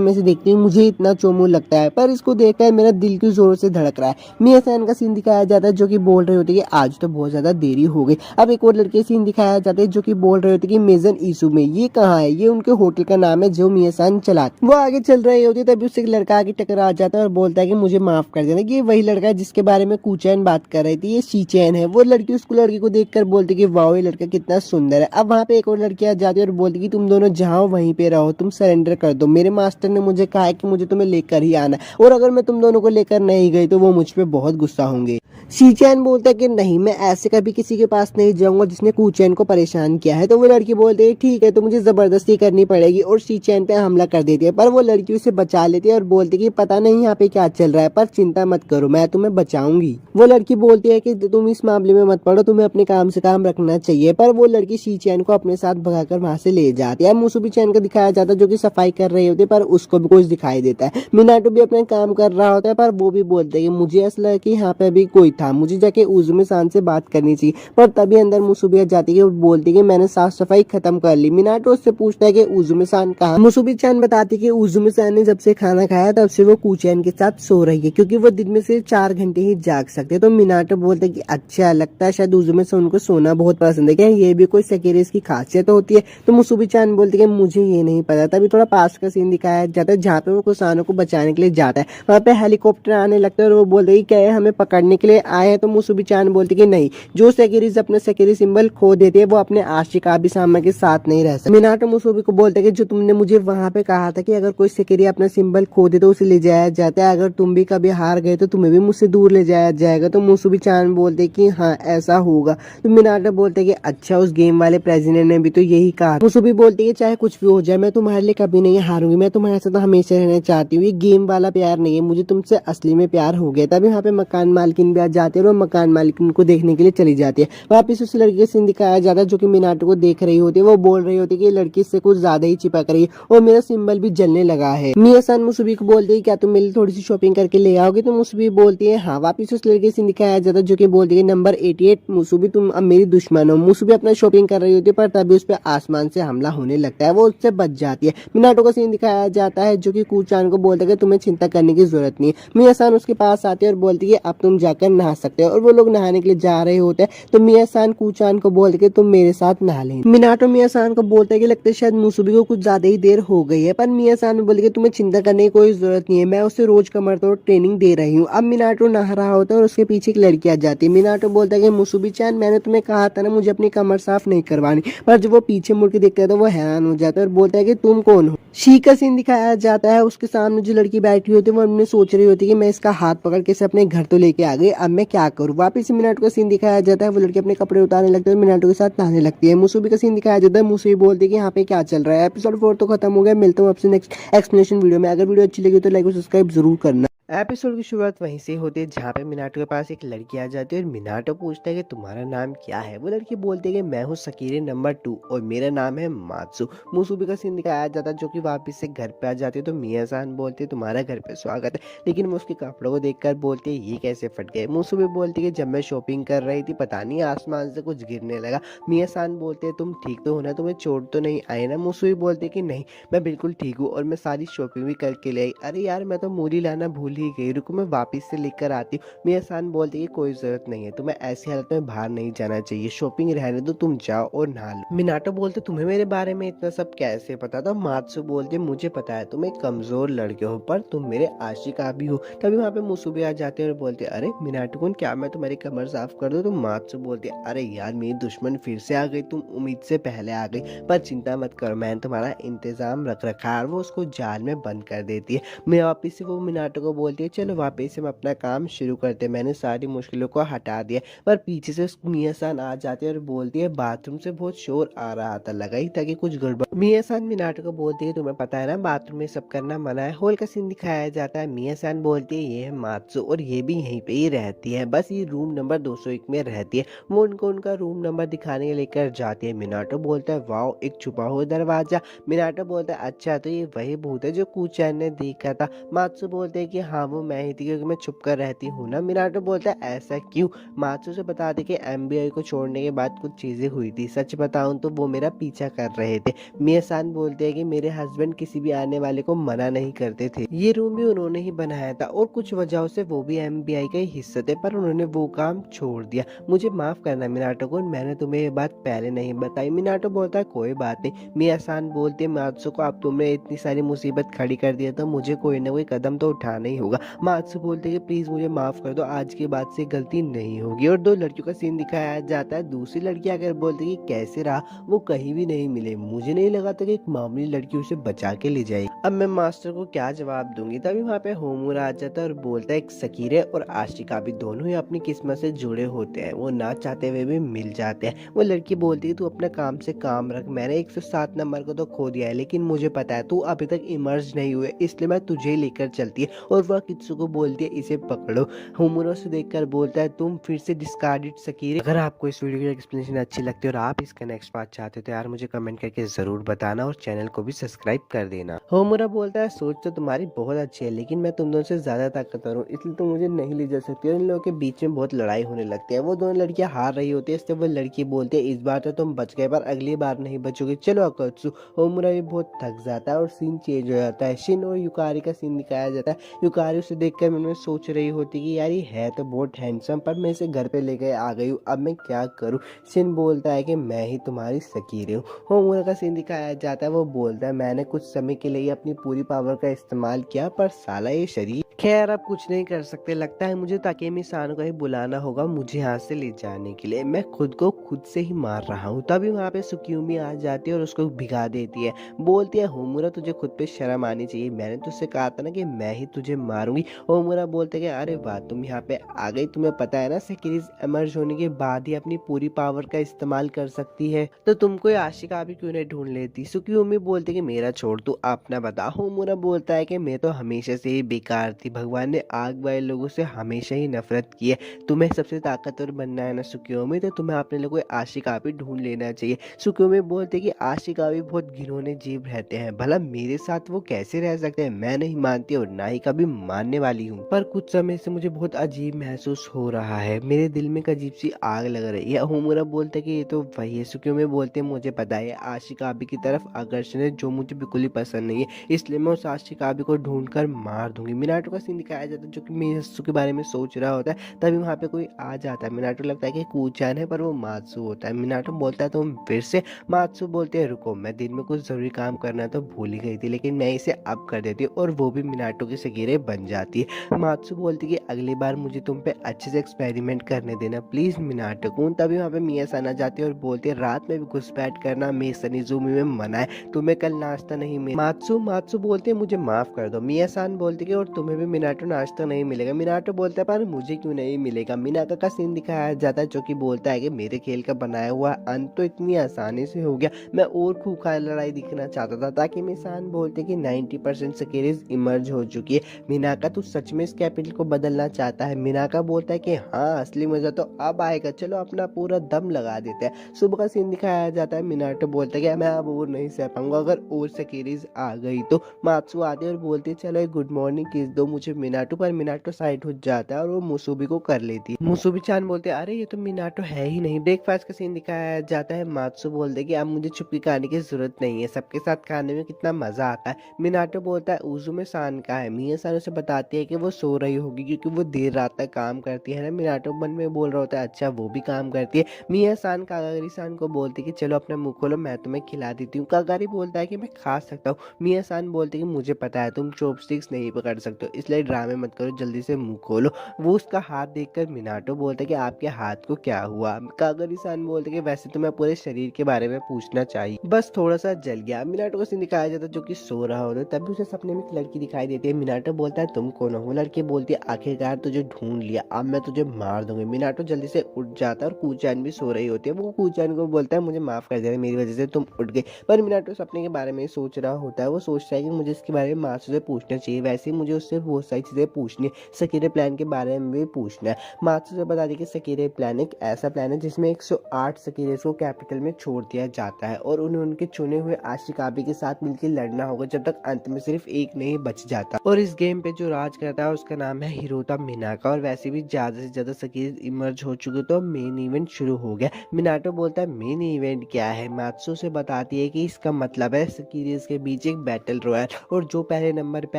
मैं इसे देखती हूँ मुझे इतना चोमू लगता है, पर इसको देखकर मेरा दिल की जोर से धड़क रहा है। मिया सान का सीन दिखाया जाता है जो कि बोल रहे होते कि आज तो बहुत ज्यादा देरी हो गई। अब एक और लड़के सीन दिखाया जाता है जो कि बोल रहे होते कि मेजन ईसु में ये कहाँ है, ये उनके होटल का नाम है जो मिया सान चलाते। वो आगे चल रहे होते तभी उससे एक लड़का आगे टकरा जाता है और बोलता है कि मुझे माफ कर देना। ये वही लड़का है जिसके बारे में कुचैन बात कर रही थी, ये शीचैन है। वो लड़की उसको लड़की को देखकर बोलती कि वाह ये लड़का कितना सुंदर है। अब वहाँ पे एक और लड़की आ जाती है और बोलती कि तुम दोनों जहाँ वहीं पे रहो, तुम सरेंडर कर दो, मेरे मास्टर ने मुझे कहा है कि मुझे तुम्हें लेकर ही आना है और अगर मैं तुम दोनों को लेकर नहीं गई तो वो मुझ पे बहुत गुस्सा होंगे। शीचैन बोलता है कि नहीं मैं ऐसे कभी किसी के पास नहीं जाऊंगा जिसने कुचैन को परेशान किया है। तो वो लड़की बोलती है ठीक है तो मुझे जबरदस्ती करनी पड़ेगी और शीचैन पे हमला कर देती है। पर वो लड़की उसे बचा लेती है और बोलती है कि पता नहीं यहाँ पे क्या चल रहा है पर चिंता मत करो मैं तुम्हें बचाऊंगी। वो लड़की बोलती है कि तुम इस मामले में मत पड़ो, तुम्हें अपने काम से काम रखना चाहिए। पर वो लड़की शीचैन को अपने साथ भगाकर वहां से ले जाती है। मुसुबी चैन को दिखाया जाता है जो कि सफाई कर रही होती है पर उसको भी कुछ दिखाई देता है। मिनाटो भी अपना काम कर रहा होता है पर वो भी बोलते है कि मुझे ऐसा लगा कि यहाँ पे भी कोई था, मुझे जाके उजुमे सान से बात करनी चाहिए। पर तभी अंदर मुसुबी आ जाती है और बोलती है कि मैंने साफ सफाई खत्म कर ली। मिनाटो उससे पूछता है कि उजुमे सान कहाँ। मुसुबी चान बताती है कि उजुमे सान ने जब से खाना खाया तब से वो कुचैन के साथ सो रही है क्योंकि वो दिन में सिर्फ 4 घंटे ही जाग सकते। तो मिनाटो बोलते है कि अच्छा लगता है शायद उजुमे सान उनको सोना बहुत पसंद है, क्या ये भी कोई सेकेरेस की खासियत होती है। तो मुसुबी चान बोलती है मुझे ये नहीं पता। तभी थोड़ा पास का सीन दिखाया जाता है जहाँ पे वो कुसानो को बचाने के लिए जाता है। वहाँ पे हेलीकॉप्टर आने लगता है और वो बोलते है क्या हमें पकड़ने के लिए आए हैं। तो मुसुबी चान बोलती कि नहीं, जो सेकेरीज अपने सेकेरी सिंबल खो देते हैं वो अपने आशिका भी सामा के साथ नहीं रह सकते। मिनाटो मुसुबी को बोलते कि जो तुमने मुझे वहाँ पे कहा था कि अगर कोई सेकेरी अपना सिंबल खो दे तो उसे ले जाया जाता है, अगर तुम भी कभी हार गए तो तुम्हें भी मुझसे दूर ले जाया जाएगा। तो मुसुबी चान बोलते कि हाँ ऐसा होगा। तो मिनाटो बोलते कि अच्छा उस गेम वाले प्रेसिडेंट ने भी तो यही कहा। मुसुबी बोलती है चाहे कुछ भी हो जाए मैं तुम्हारे लिए कभी नहीं हारूंगी, मैं तुम्हारे साथ तो हमेशा रहना चाहती हूँ, ये गेम वाला प्यार नहीं है, मुझे तुमसे असली में प्यार हो गया। तभी वहाँ पे मकान मालकिन भी आ जाती है और मकान मालिक उनको देखने के लिए चली जाती है। वापिस उस लड़की का सीन दिखाया जाता है जो कि मिनाटो को देख रही होती है। वो बोल रही होती है कि लड़की इससे कुछ ज्यादा ही चिपक रही है और मेरा सिंबल भी जलने लगा है। मिया-सान मुसुबी को बोलती है क्या तुम मेरे लिए थोड़ी सी शॉपिंग करके ले आओगे, तो मुसुबी बोलती है हाँ। वापिस उस लड़के से दिखाया जाता है जो कि बोलती है नंबर 88 मुसुबी तुम अब मेरी दुश्मन हो। मुसुबी अपना शॉपिंग कर रही होती है पर तभी उस पर आसमान से हमला होने लगता है, वो उससे बच जाती है। मिनाटो का सीन दिखाया जाता है जो कि कूचान को बोलता है कि तुम्हें चिंता करने की जरूरत नहीं है। मिया-सान उसके पास आती है और बोलती है अब तुम जाकर नहा सकते हो, और वो लोग नहाने के लिए जा रहे होते हैं तो मिया-सान कूचान को बोलते है तुम मेरे साथ नहा ले। मिनाटो मिया-सान को बोलता है कि लगता है शायद मुसुबी को कुछ ज्यादा ही देर हो गई है, पर मिया-सान बोले कि तुम्हें चिंता करने की कोई जरूरत नहीं है, मैं उसे रोज कमर तोड़ ट्रेनिंग दे रही हूँ। अब मिनाटो नहा रहा होता है और उसके पीछे एक लड़की आ जाती है। मिनाटो बोलता है कि मुसुबी चान मैंने तुम्हें कहा था ना मुझे अपनी कमर साफ नहीं करवानी, पर जब वो पीछे मुड़ के देखता है तो वो हैरान हो जाता है और बोलता है कि तुम कौन हो। शी का सीन दिखाया जाता है, उसके सामने जो लड़की बैठी होती है वो अपने सोच रही होती है कि मैं इसका हाथ पकड़ के इसे अपने घर तो लेके आ गई, अब मैं क्या करूँ। वापिस मिनाटो का सीन दिखाया जाता है, वो लड़की अपने कपड़े उतारने लगती है और मिनाटो के साथ नहाने लगती है। मुसुबी का सीन दिखाया जाता है, मुसुबी बोलती है कि यहाँ पे क्या चल रहा है। एपिसोड 4 तो खत्म हो गया, मिलता हूँ आपसे नेक्स्ट एक्सप्लेनेशन वीडियो में। अगर वीडियो अच्छी लगी तो लाइक और सब्सक्राइब जरूर करना। एपिसोड की शुरुआत वहीं से होती है जहाँ पे मिनाटो के पास एक लड़की आ जाती है और मिनाटो पूछता है कि तुम्हारा नाम क्या है। वो लड़की बोलती है कि मैं हूँ सकीरे नंबर 2 और मेरा नाम है मात्सु। मुसुबी का सीन दिखाया जाता है जो कि वापस से घर पे आ जाती है तो मिया-सान बोलती है तुम्हारा घर पे स्वागत है, लेकिन वो उसके कपड़ों को देखकर बोलती है ये कैसे फट गए। मुसुबी बोलती है कि जब मैं शॉपिंग कर रही थी पता नहीं आसमान से कुछ गिरने लगा। मिया-सान बोलते है तुम ठीक तो हो ना, तुम्हें चोट तो नहीं आई ना। मुसुबी बोलती है कि नहीं मैं बिल्कुल ठीक हूँ और मैं सारी शॉपिंग भी करके ले आई। अरे यार मैं तो मूली लाना भूल ही गई, रुको मैं वापस से लेकर आती हूँ। मिया-सान बोलती है कोई जरूरत नहीं है, तुम्हें ऐसी हालत में बाहर नहीं जाना चाहिए, शॉपिंग रहने दो, तुम जाओ और नहा लो। मिनाटो बोलते तुम्हें मेरे बारे में इतना सब कैसे पता था। मात्सु बोलते मुझे पता है तुम एक कमजोर लड़के हो पर तुम मेरे आशिका भी हो। तभी वहाँ पे मुसुबी आ जाते हैं और बोलते अरे मिनाटो कुन क्या मैं तुम्हारी कमर साफ कर दूं। तो मात्सु बोलते अरे यार मेरी दुश्मन फिर से आ गई, तुम उम्मीद से पहले आ गई, पर चिंता मत करो मैंने तुम्हारा इंतजाम रख रखा है। वो उसको जाल में बंद कर देती है। मैं वापिस से वो मिनाटो को बोलती है चलो वापस से हम अपना काम शुरू करते हैं, मैंने सारी मुश्किलों को हटा दिया। पर पीछे से मिया-सान आ जाती है और बोलती है बाथरूम से बहुत शोर आ रहा था, लगा ही था कि कुछ गड़बड़। मिया-सान मिनाटो को बोलती है तुम्हें पता है ना बाथरूम में सब करना मना है। हॉल का सीन दिखाया जाता है, मिया-सान बोलती है ये है मात्सु और ये भी यहीं पे ही रहती है, बस ये रूम नंबर 201 में रहती है। वो उनको उनका रूम नंबर दिखाने के लेकर जाती है। मिनाटो बोलता है वाओ एक छुपा हुआ दरवाजा। मिनाटो बोलता है अच्छा तो ये वही भूत है जो कूचैन ने देखा था। मात्सु बोलते हैं कि हाँ वो मैं ही थी क्योंकि मैं छुप कर रहती हूँ ना। मिनाटो बोलता है ऐसा क्यों। मात्सु से बता दे कि एमबीआई को छोड़ने के बाद कुछ चीजें हुई थी, सच बताऊं तो वो मेरा पीछा कर रहे थे। मिया-सान बोलते हैं कि मेरे हस्बैंड किसी भी आने वाले को मना नहीं करते थे, ये रूम भी उन्होंने ही बनाया था और कुछ वजहों से वो भी एमबीआई के हिस्से थे पर उन्होंने वो काम छोड़ दिया। मुझे माफ करना मिनाटो को, मैंने तुम्हें ये बात पहले नहीं बताई। मिनाटो बोलता है कोई बात नहीं। मिया-सान बोलते मात्सु को अब तुमने इतनी सारी मुसीबत खड़ी कर दिया तो मुझे कोई ना कोई कदम तो उठाना ही होगा। मात्सु बोलते कि प्लीज मुझे माफ कर दो, आज के बाद से गलती नहीं होगी। और दो लड़कियों का सीन दिखाया जाता है। दूसरी लड़की आकर बोलती कि कैसे रहा, वो कहीं भी नहीं मिले, मुझे नहीं लगा था कि एक मामूली लड़की उसे बचा के ले जाएगी। अब मैं मास्टर को क्या जवाब दूंगी। तभी वहाँ पे होमुरा आ जाता है और बोलता है एक सकीरे और आशिका भी दोनों ही अपनी किस्मत से जुड़े होते हैं, वो ना चाहते हुए भी मिल जाते हैं। वो लड़की बोलती है तू अपने काम से काम रख, मैंने 107 नंबर को तो खो दिया है लेकिन मुझे पता है तू अभी तक इमर्ज नहीं हुए, इसलिए मैं तुझे लेकर चलती है। और वह कित्सु को बोलती है इसे पकड़ो। होमुरा से देखकर बोलता है तुम फिर से डिस्कार्डेड सकीरे। अगर आपको इस वीडियो की एक्सप्लेनेशन अच्छी लगती है और आप इसका नेक्स्ट पार्ट चाहते हो तो यार मुझे कमेंट करके जरूर बताना और चैनल को भी सब्सक्राइब कर देना। होमुरा बोलता है सोच तो तुम्हारी बहुत अच्छी है लेकिन मैं तुम दोनों से ज्यादा ताकतवर हूँ इसलिए तुम मुझे नहीं ले जा सकती। और इन लोगों के बीच में बहुत लड़ाई होने लगती है। वो दोनों लड़कियां हार रही होती है, इससे वो लड़की बोलती है इस बार तो तुम बच गए पर अगली बार नहीं बचोगे, चलो अकत्सु। होमुरा भी बहुत थक जाता है और सीन चेंज हो जाता है। शिन और युकारी का सीन दिखाया जाता है। युकारी उसे देखकर मन में सोच रही होती कि यार ये है तो बहुत हैंडसम पर मैं इसे घर पे लेके आ गई हूँ, अब मैं क्या करूँ। शिन बोलता है कि मैं ही तुम्हारी सकीरे हूँ। होमुरा का सीन दिखाया जाता है। वो बोलता है मैंने कुछ समय के लिए अपनी पूरी पावर का इस्तेमाल किया पर साला ये शरीर, खैर अब कुछ नहीं कर सकते, लगता है मुझे ताकेमी-सान को ही बुलाना होगा मुझे यहाँ से ले जाने के लिए, मैं खुद को खुद से ही मार रहा हूँ। तभी वहाँ पे सुकियोमी आ जाती है और उसको भिगा देती है। बोलती है होमुरा तुझे खुद पे शर्म आनी चाहिए, मैंने तुझसे कहा था ना कि मैं ही तुझे मारूंगी। होमुरा बोलते कि अरे वाह तुम यहाँ पे आ गई, तुम्हें पता है ना सेकिरीज इमर्ज होने के बाद ही अपनी पूरी पावर का इस्तेमाल कर सकती है, तो तुम कोई आशिका भी क्यों नहीं ढूंढ लेती। सुकियोमी बोलते कि मेरा छोड़ तू अपना बता। होमुरा बोलता है कि मैं तो हमेशा से ही बेकार थी, थी। भगवान ने आग वाले लोगों से हमेशा ही नफरत की है। तुम्हें सबसे ताकतवर बनना है ना सुकियोमी, तो तुम्हें अपने लिए कोई आशिकाबी ढूंढ लेना चाहिए। सुकियोमी बोलते कि आशिकाबी बहुत घिनौने जीव रहते हैं, भला मेरे साथ वो कैसे रह सकते हैं? मैं नहीं मानती और ना ही कभी मानने वाली हूँ, पर कुछ समय से मुझे बहुत अजीब महसूस हो रहा है। मेरे दिल में एक अजीब सी आग लग रही है। हुमुरा बोलते है कि ये तो वही है। सुकियोमी बोलते हैं मुझे पता है, आशिकाबी की तरफ आकर्षण है जो मुझे बिल्कुल ही पसंद नहीं है, इसलिए मैं उस आशिकाबी को ढूंढ कर मार दूंगी। मिनाटो का सीन दिखाया जाता है जो कि मियात्सु के बारे में सोच रहा होता है। तभी वहाँ पे कोई आ जाता है। मिनाटो लगता है कि कूचान है, पर वो मात्सु होता है। मिनाटो बोलता है तुम फिर से? मात्सु बोलते हैं रुको, मैं दिन में कुछ जरूरी काम करना तो भूल ही गई थी, लेकिन मैं इसे अब कर देती हूँ, और वो भी मिनाटो की सकीरे बन जाती है। मात्सु बोलती है कि अगली बार मुझे तुम पे अच्छे से एक्सपेरिमेंट करने देना प्लीज मिनाटो कुन। तभी वहाँ पे मिया-सान आ जाती है और बोलती है रात में भी घुसपैठ करना मेसनिजुमी में मना है, तुम्हें कल नाश्ता नहीं मिला। मात्सु मात्सु बोलते हैं मुझे माफ कर दो। मिया-सान बोलती है और तुम्हें भी मिनाटो नाश्ता नहीं मिलेगा। मिनाटो बोलता है पर मुझे क्यों नहीं मिलेगा। मिनाका का सीन दिखाया जाता है जो कि बोलता है कि मेरे खेल का बनाया हुआ अंत तो इतनी आसानी से हो गया, मैं और खूंखार लड़ाई दिखना चाहता था। ताकि मिसान बोलते कि 90% सकेरेज इमर्ज हो चुकी है। मिनाका तू सच में इस कैपिटल को बदलना चाहता है? मिनाका बोलता है कि हाँ, असली मजा तो अब आएगा, चलो अपना पूरा दम लगा देते हैं। सुबह का सीन दिखाया जाता है। मिनाटो बोलता है कि मैं अब और नहीं सह पाऊंगा, अगर और सकेरेज आ गई तो। मात्सु आते और बोलती है चलो एक गुड मॉर्निंग किस दो मुझे मिनाटो, पर मिनाटो साइड हो जाता है और वो मुसुबी को कर लेती है। मुसुबी चान बोलते हैं अरे ये तो मिनाटो है ही नहीं। ब्रेकफास्ट का सीन दिखाया जाता है। मात्सु बोलते कि अब मुझे छुपकी खाने की जरूरत नहीं है, सबके साथ खाने में कितना मजा आता है। मिनाटो बोलता है उजुमे सान का है। मिया सान उसे बताती है कि वो सो रही होगी क्योंकि वो देर रात तक काम करती है ना। मिनाटो मन में बोल रहा होता है अच्छा वो भी काम करती है। मिया सान कागारी सान को बोलती है कि चलो अपना मुंह खोलो, मैं तुम्हें खिला देती हूँ। कागारी बोलता है कि मैं खा सकता हूँ। मिया सान बोलती है कि मुझे पता है तुम चॉपस्टिक्स नहीं पकड़ सकते हो, इसलिए ड्रामे मत करो, जल्दी से मुंह खोलो। वो उसका हाथ देखकर मिनाटो बोलता है कि आपके हाथ को क्या हुआ। कागारी सान बोलते कि वैसे तो मैं पूरे शरीर के बारे में पूछना चाहिए, बस थोड़ा सा जल गया। मिनाटो को सीन दिखाया जाता है जो कि सो रहा होता है। तभी उसे सपने में एक लड़की दिखाई देती है। मिनाटो बोलता है तुम कौन हो? वो लड़की बोलती है आखिरकार तुझे ढूंढ लिया, अब मैं तुझे मार दूंगी। मिनाटो जल्दी से उठ जाता है और कूचान भी सो रही होती है। वो कूचान को बोलता है मुझे माफ कर देना, मेरी वजह से तुम उठ गए। पर मिनाटो सपने के बारे में सोच रहा होता है। वो सोचता है कि मुझे इसके बारे में मात्सु से पूछना चाहिए, वैसे ही मुझे उससे बहुत सारी चीजें पूछनी है, सकीरे प्लान के बारे में भी पूछना है। मात्सु से बता दी कि सकीरे प्लान एक ऐसा प्लान है जिसमें 108 सकीरेस को कैपिटल में छोड़ दिया जाता है और उन्हें उनके चुने हुए आशिकाबी के साथ मिलकर लड़ना होगा जब तक अंत में सिर्फ एक नहीं बच जाता। और इस गेम पे जो राज करता है उसका नाम है हिरोता मिनाका। और वैसे भी ज्यादा से ज्यादा सकीरेस इमर्ज हो चुके तो मेन इवेंट शुरू हो गया। मिनाटो बोलता है मेन इवेंट क्या है? मात्सु से बताती है कि इसका मतलब है सकीरेस के बीच एक बैटल रॉयल, और जो पहले नंबर पे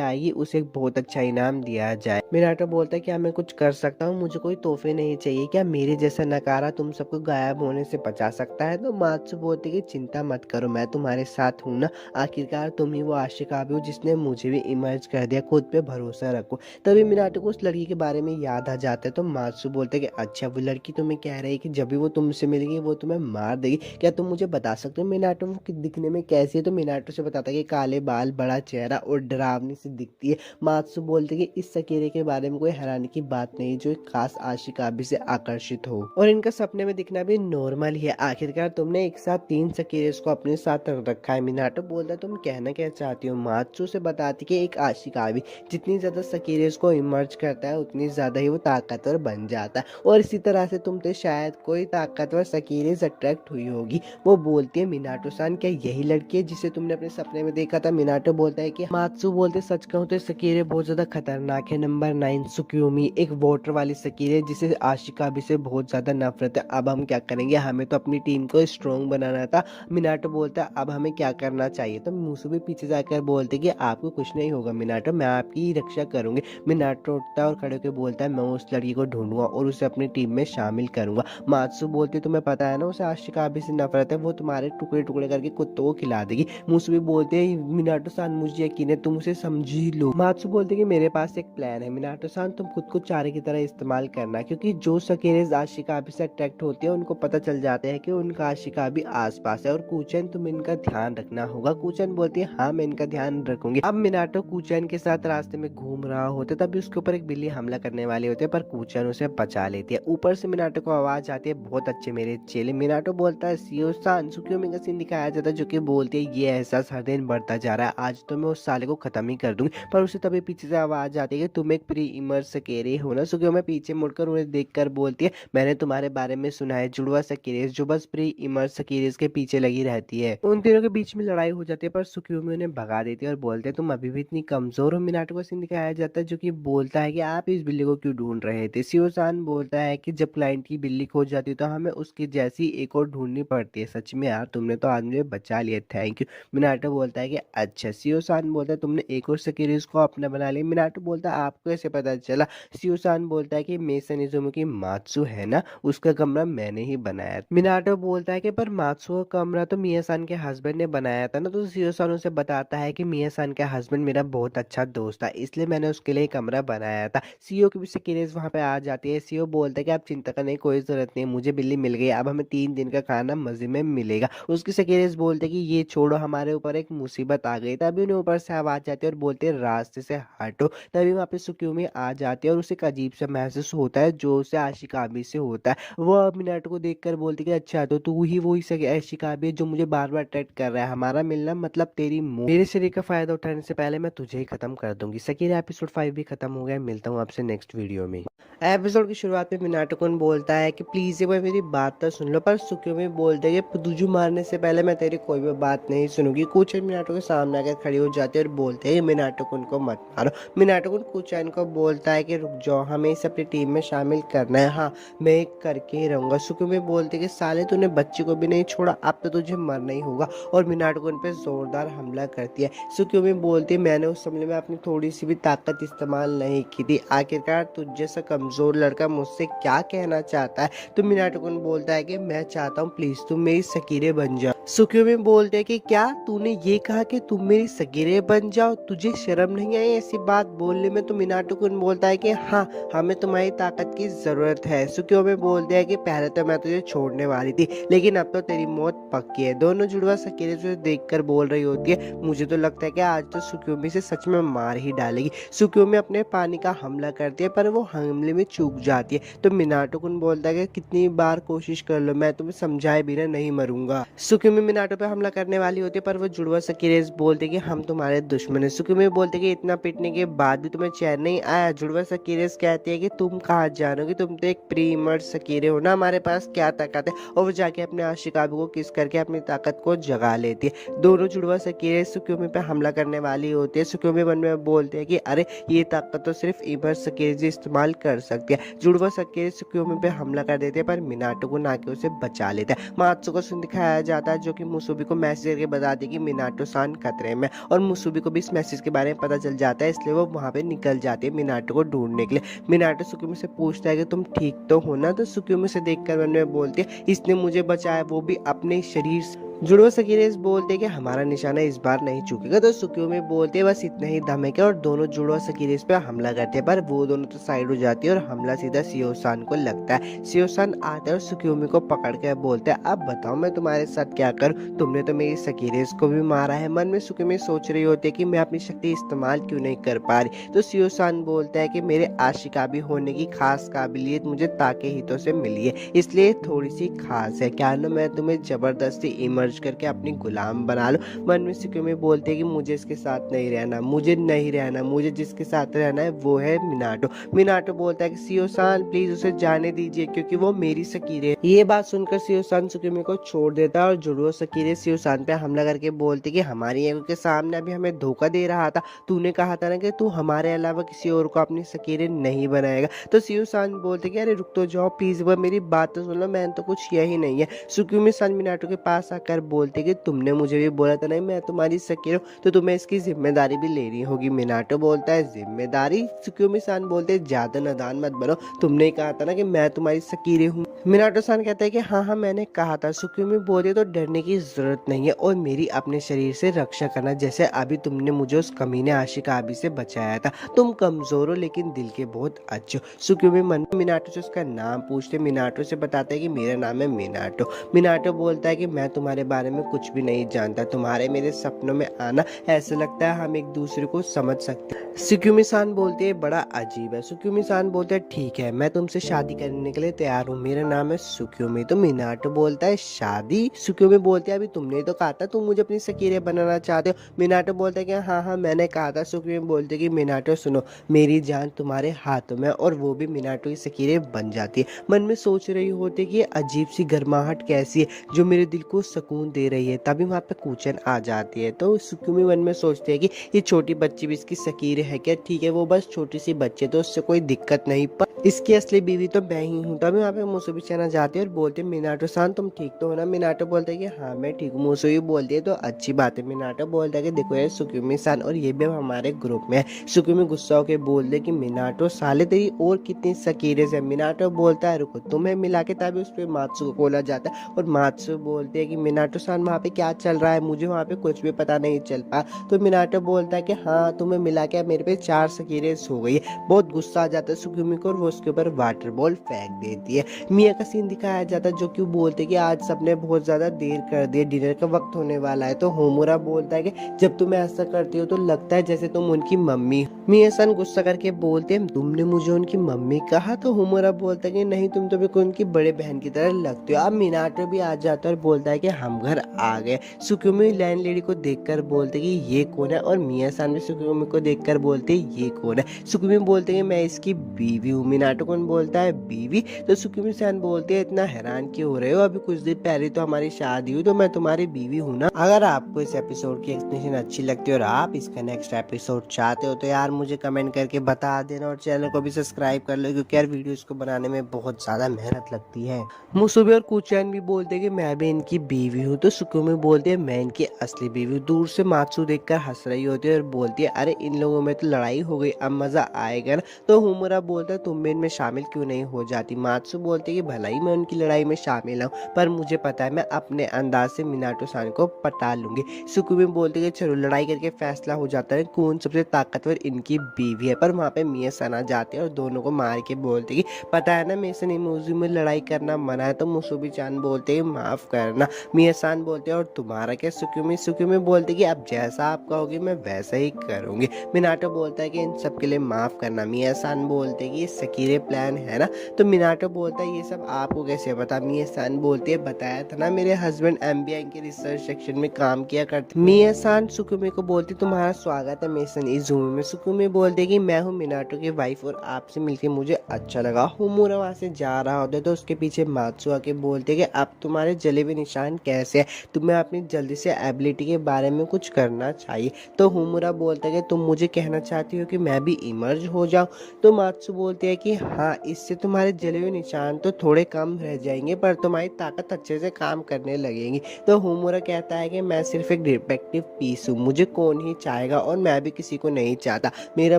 आएगी उसे एक बहुत अच्छा इनाम दिया जाए। मिनाटो बोलता है क्या मैं कुछ कर सकता हूँ? मुझे कोई तोहफे नहीं चाहिए, क्या मेरे जैसा नकारा तुम सबको गायब होने से बचा सकता है? तो मात्सु बोलती है कि चिंता मत करो, मैं तुम्हारे साथ हूँ ना, आखिरकार तुम ही वो आशिकाबी हो जिसने मुझे भी इमर्ज कर दिया, खुद पे भरोसा रखो। तभी मिनाटो को उस लड़की के बारे में याद आ जाता है। तो मात्सु बोलते है कि अच्छा वो लड़की तुम्हें कह रही है कि जब भी वो तुमसे मिलेगी वो तुम्हें मार देगी, क्या तुम मुझे बता सकते हो मिनाटो वो दिखने में कैसी है? तो मिनाटो से बताता है कि काले बाल, बड़ा चेहरा और डरावनी सी दिखती है। मात्सु बोलते कि इस सकेरे के बारे में कोई हैरानी की बात नहीं, जो एक खास आशिकाबी से आकर्षित हो, और इनका सपने में दिखना भी नॉर्मल ही है। आखिरकार तुमने एक साथ 3 सकेरेस को अपने साथ रखा है। मिनाटो बोलता है तुम कहना क्या चाहती हो? मात्सु से बताती कि एक आशिकाबी जितनी ज्यादा सकेरेस को इमर्ज करता है उतनी ज्यादा ही वो ताकतवर बन जाता है, और इसी तरह से तुम पे शायद कोई ताकतवर सकेरेस अट्रैक्ट हुई होगी। वो बोलती है मिनाटो सान क्या यही लड़की है जिसे तुमने अपने सपने में देखा था? मिनाटो बोलता है कि मात्सु बोलते सच कहूं तो सकीरे बहुत ज्यादा खतरनाक है। नंबर 9 सुकियोमी एक वाटर वाली सकीरे जिसे आशिकाबी से बहुत ज्यादा नफरत है। अब हम क्या करेंगे? हमें तो अपनी टीम को स्ट्रॉन्ग बनाना था। मिनाटो बोलता है अब हमें क्या करना चाहिए? तो मुसुबी पीछे जाकर बोलते कि आपको कुछ नहीं होगा मिनाटो, मैं आपकी ही रक्षा करूंगी। मिनाटो उठता है और खड़े होकर बोलता है मैं उस लड़की को ढूंढूंगा और उसे अपनी टीम में शामिल करूंगा। मात्सु बोलती तुम्हें पता है ना उसे आशिकाबी से नफरत है, वो तुम्हारे टुकड़े टुकड़े करके कुत्तों को खिला देगी। मुसुबी बोलते हैं मिनाटो सान मुझे यकीन है, तुम उसे समझ ही लो। मात्सु बोलते कि मेरे पास एक प्लान है मिनाटो सान, तुम खुद को चारे की तरह इस्तेमाल करना, क्योंकि जो सकेरेज आशिकाबी से अट्रैक्ट होती है उनको पता चल जाता है कि उनका आशिकाबी आसपास है। और कूचन तुम इनका ध्यान रखना होगा। कूचन बोलती है हाँ मैं इनका ध्यान रखूंगी। अब मिनाटो कूचन के साथ रास्ते में घूम रहा होता है, तभी उसके ऊपर एक बिल्ली हमला करने वाली होती है, पर कूचन उसे बचा लेती है। ऊपर से मिनाटो को आवाज आती है बहुत अच्छे मेरे चेले। मिनाटो बोलता है सीओ सान। सुकियोमी का सीन दिखाया जाता है जो कि बोलती है ये एहसास हर दिन बढ़ता जा रहा है, आज तो मैं उस साले को खत्म ही कर दूंगी। पर उसे तभी पीछे से आवाज आती है कि तुम एक प्री इमर्स सकेरे हो ना। सुक्योमी पीछे मुड़कर उन्हें देखकर बोलती है, मैंने तुम्हारे बारे में सुना है, जुड़वा सकीरेस जो बस प्री इमर्स सकीरेस के पीछे लगी रहती है। उन तीनों के बीच में लड़ाई हो जाती है पर सुक्योमी उन्हें भगा देती है और बोलते हैं तुम अभी भी इतनी कमजोर हो। मिनाटो को सीन दिखाया जाता है जो कि बोलता है कि आप इस बिल्ली को क्यों ढूंढ रहे थे। सियोसान बोलता है कि जब क्लाइंट की बिल्ली खो जाती है तो हमें उसकी जैसी एक और ढूंढनी पड़ती है। सच में यार, तुमने तो आज मुझे बचा लिया, थैंक यू। मिनाटो बोलता है कि अच्छा। सियोसान बोलता है तुमने एक और सकीरेस को अपना बना लिया। मिनाटो बोलता है आपको कैसे पता चला। सियोसान बोलता है कि मेसन इजुमी की मात्सु है ना, उसका कमरा मैंने ही बनाया। मिनाटो बोलता है कि पर मात्सु का कमरा तो मिया-सान के हस्बैंड ने बनाया था ना। तो सियोसान उसे बताता है कि मिया-सान का हस्बैंड मेरा बहुत अच्छा दोस्त था, इसलिए मैंने उसके लिए कमरा बनाया था। सीओ की भी सकीरेस वहां पे आ जाती है। सीओ बोलता है कि आप चिंता करने की कोई जरूरत नहीं, मुझे बिल्ली मिल गई, अब हमें 3 दिन का खाना मजे में मिलेगा। उसकी सकीरेस बोलते कि ये छोड़ो, हमारे ऊपर एक मुसीबत आ गई। तभी उन्हें ऊपर से आवाज आती है और बोलते हैं रास्ते से हटो। तभी वहाँ पे सुक्योमी आ जाती है और उसे एक अजीब सा महसूस होता है जो उसे आशिकाबी से होता है। वो अब मिनाटो को देखकर बोलती है कि अच्छा तो तू ही वही आशिकाबी है जो मुझे बार बार अट्रैक्ट कर रहा है, हमारा मिलना मतलब तेरी मौत। मेरे शरीर का फायदा उठाने से पहले मैं तुझे ही खत्म कर दूंगी। सकीरा एपिसोड 5 भी खत्म हो गया, मिलता हूँ आपसे नेक्स्ट वीडियो में। एपिसोड की शुरुआत में मिनाटो कुन बोलता है कि प्लीज एक बार मेरी बात तो सुन लो, पर सुक्योमी बोलते है कि तुझे मारने से पहले मैं तेरी कोई भी बात नहीं सुनूंगी। कुचन मिनाटो के सामने आकर खड़ी हो जाती है और बोलते हैं मिनाटो कुन को मत मारो। मिनाटो कुन कुचन को बोलता है कि रुक जाओ, हमें इसे अपनी टीम में शामिल करना है, हाँ मैं करके ही रहूंगा। सुक्योमी बोलते कि साले तूने बच्ची को भी नहीं छोड़ा, अब तो तुझे मरना ही होगा। और मिनाटो कुन पे जोरदार हमला करती है। सुक्योमी बोलती है मैंने उस हमले में अपनी थोड़ी सी भी ताकत इस्तेमाल नहीं की थी, आखिरकार तुझ जैसा कमजोर लड़का मुझसे क्या कहना चाहता है। तो मिनाटो कुन बोलता है कि मैं चाहता हूँ प्लीज तुम मेरी सकीरे बन जाओ। सुक्योमी बोलते है कि क्या तूने ये कहा कि तुम मेरी सकीरे बन जाओ, तुझे शर्म नहीं आई ऐसी बात बोलने में। तो मिनाटो कुन बोलता है कि हाँ हमें तुम्हारी ताकत की जरूरत है। सुक्योमी बोलते हैं कि पहले तो मैं तुझे छोड़ने वाली थी, लेकिन अब तो तेरी मौत पक्की है। दोनों जुड़वा सकीरे से देखकर बोल रही होती है मुझे तो लगता है कि आज तो सुक्योमी से सच में मार ही डालेगी। सुक्योमी अपने पानी का हमला करती है पर वो हमले में चूक जाती है। तो मिनाटो कुन बोलता है कि कितनी बार कोशिश कर लो, मैं तुम्हें समझाए बिना नहीं मरूंगा। सुक्योमी मिनाटो पे हमला करने वाली होती है पर वो जुड़वा सकीरेस बोलते कि हम तुम्हारे दुश्मन है। सुक्योमी बोलते कि इतना पिटने के बाद भी तुम्हें चैन नहीं आया। जुड़वा सकीरेस कहती है कि तुम कहाँ जानोगे, तुम तो एक प्रीमर सकीरे हो ना, हमारे पास क्या ताकत है। और वो जाके अपने आशिकाबी को किस करके अपनी ताकत को जगा लेती है। दोनों जुड़वा सकीरे सुक्योमी पे हमला करने वाली होती है। सुक्योमी मन में बोलते हैं कि अरे ये ताकत तो सिर्फ इमर सकीरे इस्तेमाल कर सकती है। जुड़वा सकीरे सुक्योमी पे हमला कर देते हैं पर मिनाटो को ना के उसे बचा लेता है। मात्सु को दिखाया जाता है जो कि मुसुबी को मैसेज करके बताती है कि मिनाटो सान खतरे में, और मुसुबी को भी इस मैसेज के बारे में पता चल जाता है, इसलिए वो वहां पे निकल जाती है मिनाटो को ढूंढने के लिए। मिनाटो सुक्योमी से पूछता है कि तुम ठीक तो हो ना। तो सुक्योमी से देखकर मन में बोलती है इसने मुझे बचाया वो भी अपने शरीर से। जुड़वा सकीरेस बोलते कि हमारा निशाना इस बार नहीं चूकेगा। तो सुक्योमी बोलते बस इतना ही दम है क्या, और दोनों जुड़वा सकीरेस पे हमला करते हैं पर वो दोनों तो साइड हो जाती है और हमला सीधा सियोसान को लगता है। सियोसान आते हैं और सुक्योमी को पकड़ के बोलते हैं अब बताओ मैं तुम्हारे साथ क्या करूं, तुमने तो मेरी सकीरेस को भी मारा है। मन में सुक्योमी सोच रही होती है कि मैं अपनी शक्ति इस्तेमाल क्यों नहीं कर पा रही। तो सियोसान बोलता है कि मेरे आशिकाबी होने की खास काबिलियत मुझे ताके हितों से मिली है, इसलिए थोड़ी सी खास है, क्या ना मैं तुम्हें जबरदस्ती इमर्ज करके अपनी गुलाम बना लो। मन में सुक्योमी बोलते हैं कि मुझे इसके साथ नहीं रहना, मुझे नहीं रहना, मुझे जिसके साथ रहना है वो है मिनाटो। मिनाटो बोलता है कि सियोसान प्लीज उसे जाने दीजिए क्योंकि वो मेरी सकीरे है। ये बात सुनकर सियोसान सुक्योमी को छोड़ देता है और जुड़वा सकीरे सियोसान पे हमला करके बोलते कि हमारी आंखों के सामने अभी हमें धोखा दे रहा था, तूने कहा था ना कि तू हमारे अलावा किसी और को अपनी सकीरे नहीं बनाएगा। तो सियोसान बोलते कि अरे रुक तो जाओ प्लीज, वो मेरी बात तो सुन लो, मैंने तो कुछ किया ही नहीं है। सुक्योमी सान मिनाटो के पास आकर बोलते कि तुमने मुझे भी बोला था ना मैं तुम्हारी सकीर हूँ, तो तुम्हें इसकी जिम्मेदारी भी लेनी होगी। मिनाटो बोलता है जिम्मेदारी। सुक्योमी सान बोलते ज्यादा नादान मत बनो, तुमने कहा था ना कि मैं तुम्हारी सकीरे हूँ। मिनाटो सान कहता है कि हाँ हाँ मैंने कहा था। सुक्योमी बोलते तो डरने की जरूरत नहीं है और मेरी अपने शरीर से रक्षा करना, जैसे अभी तुमने मुझे उस कमीने आशिकाबी से बचाया था। तुम कमजोर हो लेकिन दिल के बहुत अच्छे हो। सुक्योमी मन में मिनाटो से उसका नाम पूछते, मिनाटो से बताता है कि मेरा नाम है मिनाटो। मिनाटो बोलता है कि मैं तुम्हारे तुम्हारे बारे में कुछ भी नहीं जानता। तुम्हारे मेरे सपनों में आना ऐसा लगता है हम एक दूसरे को समझ सकते हैं। सुक्यूमी सान बोलती है बड़ा अजीब है। सुक्यूमी सान बोलते है ठीक है, मैं तुमसे शादी करने के लिए तैयार हूँ, मेरा नाम है सुक्यूमी। तो मिनाटो बोलता है शादी? सुक्यूमी बोलती है अभी तुमने तो कहा था तुम मुझे अपनी सकीरे बनाना चाहते हो। मिनाटो बोलता है कि हाँ हाँ मैंने कहा था। सुक्यूमी बोलते कि मिनाटो सुनो, मेरी जान तुम्हारे हाथों में, और वो भी मिनाटो की सकीरे बन जाती है। मन में सोच रही होती कि ये अजीब सी गर्माहट कैसी है जो मेरे दिल को सुकून दे रही है। तभी वहाँ पे कूचन आ जाती है। तो सुक्यूमी मन में सोचती है कि ये छोटी बच्ची भी इसकी सकीरे है क्या? ठीक है वो बस छोटी सी बच्ची है तो उससे कोई दिक्कत नहीं, पर इसकी असली बीवी तो मैं ही हूँ। तभी वहाँ पे मुसुबी चना जाती है और बोलते मिनाटो सान तुम ठीक तो हो ना? मिनाटो बोलते है कि हाँ मैं ठीक हूँ। मुसुबी बोलती है तो अच्छी बात है। मिनाटो बोलता है कि देखो ये सुक्यूमी सान और ये भी हमारे ग्रुप में है। सुक्यूमी गुस्सा होकर बोल दे कि मिनाटो साले तेरी और कितनी सकीरे से। मिनाटो बोलता है रुको तुम्हें मिला के, तभी उस पर मात्सु को खोला जाता है और मात्सु बोलते है कि मिनाटो सान वहाँ पे क्या चल रहा है, मुझे वहाँ पे कुछ भी पता नहीं चल पा। तो मिनाटो बोलता है कि हाँ तुम्हें मिला के मेरे पे 4 सकीरे हो गई है। बहुत गुस्सा आ जाता है सुक्यूमी को और वो उसके ऊपर वाटर बॉल फेंक देती है। मिया का सीन दिखाया जाता है जो कि बोलते कि आज सबने बहुत ज्यादा देर कर दी, डिनर का वक्त होने वाला है। तो होमुरा बोलता है कि जब तुम ऐसा करती हो तो लगता है जैसे तुम उनकी मम्मी। मिया सन गुस्सा करके बोलते हैं तुमने मुझे उनकी मम्मी कहा? तो होमुरा बोलता है कि नहीं तुम तो बिल्कुल उनकी बड़े बहन की तरह लगते हो। अब मिनाटो भी आ जाता है और बोलता है कि हम घर आ गए। सुक्यूमी लैंडलेडी को देखकर बोलते कि ये कौन है, और मिया सान भी सुक्यूमी को देखकर बोलते ये कौन है। सुक्यूमी बोलते हैं मैं इसकी बीवी हूँ। मिनाटो कौन बोलता है बीवी? तो सुक्यूमी सान बोलते हैं इतना हैरान क्यों हो रहे हो, अभी कुछ दिन पहले तो हमारी शादी हुई, तो मैं तुम्हारी बीवी हूँ ना। अगर आपको इस एपिसोड की एक्सप्लेनेशन अच्छी लगती है और आप इसका नेक्स्ट एपिसोड चाहते हो तो यार मुझे कमेंट करके बता देना और चैनल को भी सब्सक्राइब कर लो, क्योंकि यार वीडियोस को बनाने में बहुत ज्यादा मेहनत लगती है। मुसुबी और कुचैन भी बोलते हैं कि मैं भी इनकी बीवी हूँ। तो सुक्यूमी बोलते हैं मैं इनकी असली बीवी हूँ। दूर से मात्सु देखकर हंस रही होती है और बोलती है अरे इन लोगों में तो लड़ाई हो गई, अब मजा आएगा ना। तो होमुरा बोलता है तुम भी इनमें शामिल क्यों नहीं हो जाती? मात्सु बोलते कि भला ही मैं उनकी लड़ाई में शामिल हूँ, पर मुझे पता है मैं अपने अंदाज से मिनाटो सान को पटा लूंगी। सुक्यूमी बोलते कि चलो लड़ाई करके फैसला हो जाता है कौन सबसे ताकतवर इनकी बीवी है। पर वहाँ पे मिया सन आ जाते हैं और दोनों को मार के बोलते कि पता है ना मेसन इमोजी में लड़ाई करना मना है। तो मुसुबी चान बोलते हैं माफ करना। मिया सान बोलते हैं और तुम्हारा क्या? सुक्यूमी सुक्यूमी बोलते कि अब जैसा आप कहोगे मैं वैसा ही करूंगी। मिनाटो बोलता है कि इन सब के लिए माफ करना। मिया सान बोलते कि ये सकीरे प्लान है ना। तो मिनाटो बोलता है ये सब आपको कैसे पता? मिया सान बोलते है बताया था ना मेरे हस्बैंड एमबीआई के रिसर्च सेक्शन में काम किया करते। मिया सान सुक्यूमी को बोलती तुम्हारा स्वागत है मेसन इजुमी में। सुक्यूमी बोलते कि मैं हूँ मिनाटो की वाइफ और आपसे मिलकर मुझे अच्छा लगा। होमुरा वहां से जा रहा होता है तो उसके पीछे मात्सु आके बोलते कि अब तुम्हारे जले हुए निशान कैसे है, तुम्हें अपनी जल्दी से एबिलिटी के बारे में कुछ करना चाहिए। तो होमुरा बोलता है कि तुम मुझे कहना चाहती हो कि मैं भी इमर्ज हो जाऊं? तो मात्सु बोलते हैं कि हाँ इससे तुम्हारे जले हुए निशान तो थोड़े कम रह जाएंगे पर तुम्हारी ताकत अच्छे से काम करने लगेगी। तो होमुरा कहता है कि मैं सिर्फ एक डिफेक्टिव पीस हूँ, मुझे कौन ही चाहेगा और मैं भी किसी को नहीं चाहता। मेरा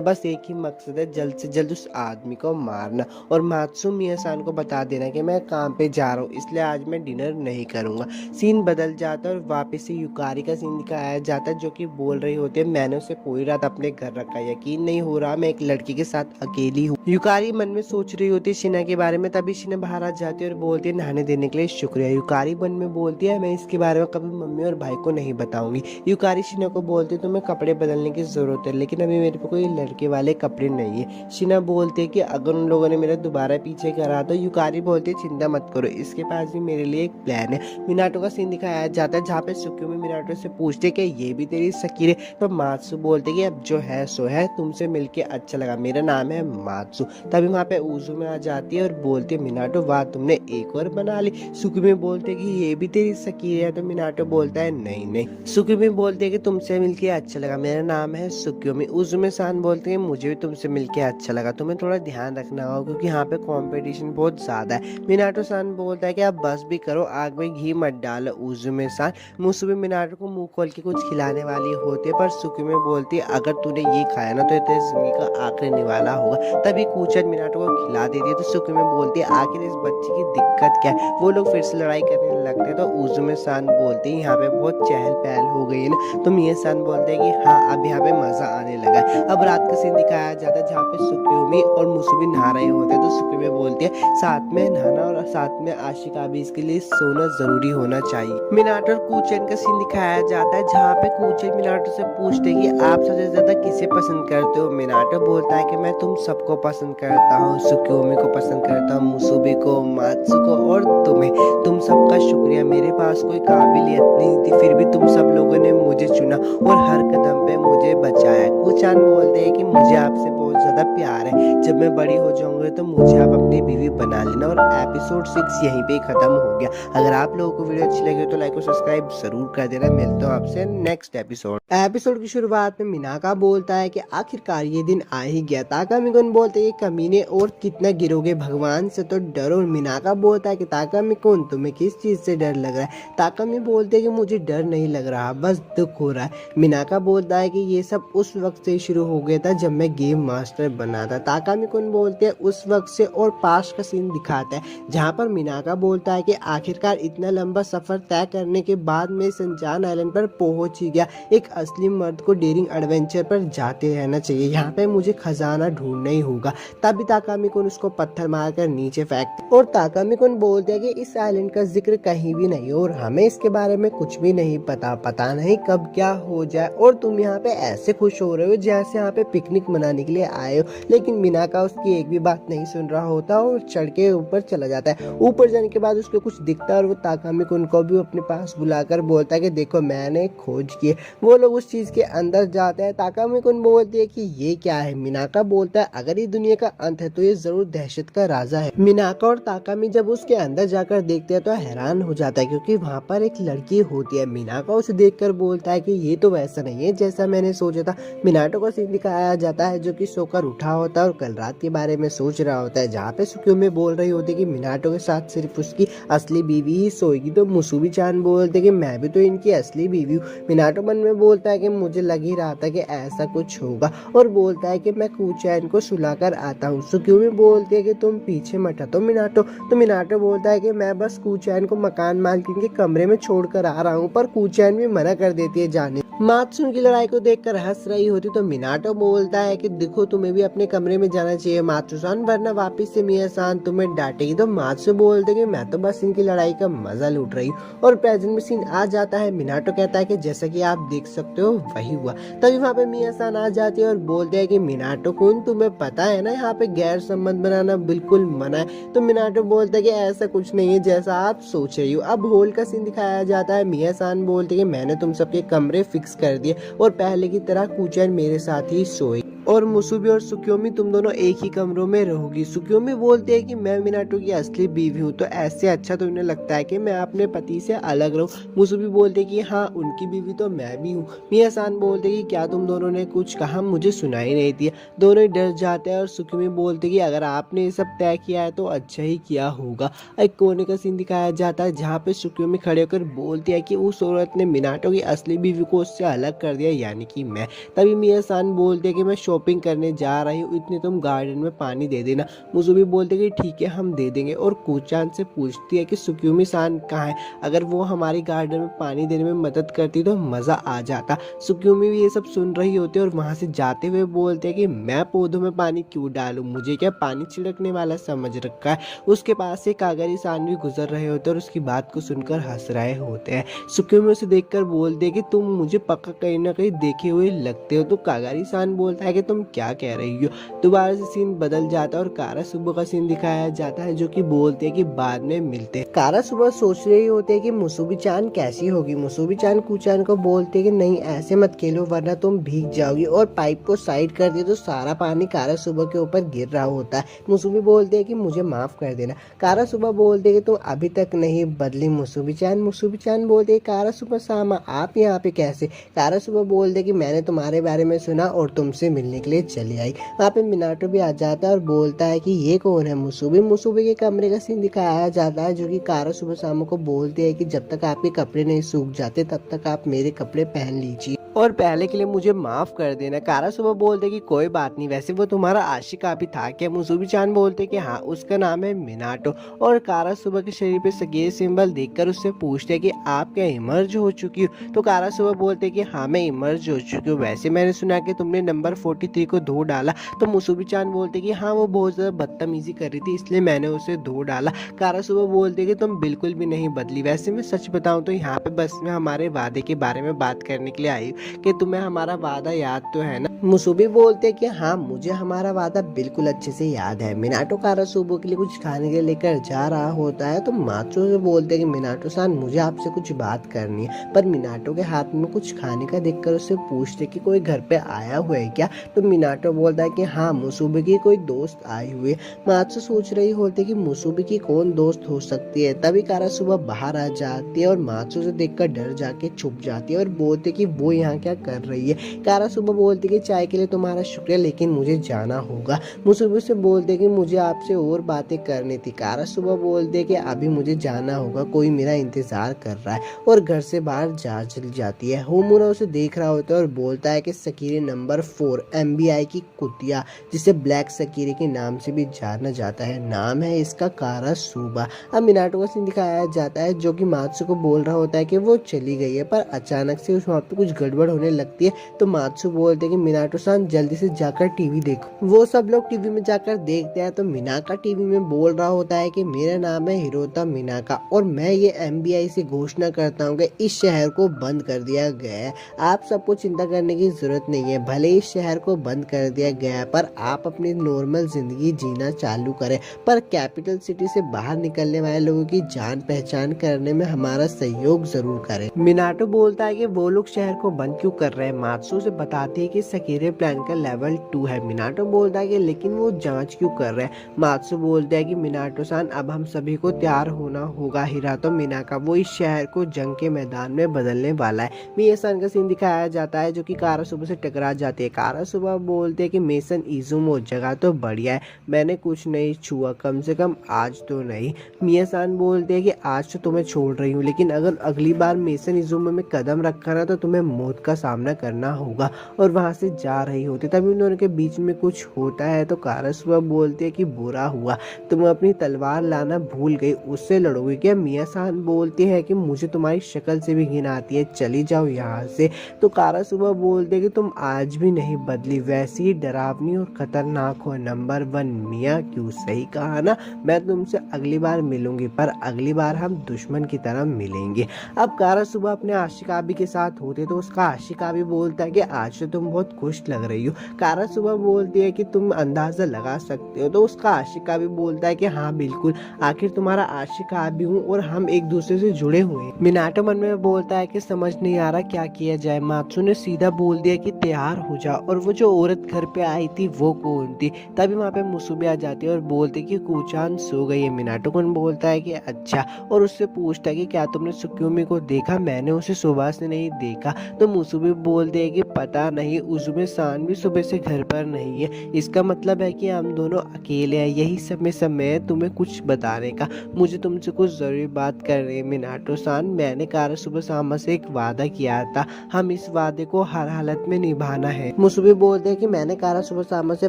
बस एक ही मकसद है जल्द से जल्द उस आदमी को मारना और मात्सु मिया सान को बता देना कि मैं काम पे जा रहा हूँ इसलिए आज मैं डिनर नहीं करूंगा। सीन बदल जाता है और वापस से युकारी का सीन दिखाया जाता है जो कि बोल रही होती है मैंने उसे पूरी रात अपने घर रखा, यकीन नहीं हो रहा मैं एक लड़की के साथ अकेली हूँ। युकारी मन में सोच रही होती है शिना के बारे में। तभी शिना बाहर आ जाती है और बोलती है नहाने देने के लिए शुक्रिया। युकारी मन में बोलती है मैं इसके बारे में कभी मम्मी और भाई को नहीं बताऊंगी। युकारी शिना को बोलती है तुम्हें कपड़े बदलने की जरूरत है लेकिन अभी मेरे पे कोई लड़के वाले कपड़े नहीं है। शिना बोलती है कि अगर उन लोगों ने मेरा दोबारा पीछे करा तो युकारी बोलती है चिंता मत करो इसके पास भी मेरे लिए एक प्लान है। मिनाटो का सीन दिखाया जाता है जहाँ पे सुक्यूमी मिनाटो से पूछते कि ये भी तेरी सकीरे? तो मात्सु बोलते कि अब जो है सो है, तुमसे मिलके अच्छा लगा, मेरा नाम है मात्सु। तभी वहाँ पे उजुमे आ जाती है और बोलती है मिनाटो वाह तुमने एक और बना ली। सुक्यूमी बोलते कि ये भी तेरी सकीरे है? तो मिनाटो बोलता है नहीं नहीं। सुक्यूमी बोलते कि तुमसे मिलके अच्छा लगा, मेरा नाम है सुक्यूमी। उजुमे सान बोलते हैं मुझे भी तुमसे मिलके अच्छा लगा, तुम्हें थोड़ा ध्यान रखना होगा क्योंकि यहाँ पे कंपटीशन बहुत ज्यादा है। मिनाटो सान बोलता है कि आप बस भी करो, आग में घी मत डालो। उजुमे सान मुसुबी मिनाटो को मुंह खोल के कुछ खिलाने वाली होती है पर सुक्यूमी बोलती है अगर तूने ये खाया ना तो तेरी जिंदगी का आखिरी निवाला होगा। तभी कूचन मिनाटो को खिला देती है। तो सुकुमी बोलती है आखिर इस बच्चे की दिक्कत क्या है। वो लोग फिर से लड़ाई करने लगते हैं। तो उजुमे सान बोलती है यहाँ पे बहुत चहल पहल हो गई है ना। तो मिया सान बोलते हैं कि हाँ अब यहाँ पे मजा आने लगा है। अब रात का सीन दिखाया जाता है जहाँ पे सुकुमी और मुसुबी नहा रहे होते हैं। तो सुकुमी बोलती है साथ में नहाना और साथ में आशिका भी, इसके लिए सोना जरूरी होना चाहिए। मिनाटो और कूचेन का सीन दिखाया जाता है जहाँ पे कूचेन मिनाटो से पूछते हैं कि आप सबसे ज्यादा किसे पसंद करते हो। मिनाटो बोलता है कि मैं तुम सबको पसंद करता हूँ, सुकुमी को पसंद करता हूँ, मुसुबी को, मात्सु को और तुम्हें। तुम सबका शुक्रिया, मेरे पास कोई काबिलियत नहीं थी फिर भी तुम सब लोगों ने मुझे चुना और हर कदम पे मुझे बचाया। कुचान बोलते हैं कि मुझे आपसे बहुत ज्यादा प्यार है, जब मैं बड़ी हो जाऊंगी तो मुझे आप अपनी बीवी बना लेना। और एपिसोड 6 यहीं पे खत्म हो गया। अगर आप लोगों को वीडियो अच्छी लगी तो लाइक और सब्सक्राइब जरूर कर देना। मिलता हूँ आपसे नेक्स्ट एपिसोड की शुरुआत में मिनाका बोलता है कि आखिरकार ये दिन आ ही गया। ताकामिकुन बोलते हैं कि कमीने और कितना गिरोगे, भगवान से तो डरो। मिनाका बोलता है कि ताकामिकुन तुम्हें किस चीज से डर लग रहा है। ताकामी बोलते हैं कि मुझे डर नहीं लग रहा, बस दुख हो रहा है। मिनाका बोलता है कि ये सब उस वक्त से शुरू हो गया था जब मैं गेम मास्टर बना था। ताकामिकुन बोलते हैं उस वक्त से, और पास का सीन दिखाता है जहाँ पर मिनाका बोलता है कि आखिरकार इतना लंबा सफर तय करने के बाद मैं सनशाइन आइलैंड पर पहुंच ही गया। एक असली मर्द को डेयरिंग एडवेंचर पर जाते रहना चाहिए, यहाँ पे मुझे खजाना ढूंढना ही होगा। तभी ताकामिकुन उसको पत्थर मारकर नीचे फेंकते और ताकामिकुन बोलते हैं कि इस आइलैंड का जिक्र कहीं भी नहीं और हमें इसके बारे में कुछ भी नहीं पता नहीं कब क्या हो जाए। और तुम यहाँ पे ऐसे खुश हो रहे हो जैसे यहाँ पे पिकनिक मनाने के लिए आए हो। लेकिन मिनाका उसकी एक भी बात नहीं सुन रहा होता और चढ़ के ऊपर चला जाता है। ऊपर जाने के बाद उसको कुछ दिखता है और वो ताकामिकुन को भी अपने पास बुलाकर बोलता है कि देखो मैंने खोज की है। वो लोग उस चीज के अंदर जाते हैं। ताकामिकुन बोलती है कि ये क्या है। मिनाका बोलता है अगर ये दुनिया का अंत है तो ये जरूर दहशत का राजा है। मिनाका और ताकामी जब उसके अंदर जाकर देखते हैं तो हैरान हो जाता है क्योंकि वहाँ पर एक लड़की होती है। मिनाका उसे देखकर बोलता है कि ये तो वैसा नहीं है जैसा मैंने सोचा था। मिनाटो को सीन दिखाया जाता है जो कि सोकर उठा होता है और कल रात के बारे में सोच रहा होता है, जहाँ पे सुकुमी बोल रही होती है कि मिनाटो के साथ सिर्फ उसकी असली बीवी ही सोएगी। तो मुसुबी चान बोलते कि मैं भी तो इनकी असली बीवी हूँ। मिनाटो मन में बोलता है कि मुझे लग ही रहा था कि ऐसा कुछ होगा और बोलता है कि मैं कूचैन को सुलाकर आता हूँ। सुकुमी बोलती है कि तुम पीछे मत हटो मिनाटो। तो मिनाटो बोलता है कि मैं बस कूचैन को मकान मालकिन के कमरे में छोड़कर आ रहा हूँ, पर कूचैन भी मना कर देती है जाने। मात्सुन की लड़ाई को देखकर हंस रही होती तो मिनाटो बोलता है कि देखो तुम्हें भी अपने कमरे में जाना चाहिए मात्सु-सान, वरना वापस से मिया-सान तुम्हें डांटेगी। तो मात्सु बोलते कि मैं तो बस इनकी लड़ाई का मजा लूट रही हूँ। और प्रेजेंट में सीन आ जाता है। मिनाटो कहता है कि जैसा कि आप देख सकते हो वही हुआ। तभी वहाँ पे मिया-सान आ जाती है और बोलते हैं कि मिनाटो कुन तुम्हें पता है ना यहाँ पे गैर संबंध बनाना बिल्कुल मना है। तो मिनाटो बोलता है कि ऐसा कुछ नहीं है जैसा आप सोच रही हो। अब होल का सीन दिखाया जाता है। मिया-सान बोलते कि मैंने तुम सबके कमरे फिक्स कर दिए और पहले की तरह कूचैन मेरे साथ ही सोए और मुसुबी और सुक्योमी तुम दोनों एक ही कमरों में रहोगी। सुक्योमी बोलते हैं कि मैं मिनाटो की असली बीवी हूँ तो ऐसे अच्छा तो उन्हें लगता है कि मैं अपने पति से अलग रहूं। मुसुबी बोलते हैं कि हाँ उनकी बीवी तो मैं भी हूँ। मिया-सान बोलते हैं कि क्या तुम दोनों ने कुछ कहा, मुझे सुनाई नहीं दिया। दोनों ही डर जाते हैं और सुक्योमी बोलते कि अगर आपने ये सब तय किया है तो अच्छा ही किया होगा। एक कोने का सीन दिखाया जाता है जहाँ पे सुक्योमी खड़े होकर बोलती है कि उस औरत ने मिनाटो की असली बीवी को उससे अलग कर दिया, यानी कि मैं। तभी मिया-सान बोलते हैं कि मैं शॉपिंग करने जा रही हूँ, इतने तुम गार्डन में पानी दे देना। मुसुबी बोलते कि ठीक है हम दे देंगे और कूचान से पूछती है कि सुक्योमी सान कहाँ है, अगर वो हमारी गार्डन में पानी देने में मदद करती तो मजा आ जाता। सुक्योमी भी ये सब सुन रही होती है और वहां से जाते हुए बोलते हैं कि मैं पौधों में पानी क्यों डालूं, मुझे क्या पानी छिड़कने वाला समझ रखा है। उसके पास से कागरी सान भी गुजर रहे होते और उसकी बात को सुनकर हंस रहे होते हैं। सुक्योमी उसे देखकर बोलते हैं कि तुम मुझे पक्का कहीं ना कहीं देखे हुए लगते हो। तो कागरी सान बोलता है कि तुम क्या कह रही हो। दोबारा से सीन बदल जाता है और कारा सुबह का सीन दिखाया जाता है जो कि बोलते हैं कि बाद में मिलते हैं। कारा सुबह सोच रही होते हैं कि मुसुबी चान कैसी होगी। मुसुबी चान कूचान को बोलते हैं कि नहीं ऐसे मत खेलो वरना तुम भीग जाओगी और पाइप को साइड कर दिए तो सारा पानी कारा सुबह के ऊपर गिर रहा होता है। मुसुबी बोलते हैं कि मुझे माफ कर देना। कारा सुबह बोलते हैं कि तुम अभी तक नहीं बदली मुसुबी चान। मुसुबी चान बोलते हैं कारा सुबह सामा आप यहाँ पे कैसे। कारा सुबह बोलते हैं कि मैंने तुम्हारे बारे में सुना और तुमसे मिलने के लिए चली आई। वहाँ पे मिनाटो भी आ जाता है और बोलता है कि ये कौन है। मुसुबी के कमरे का सीन दिखाया जाता है जो कि कारा सुबह शाम को बोलते हैं कि जब तक आपके कपड़े नहीं सूख जाते तब तक आप मेरे कपड़े पहन लीजिए। और पहले के लिए मुझे माफ कर देना। कारा सुबह बोलते कि कोई बात नहीं, वैसे वो तुम्हारा आशिका भी था क्या? मुसुबी चान बोलते कि हाँ, उसका नाम है मिनाटो। और कारा सुबह के शरीर पे सगेर सिंबल देखकर उससे पूछते कि आप क्या इमर्ज हो चुकी हो? तो कारा सुबह बोलते कि हाँ, मैं इमर्ज हो चुकी हूँ। वैसे मैंने सुना कि तुमने नंबर 43 को धो डाला। तो मुसुबी चान बोलते कि हाँ, वो बहुत ज़्यादा बदतमीजी कर रही थी, इसलिए मैंने उसे धो डाला। कारा सुबह बोलते कि तुम बिल्कुल भी नहीं बदली। वैसे मैं सच बताऊं तो यहाँ पे बस मैं हमारे वादे के बारे में बात करने के लिए आई हूँ कि तुम्हें हमारा वादा याद तो है ना? मुसुबी बोलते कि हाँ, मुझे हमारा वादा बिल्कुल अच्छे से याद है। मिनाटो कारा सुबह के लिए कुछ खाने के लिए लेकर जा रहा होता है तो माचो से बोलते कि मिनाटो सान, मुझे आपसे कुछ बात करनी है। पर मिनाटो के हाथ में कुछ खाने का देखकर उससे पूछते कि कोई घर पे आया हुआ है क्या? तो मिनाटो बोलता है कि हाँ, मुसुबी की कोई दोस्त आई हुई है। माचो सोच रही होती कि मुसुबी की कौन दोस्त हो सकती है। तभी कारा सुबह बाहर आ जाती है और माचो से देखकर डर जाके छुप जाती है और बोलते कि वो यहाँ क्या कर रही है। कारा सुबह बोलती कि चाय के लिए तुम्हारा शुक्रिया, लेकिन मुझे जाना होगा। मुसुबी से बोलते कि मुझे आपसे और बातें करनी थी। कारा सुबह बोलते कि अभी मुझे जाना होगा, कोई मेरा इंतजार कर रहा है। और घर से बाहर जा चली जाती है। होमुरा उसे देख रहा होता है और बोलता है कि सकीरे नंबर 4 MBI की कुतिया, जिसे ब्लैक सकीरे के नाम से भी जाना जाता है, नाम है इसका कारा सुबह। अब मिनाटो का सीन दिखाया जाता है जो कि मात्सु को बोल रहा होता है कि वो चली गई है, पर अचानक से वहाँ पे कुछ गड़बड़ होने लगती है। तो मात्सु बोलते हैं कि मिनाटो सान, जल्दी से जाकर टीवी देखो। वो सब लोग टीवी में जाकर देखते हैं तो मिनाका टीवी में बोल रहा होता है कि मेरा नाम है हिरोता मिनाका और मैं ये MBI से घोषणा करता हूँ कि इस शहर को बंद कर दिया गया है। आप सबको चिंता करने की जरूरत नहीं है। भले इस शहर को बंद कर दिया गया है, पर आप अपनी नॉर्मल जिंदगी जीना चालू करें। पर कैपिटल सिटी से बाहर निकलने वाले लोगों की जान पहचान करने में हमारा सहयोग जरूर करें। मिनाटो बोलता है कि वो लोग शहर को बंद क्यों कर रहे हैं? मात्सु से बताती है कि सकीरे प्लान का लेवल 2 है। मिनाटो बोलता है कि लेकिन वो जांच क्यों कर रहे हैं? मात्सु बोलता है कि मिनाटो सान, अब हम सभी को तैयार होना होगा। हिरातो मिनाका, वो इस शहर को जंग के मैदान में बदलने वाला है। मियासान का सीन दिखाया जाता है जो कि कारा सुबह से टकरा जाती है। कारा सुबह बोलते हैं कि मेसन इजुमो, जगह तो बढ़िया है, मैंने कुछ नहीं छुआ, कम से कम आज तो नहीं। मियासान बोलते हैं कि आज तो तुम्हें छोड़ रही हूँ, लेकिन अगर अगली बार मेसन इजुमो में कदम रखा ना तो तुम्हें मौत का सामना करना होगा। और वहां से जा रही होती तभी उन दोनों के बीच में कुछ होता है तो कारा सुबह बोलते हैं कि बुरा हुआ, तुम अपनी तलवार लाना भूल गई, उससे लड़ोगे क्या? मियासान बोलती है कि मुझे तुम्हारी शक्ल से भी घिन आती है, चली जाओ यहाँ से। तो कारा सुबह बोलते कि तुम आज भी नहीं बदली, वैसी ही डरावनी और खतरनाक हो। नंबर 1 मिया, क्यों सही कहा ना, मैं तुमसे अगली बार मिलूंगी, पर अगली बार हम दुश्मन की तरह मिलेंगे। अब कारा सुबह अपने आशिकाबी के साथ होते तो उसका आशिकाबी बोलता है कि आज तो तुम बहुत खुश लग रही हो। कारा सुबह बोलती है कि तुम अंदाजा लगा सकते हो। तो उसका आशिकाबी बोलता है कि हाँ बिल्कुल, आखिर तुम्हारा आशिकाबी हूँ और हम एक दूसरे से जुड़े हुए हैं। मिनाटो मन में बोलता है कि समझ नहीं आ रहा क्या किया जाए। मात्सु ने सीधा बोल दिया कि तैयार हो जा। और वो जो औरत घर पे आई थी वो कौन थी? तभी वहाँ पे मुसुबी आ जाती है और बोलती कि कुचान सो गई है। मिनाटो कौन बोलता है कि अच्छा, और उससे पूछता है कि क्या तुमने सुक्योमी को देखा? मैंने उसे सुबह से नहीं देखा। तो मुसुबी बोलते है कि पता नहीं, उजुमे सान भी सुबह से घर पर नहीं है, इसका मतलब है कि हम दोनों अकेले हैं। यही समय है तुम्हें कुछ बताने का, मुझे तुमसे कुछ जरूरी बात करनी है। मिनाटो सान, मैंने कारा सुबह सामा से एक वादा किया था, हम इस वादे को हर हालत में निभाना है। मुसुबी बोलते हैं कि मैंने कारा सुबह सामा से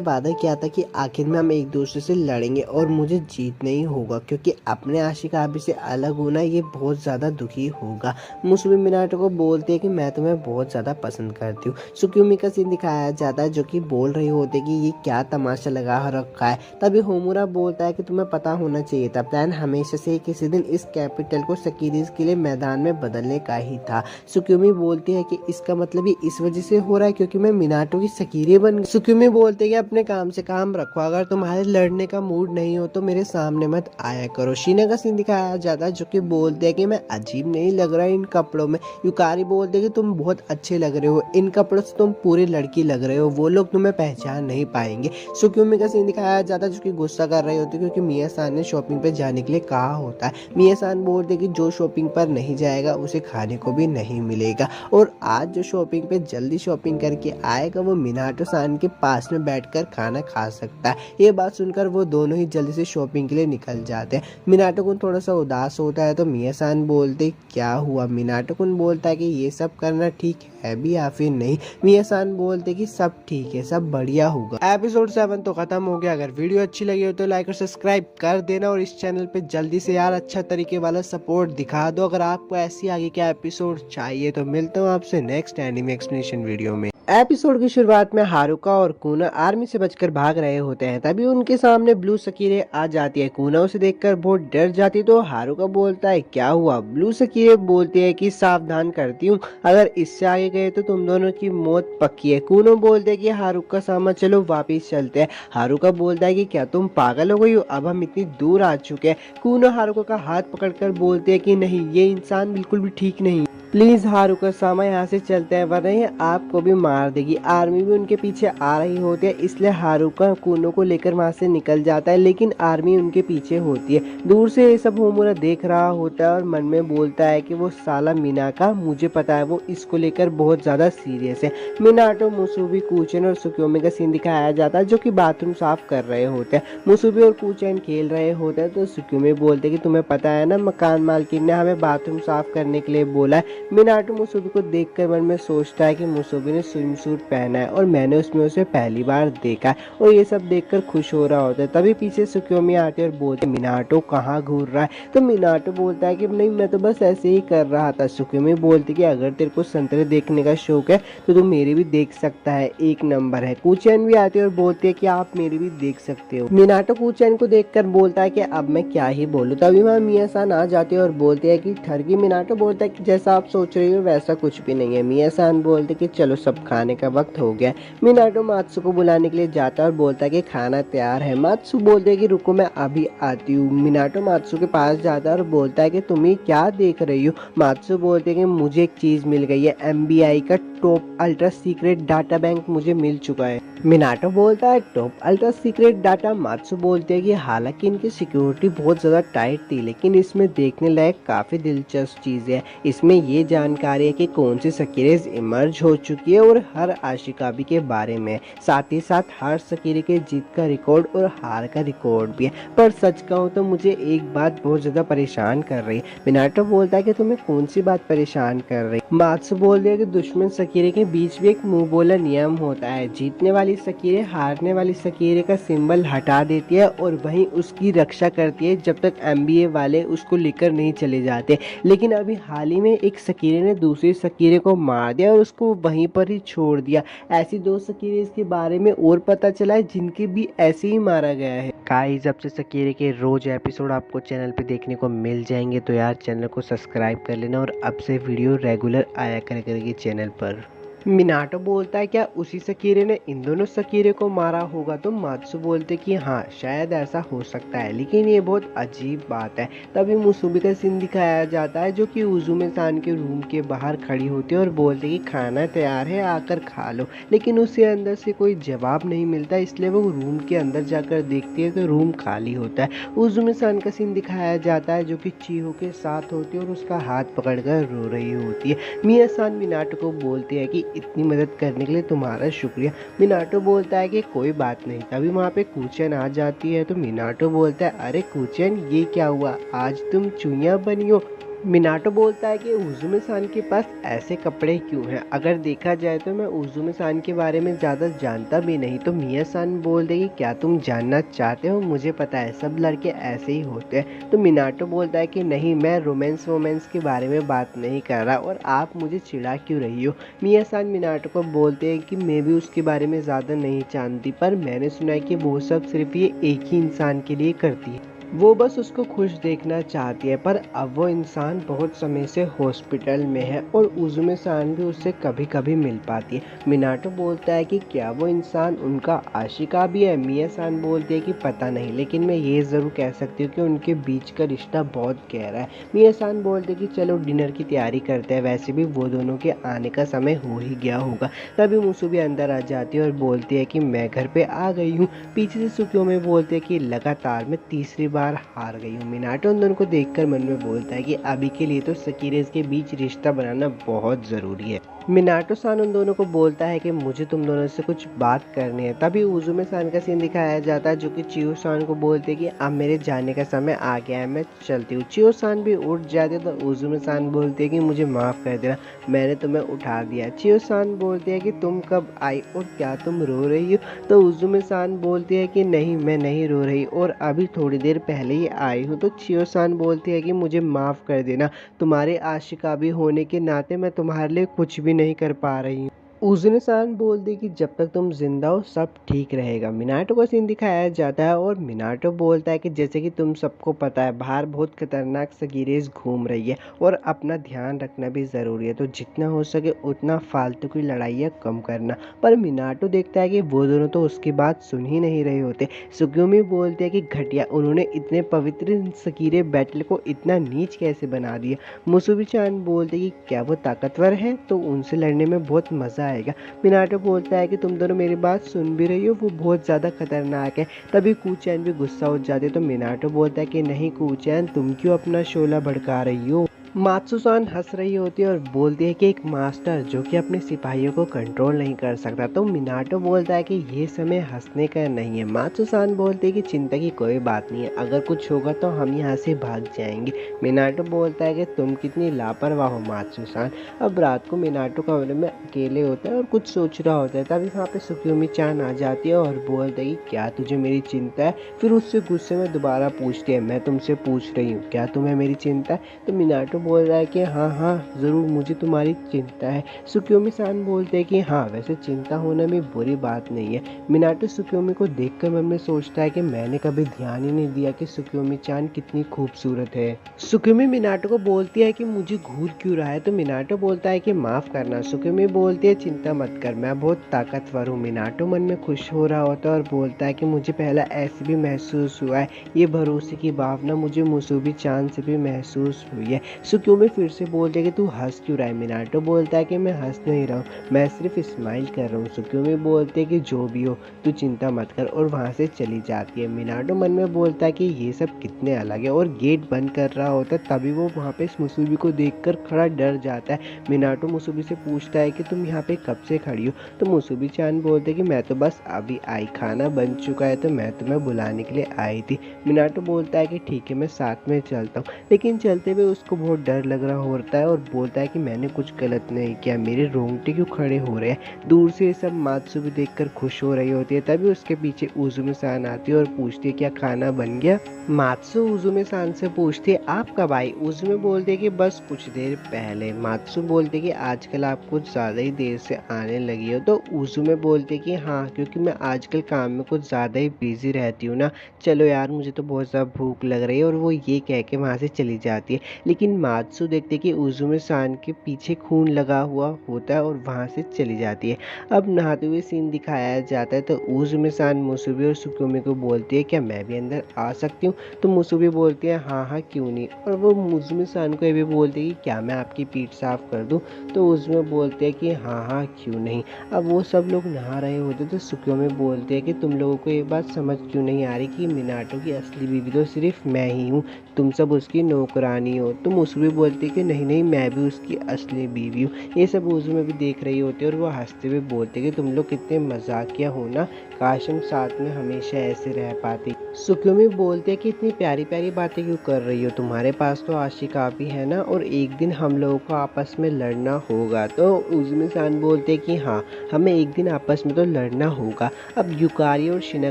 वादा किया था कि आखिर में हम एक दूसरे से लड़ेंगे और मुझे जीत नहीं होगा, क्योंकि अपने आशिकाबी से अलग होना ये बहुत ज्यादा दुखी होगा। मुसुबी मिनाटो को बोलते हैं कि मैं तुम्हें बहुत ज्यादा पसंद करती हूँ। सुक्योमी का सीन दिखाया जाता है जो कि बोल रही होती है कि ये क्या तमाशा लगा रखा है। तभी होमुरा बोलता है कि तुम्हें पता होना चाहिए था, प्लान हमेशा से किसी दिन इस कैपिटल को सकीरीज के लिए मैदान में बदलने का ही था। सुक्योमी बोलती है कि इसका मतलब ये इस वजह से हो रहा है क्योंकि मैं मिनाटो की सकीरे बन गई। सुक्योमी बोलते हैं कि अपने काम से काम रखो, अगर तुम्हारे लड़ने का मूड नहीं हो तो मेरे सामने मत आया करो। शीना का सीन दिखाया जाता है जो कि बोलते हैं कि मैं अजीब नहीं लग रहा इन कपड़ों में। युकारी बोलते हैं कि तुम बहुत अच्छे लग रहे हो, इन कपड़ों से तुम पूरी लड़की लग रहे हो, वो लोग तुम्हें पहचान नहीं पाएंगे। सुक्योमी का सीन दिखाया जाता है जो कि गुस्सा कर रहे होते क्योंकि मियासान ने शॉपिंग पे जाने के लिए कहा होता है। मियासान बोलते कि जो शॉपिंग पर नहीं जाएगा उसे खाने को भी नहीं मिलेगा, और आज जो शॉपिंग पे जल्दी शॉपिंग करके आएगा वो मिनाटो सान के पास में बैठकर खाना खा सकता है। ये बात सुनकर वो दोनों ही जल्दी से शॉपिंग के लिए निकल जाते हैं। मिनाटो कुन थोड़ा सा उदास होता है तो मियासान बोलते क्या हुआ? मिनाटो कुन बोलता है कि ये सब करना ठीक ठीक है भी या फिर नहीं। मिया सान बोलते कि सब ठीक है, सब बढ़िया होगा। एपिसोड 7 तो खत्म हो गया। अगर वीडियो अच्छी लगी हो तो लाइक और सब्सक्राइब कर देना और इस चैनल पे जल्दी से यार अच्छा तरीके वाला सपोर्ट दिखा दो। अगर आपको ऐसी आगे के एपिसोड चाहिए तो मिलता हूँ आपसे नेक्स्ट एनिमे एक्सप्लेनेशन वीडियो में। एपिसोड की शुरुआत में हारुका और कूना आर्मी से बचकर भाग रहे होते हैं, तभी उनके सामने ब्लू सकीरे आ जाती है। कूना उसे देखकर बहुत डर जाती तो हारुका बोलता है क्या हुआ। ब्लू सकीरे बोलती है कि सावधान करती हूँ, अगर इससे आगे गए तो तुम दोनों की मौत पक्की है। कूनो बोलते है कि हारुका सामा चलो वापिस चलते हैं। हारुका बोलता है कि क्या तुम पागल हो गई हो, अब हम इतनी दूर आ चुके हैं। कूनो हारुका का हाथ पकड़कर बोलते है कि नहीं, ये इंसान बिल्कुल भी ठीक नहीं, प्लीज हारुका सामा यहाँ से चलते हैं वरना ये आपको भी मार देगी। आर्मी भी उनके पीछे आ रही होती है, इसलिए हारुका कूनो को लेकर वहां से निकल जाता है, लेकिन आर्मी उनके पीछे होती है। दूर से ये सब होमुरा देख रहा होता है और मन में बोलता है कि वो साला मिनाका, मुझे पता है वो इसको लेकर बहुत ज्यादा सीरियस है। मिनाटो, मुसुबी, कूचन और सुक्योमी का सीन दिखाया जाता है जो कि बाथरूम साफ कर रहे होते हैं। मुसुबी और कूचन खेल रहे होते हैं तो सुक्योमी बोलते कि तुम्हें पता है ना, मकान मालकिन ने हमें बाथरूम साफ करने के लिए बोला है। मिनाटो मुसुबी को देखकर मन में सोचता है कि मुसुबी ने स्विम सूट पहना है और मैंने उसमें उसे पहली बार देखा है, और ये सब देखकर खुश हो रहा होता है। तभी पीछे सुक्योमी आती है और बोलते मिनाटो कहाँ घूर रहा है। तो मिनाटो बोलता है कि नहीं, मैं तो बस ऐसे ही कर रहा था। सुक्योमी बोलती कि अगर तेरे को संतरे देखने का शौक है तो तू मेरे भी देख सकता है, एक नंबर है। कूचैन भी आती है और बोलती है कि आप मेरे भी देख सकते हो। मिनाटो कूचैन को देखकर बोलता है कि अब मैं क्या ही बोलूं। तभी वहाँ मिया सान आ जाती है और बोलती है कि ठरकी। मिनाटो बोलता है कि जैसा आप सोच रही हो वैसा कुछ भी नहीं है। मिया सान बोलते कि चलो सब खाने का वक्त हो गया। मिनाटो मात्सु को बुलाने के लिए जाता है और बोलता है कि खाना तैयार है। मात्सु बोलते है कि रुको मैं अभी आती हूँ। मिनाटो मात्सु के पास जाता है और बोलता है कि तुम ही क्या देख रही हो। मात्सु बोलते है कि मुझे एक चीज मिल गई है, एमबीआई का top ultra secret data bank मुझे मिल चुका है। मिनाटो बोलता है top ultra secret data. Matsu बोलते हैं कि हालांकि इनकी सिक्योरिटी बहुत ज़्यादा टाइट थी, लेकिन इसमें देखने लायक काफ़ी दिलचस्प चीज़ है। इसमें ये जानकारी है कि कौन सी सकीरेज इमर्ज हो चुकी है और हर आशिकाबी के बारे में, साथ ही साथ हर सकीरे के जीत का रिकॉर्ड और हार का रिकॉर्ड भी है। पर सच कहूँ तो मुझे एक बात बहुत ज़्यादा परेशान कर रही है। मिनाटो बोलता है कि तुम्हें कौन सी बात परेशान कर रही है। मात्सु बोलते हैं कि दुश्मन सकीरे के बीच भी एक मुंह बोला नियम होता है, जीतने वाली सकीरे हारने वाली सकीरे का सिंबल हटा देती है और वहीं उसकी रक्षा करती है जब तक एमबीए वाले उसको लेकर नहीं चले जाते। लेकिन अभी हाल ही में एक सकीरे ने दूसरे सकीरे को मार दिया और उसको वहीं पर ही छोड़ दिया। ऐसी दो सकीरे इसके बारे में और पता चला है जिनके भी ऐसे ही मारा गया है। गाइस, अब से सकीरे के रोज एपिसोड आपको चैनल पे देखने को मिल जाएंगे, तो यार चैनल को सब्सक्राइब कर लेना और अब से वीडियो रेगुलर आया करेगी चैनल पर। मिनाटो बोलता है क्या उसी सकीरे ने इन दोनों सकीरे को मारा होगा। तो मात्सु बोलते कि हाँ शायद ऐसा हो सकता है, लेकिन ये बहुत अजीब बात है। तभी मुसुबी का सीन दिखाया जाता है जो कि उजुमे सान के रूम के बाहर खड़ी होती है और बोलती कि खाना तैयार है, आकर खा लो। लेकिन उसे अंदर से कोई जवाब नहीं मिलता, इसलिए वो रूम के अंदर जाकर देखती है तो रूम खाली होता है। उजुमे सान का सीन दिखाया जाता है जो कि चीहो के साथ होती है और उसका हाथ पकड़कर रो रही होती है। मिया सान मिनाटो को बोलती है कि इतनी मदद करने के लिए तुम्हारा शुक्रिया। मिनाटो बोलता है कि कोई बात नहीं। तभी वहाँ पे कूचन आ जाती है तो मिनाटो बोलता है अरे कूचन, ये क्या हुआ, आज तुम चुईया बनी हो। मिनाटो बोलता है कि उजुमे सान के पास ऐसे कपड़े क्यों हैं। अगर देखा जाए तो मैं उजुमे सान के बारे में ज़्यादा जानता भी नहीं। तो मिया सान बोल देगी क्या तुम जानना चाहते हो, मुझे पता है सब लड़के ऐसे ही होते हैं। तो मिनाटो बोलता है कि नहीं, मैं रोमांस वोमेंस के बारे में बात नहीं कर रहा, और आप मुझे चिढ़ा क्यों रही हो। मिया सान मिनाटो को बोलते हैं कि मैं भी उसके बारे में ज़्यादा नहीं जानती, पर मैंने सुना है कि वो सब सिर्फ ये एक ही इंसान के लिए करती है, वो बस उसको खुश देखना चाहती है। पर अब वो इंसान बहुत समय से हॉस्पिटल में है और उजुमे सान भी उससे कभी कभी मिल पाती है। मिनाटो बोलता है कि क्या वो इंसान उनका आशिका भी है। मिया सान बोलती है कि पता नहीं, लेकिन मैं ये ज़रूर कह सकती हूँ कि उनके बीच का रिश्ता बहुत गहरा है। मिया सान बोलते कि चलो डिनर की तैयारी करते हैं, वैसे भी वो दोनों के आने का समय हो ही गया होगा। तभी मुसुबी अंदर आ जाती है और बोलती है कि मैं घर पे आ गई हूँ। पीछे से सुक्योमी बोलते हैं कि लगातार मैं तीसरी बार हार गई हूँ। मिनाटो उन दोनों को देखकर मन में बोलता है कि अभी के लिए तो सकीरेज के बीच रिश्ता बनाना बहुत ज़रूरी है। मिनाटो सान उन दोनों को बोलता है कि मुझे तुम दोनों से कुछ बात करनी है। तभी उजुमे सान का सीन दिखाया जाता है, जो कि चियो सान को बोलते हैं कि अब मेरे जाने का समय आ गया है, मैं चलती हूँ। चियो सान भी उठ जाते तो उजुमे सान बोलते हैं कि मुझे माफ़ कर देना, मैंने तुम्हें उठा दिया। चियो सान बोलते हैं कि तुम कब आई और क्या तुम रो रही हो? तो उजुमे सान बोलती है कि नहीं, मैं नहीं रो रही और अभी थोड़ी देर पहले ही आई हूँ। तो चियो सान बोलती है कि मुझे माफ़ कर देना, तुम्हारे आशिकाबी होने के नाते मैं तुम्हारे लिए कुछ भी नहीं कर पा रही हूँ। उज़ने सान बोल दी कि जब तक तुम जिंदा हो सब ठीक रहेगा। मिनाटो का सीन दिखाया जाता है और मिनाटो बोलता है कि जैसे कि तुम सबको पता है बाहर बहुत खतरनाक सगीरेज घूम रही है और अपना ध्यान रखना भी ज़रूरी है, तो जितना हो सके उतना फालतू की लड़ाइयाँ कम करना। पर मिनाटो देखता है कि वो दोनों तो उसकी बात सुन ही नहीं रहे होते। सुगुमी बोलते हैं कि घटिया, उन्होंने इतने पवित्र सगीरे बैटल को इतना नीच कैसे बना दिया। मुसुबी चान बोलते कि क्या वो ताकतवर है तो उनसे लड़ने में बहुत मज़ा आएगा। मिनाटो बोलता है कि तुम दोनों मेरी बात सुन भी रही हो, वो बहुत ज़्यादा खतरनाक है। तभी कूचैन भी गुस्सा हो जाते तो मिनाटो बोलता है कि नहीं कूचैन, तुम क्यों अपना शोला भड़का रही हो। मात्सुसान हंस रही होती है और बोलती है कि एक मास्टर जो कि अपने सिपाहियों को कंट्रोल नहीं कर सकता। तो मिनाटो बोलता है कि ये समय हंसने का नहीं है। मात्सुसान बोलती है कि चिंता की कोई बात नहीं है, अगर कुछ होगा तो हम यहाँ से भाग जाएंगे। मिनाटो बोलता है कि तुम कितनी लापरवाह हो मात्सुसान। अब रात को मिनाटो कमरे में अकेले होता है और कुछ सोच रहा होता है। तभी वहाँ पे सुक्योमी चान आ जाती है और बोलती है कि क्या तुझे मेरी चिंता है। फिर उससे गुस्से में दोबारा पूछती है, मैं तुमसे पूछ रही हूँ क्या तुम्हें मेरी चिंता है। तो मिनाटो बोल रहा है कि हाँ हाँ ज़रूर, मुझे तुम्हारी चिंता है। सुक्योमी सान बोलते हैं कि हाँ वैसे चिंता होना भी बुरी बात नहीं है। मिनाटो सुक्योमी को देखकर मन में सोचता है कि मैंने कभी ध्यान ही नहीं दिया कि सुक्योमी चान कितनी खूबसूरत है। सुक्योमी मिनाटो को बोलती है कि मुझे घूर क्यों रहा है। तो मिनाटो बोलता है कि माफ़ करना। सुक्योमी बोलती है चिंता मत कर, मैं बहुत ताकतवर हूँ। मिनाटो मन में खुश हो रहा होता है और बोलता है कि मुझे पहला ऐसे भी महसूस हुआ है, ये भरोसे की भावना मुझे मुसुबी चान से भी महसूस हुई है। सुक्योमी फिर से बोलते हैं कि तू हंस क्यों रहा है। मिनाटो बोलता है कि मैं हंस नहीं रहा हूँ, मैं सिर्फ स्माइल कर रहा हूँ। सुक्योमी बोलते हैं कि जो भी हो तू चिंता मत कर और वहाँ से चली जाती है। मिनाटो मन में बोलता है कि ये सब कितने अलग है और गेट बंद कर रहा होता है। तभी वो वहाँ पे मुसुबी को देखकर खड़ा डर जाता है। मिनाटो मुसुबी से पूछता है कि तुम यहाँ पे कब से खड़ी हो। तो मुसुबी चान बोलते कि मैं तो बस अभी आई, खाना बन चुका है तो मैं तुम्हें बुलाने के लिए आई थी। मिनाटो बोलता है कि ठीक है मैं साथ में चलता हूँ, लेकिन चलते हुए उसको बहुत डर लग रहा होता है और बोलता है कि मैंने कुछ गलत नहीं किया, मेरे रोंगटे क्यों खड़े हो रहे हैं। दूर से ये सब मात्सुबी देखकर खुश हो रही होती है। तभी उसके पीछे उजुमे सान आती है और पूछती है क्या खाना बन गया। मात्सु उजुमे सान से पूछती है आप कब आई। उजुमे बोलते है कि बस कुछ देर पहले। मात्सु बोलते कि आजकल आप कुछ ज़्यादा ही देर से आने लगी हो। तो उजुमे बोलते कि हाँ क्योंकि मैं आजकल काम में कुछ ज़्यादा ही बिजी रहती हूँ ना, चलो यार मुझे तो बहुत ज़्यादा भूख लग रही है। और वो ये कह के वहाँ से चली जाती है। लेकिन मात्सु देखते कि उजुमे सान के पीछे खून लगा हुआ होता है और वहाँ से चली जाती है। अब नहाते हुए सीन दिखाया जाता है तो उजुमे सान मुसुबी और सुक्योमी को बोलती है क्या मैं भी अंदर आ सकती हूँ। तो मुसुबी बोलती है हाँ हाँ क्यों नहीं। और वो उजुमे सान को ये भी बोलती है कि क्या मैं आपकी पीठ साफ कर दूँ। तो उजुमे बोलते हैं कि हाँ हाँ क्यों नहीं। अब वो सब लोग नहा रहे होते तो सुक्योमी बोलते हैं कि तुम लोगों को ये बात समझ क्यों नहीं आ रही कि मिनाटो की असली बीवी तो सिर्फ मैं ही हूँ, तुम सब उसकी नौकरानी हो। तो मुसुबी बोलती है कि नहीं नहीं मैं भी उसकी असली बीवी हूँ। ये सब उजुमे भी देख रही होती है और वो हंसते हुए बोलते कि तुम लोग कितने मजाकिया हो ना, काश हम साथ में हमेशा ऐसे रह पाते। सुक्योमी बोलते हैं कि इतनी प्यारी प्यारी बातें क्यों कर रही हो, तुम्हारे पास तो आशिका भी है ना और एक दिन हम लोगों को आपस में लड़ना होगा। तो उजुमे सान बोलते हैं कि हाँ हमें एक दिन आपस में तो लड़ना होगा। अब युकारी और शिना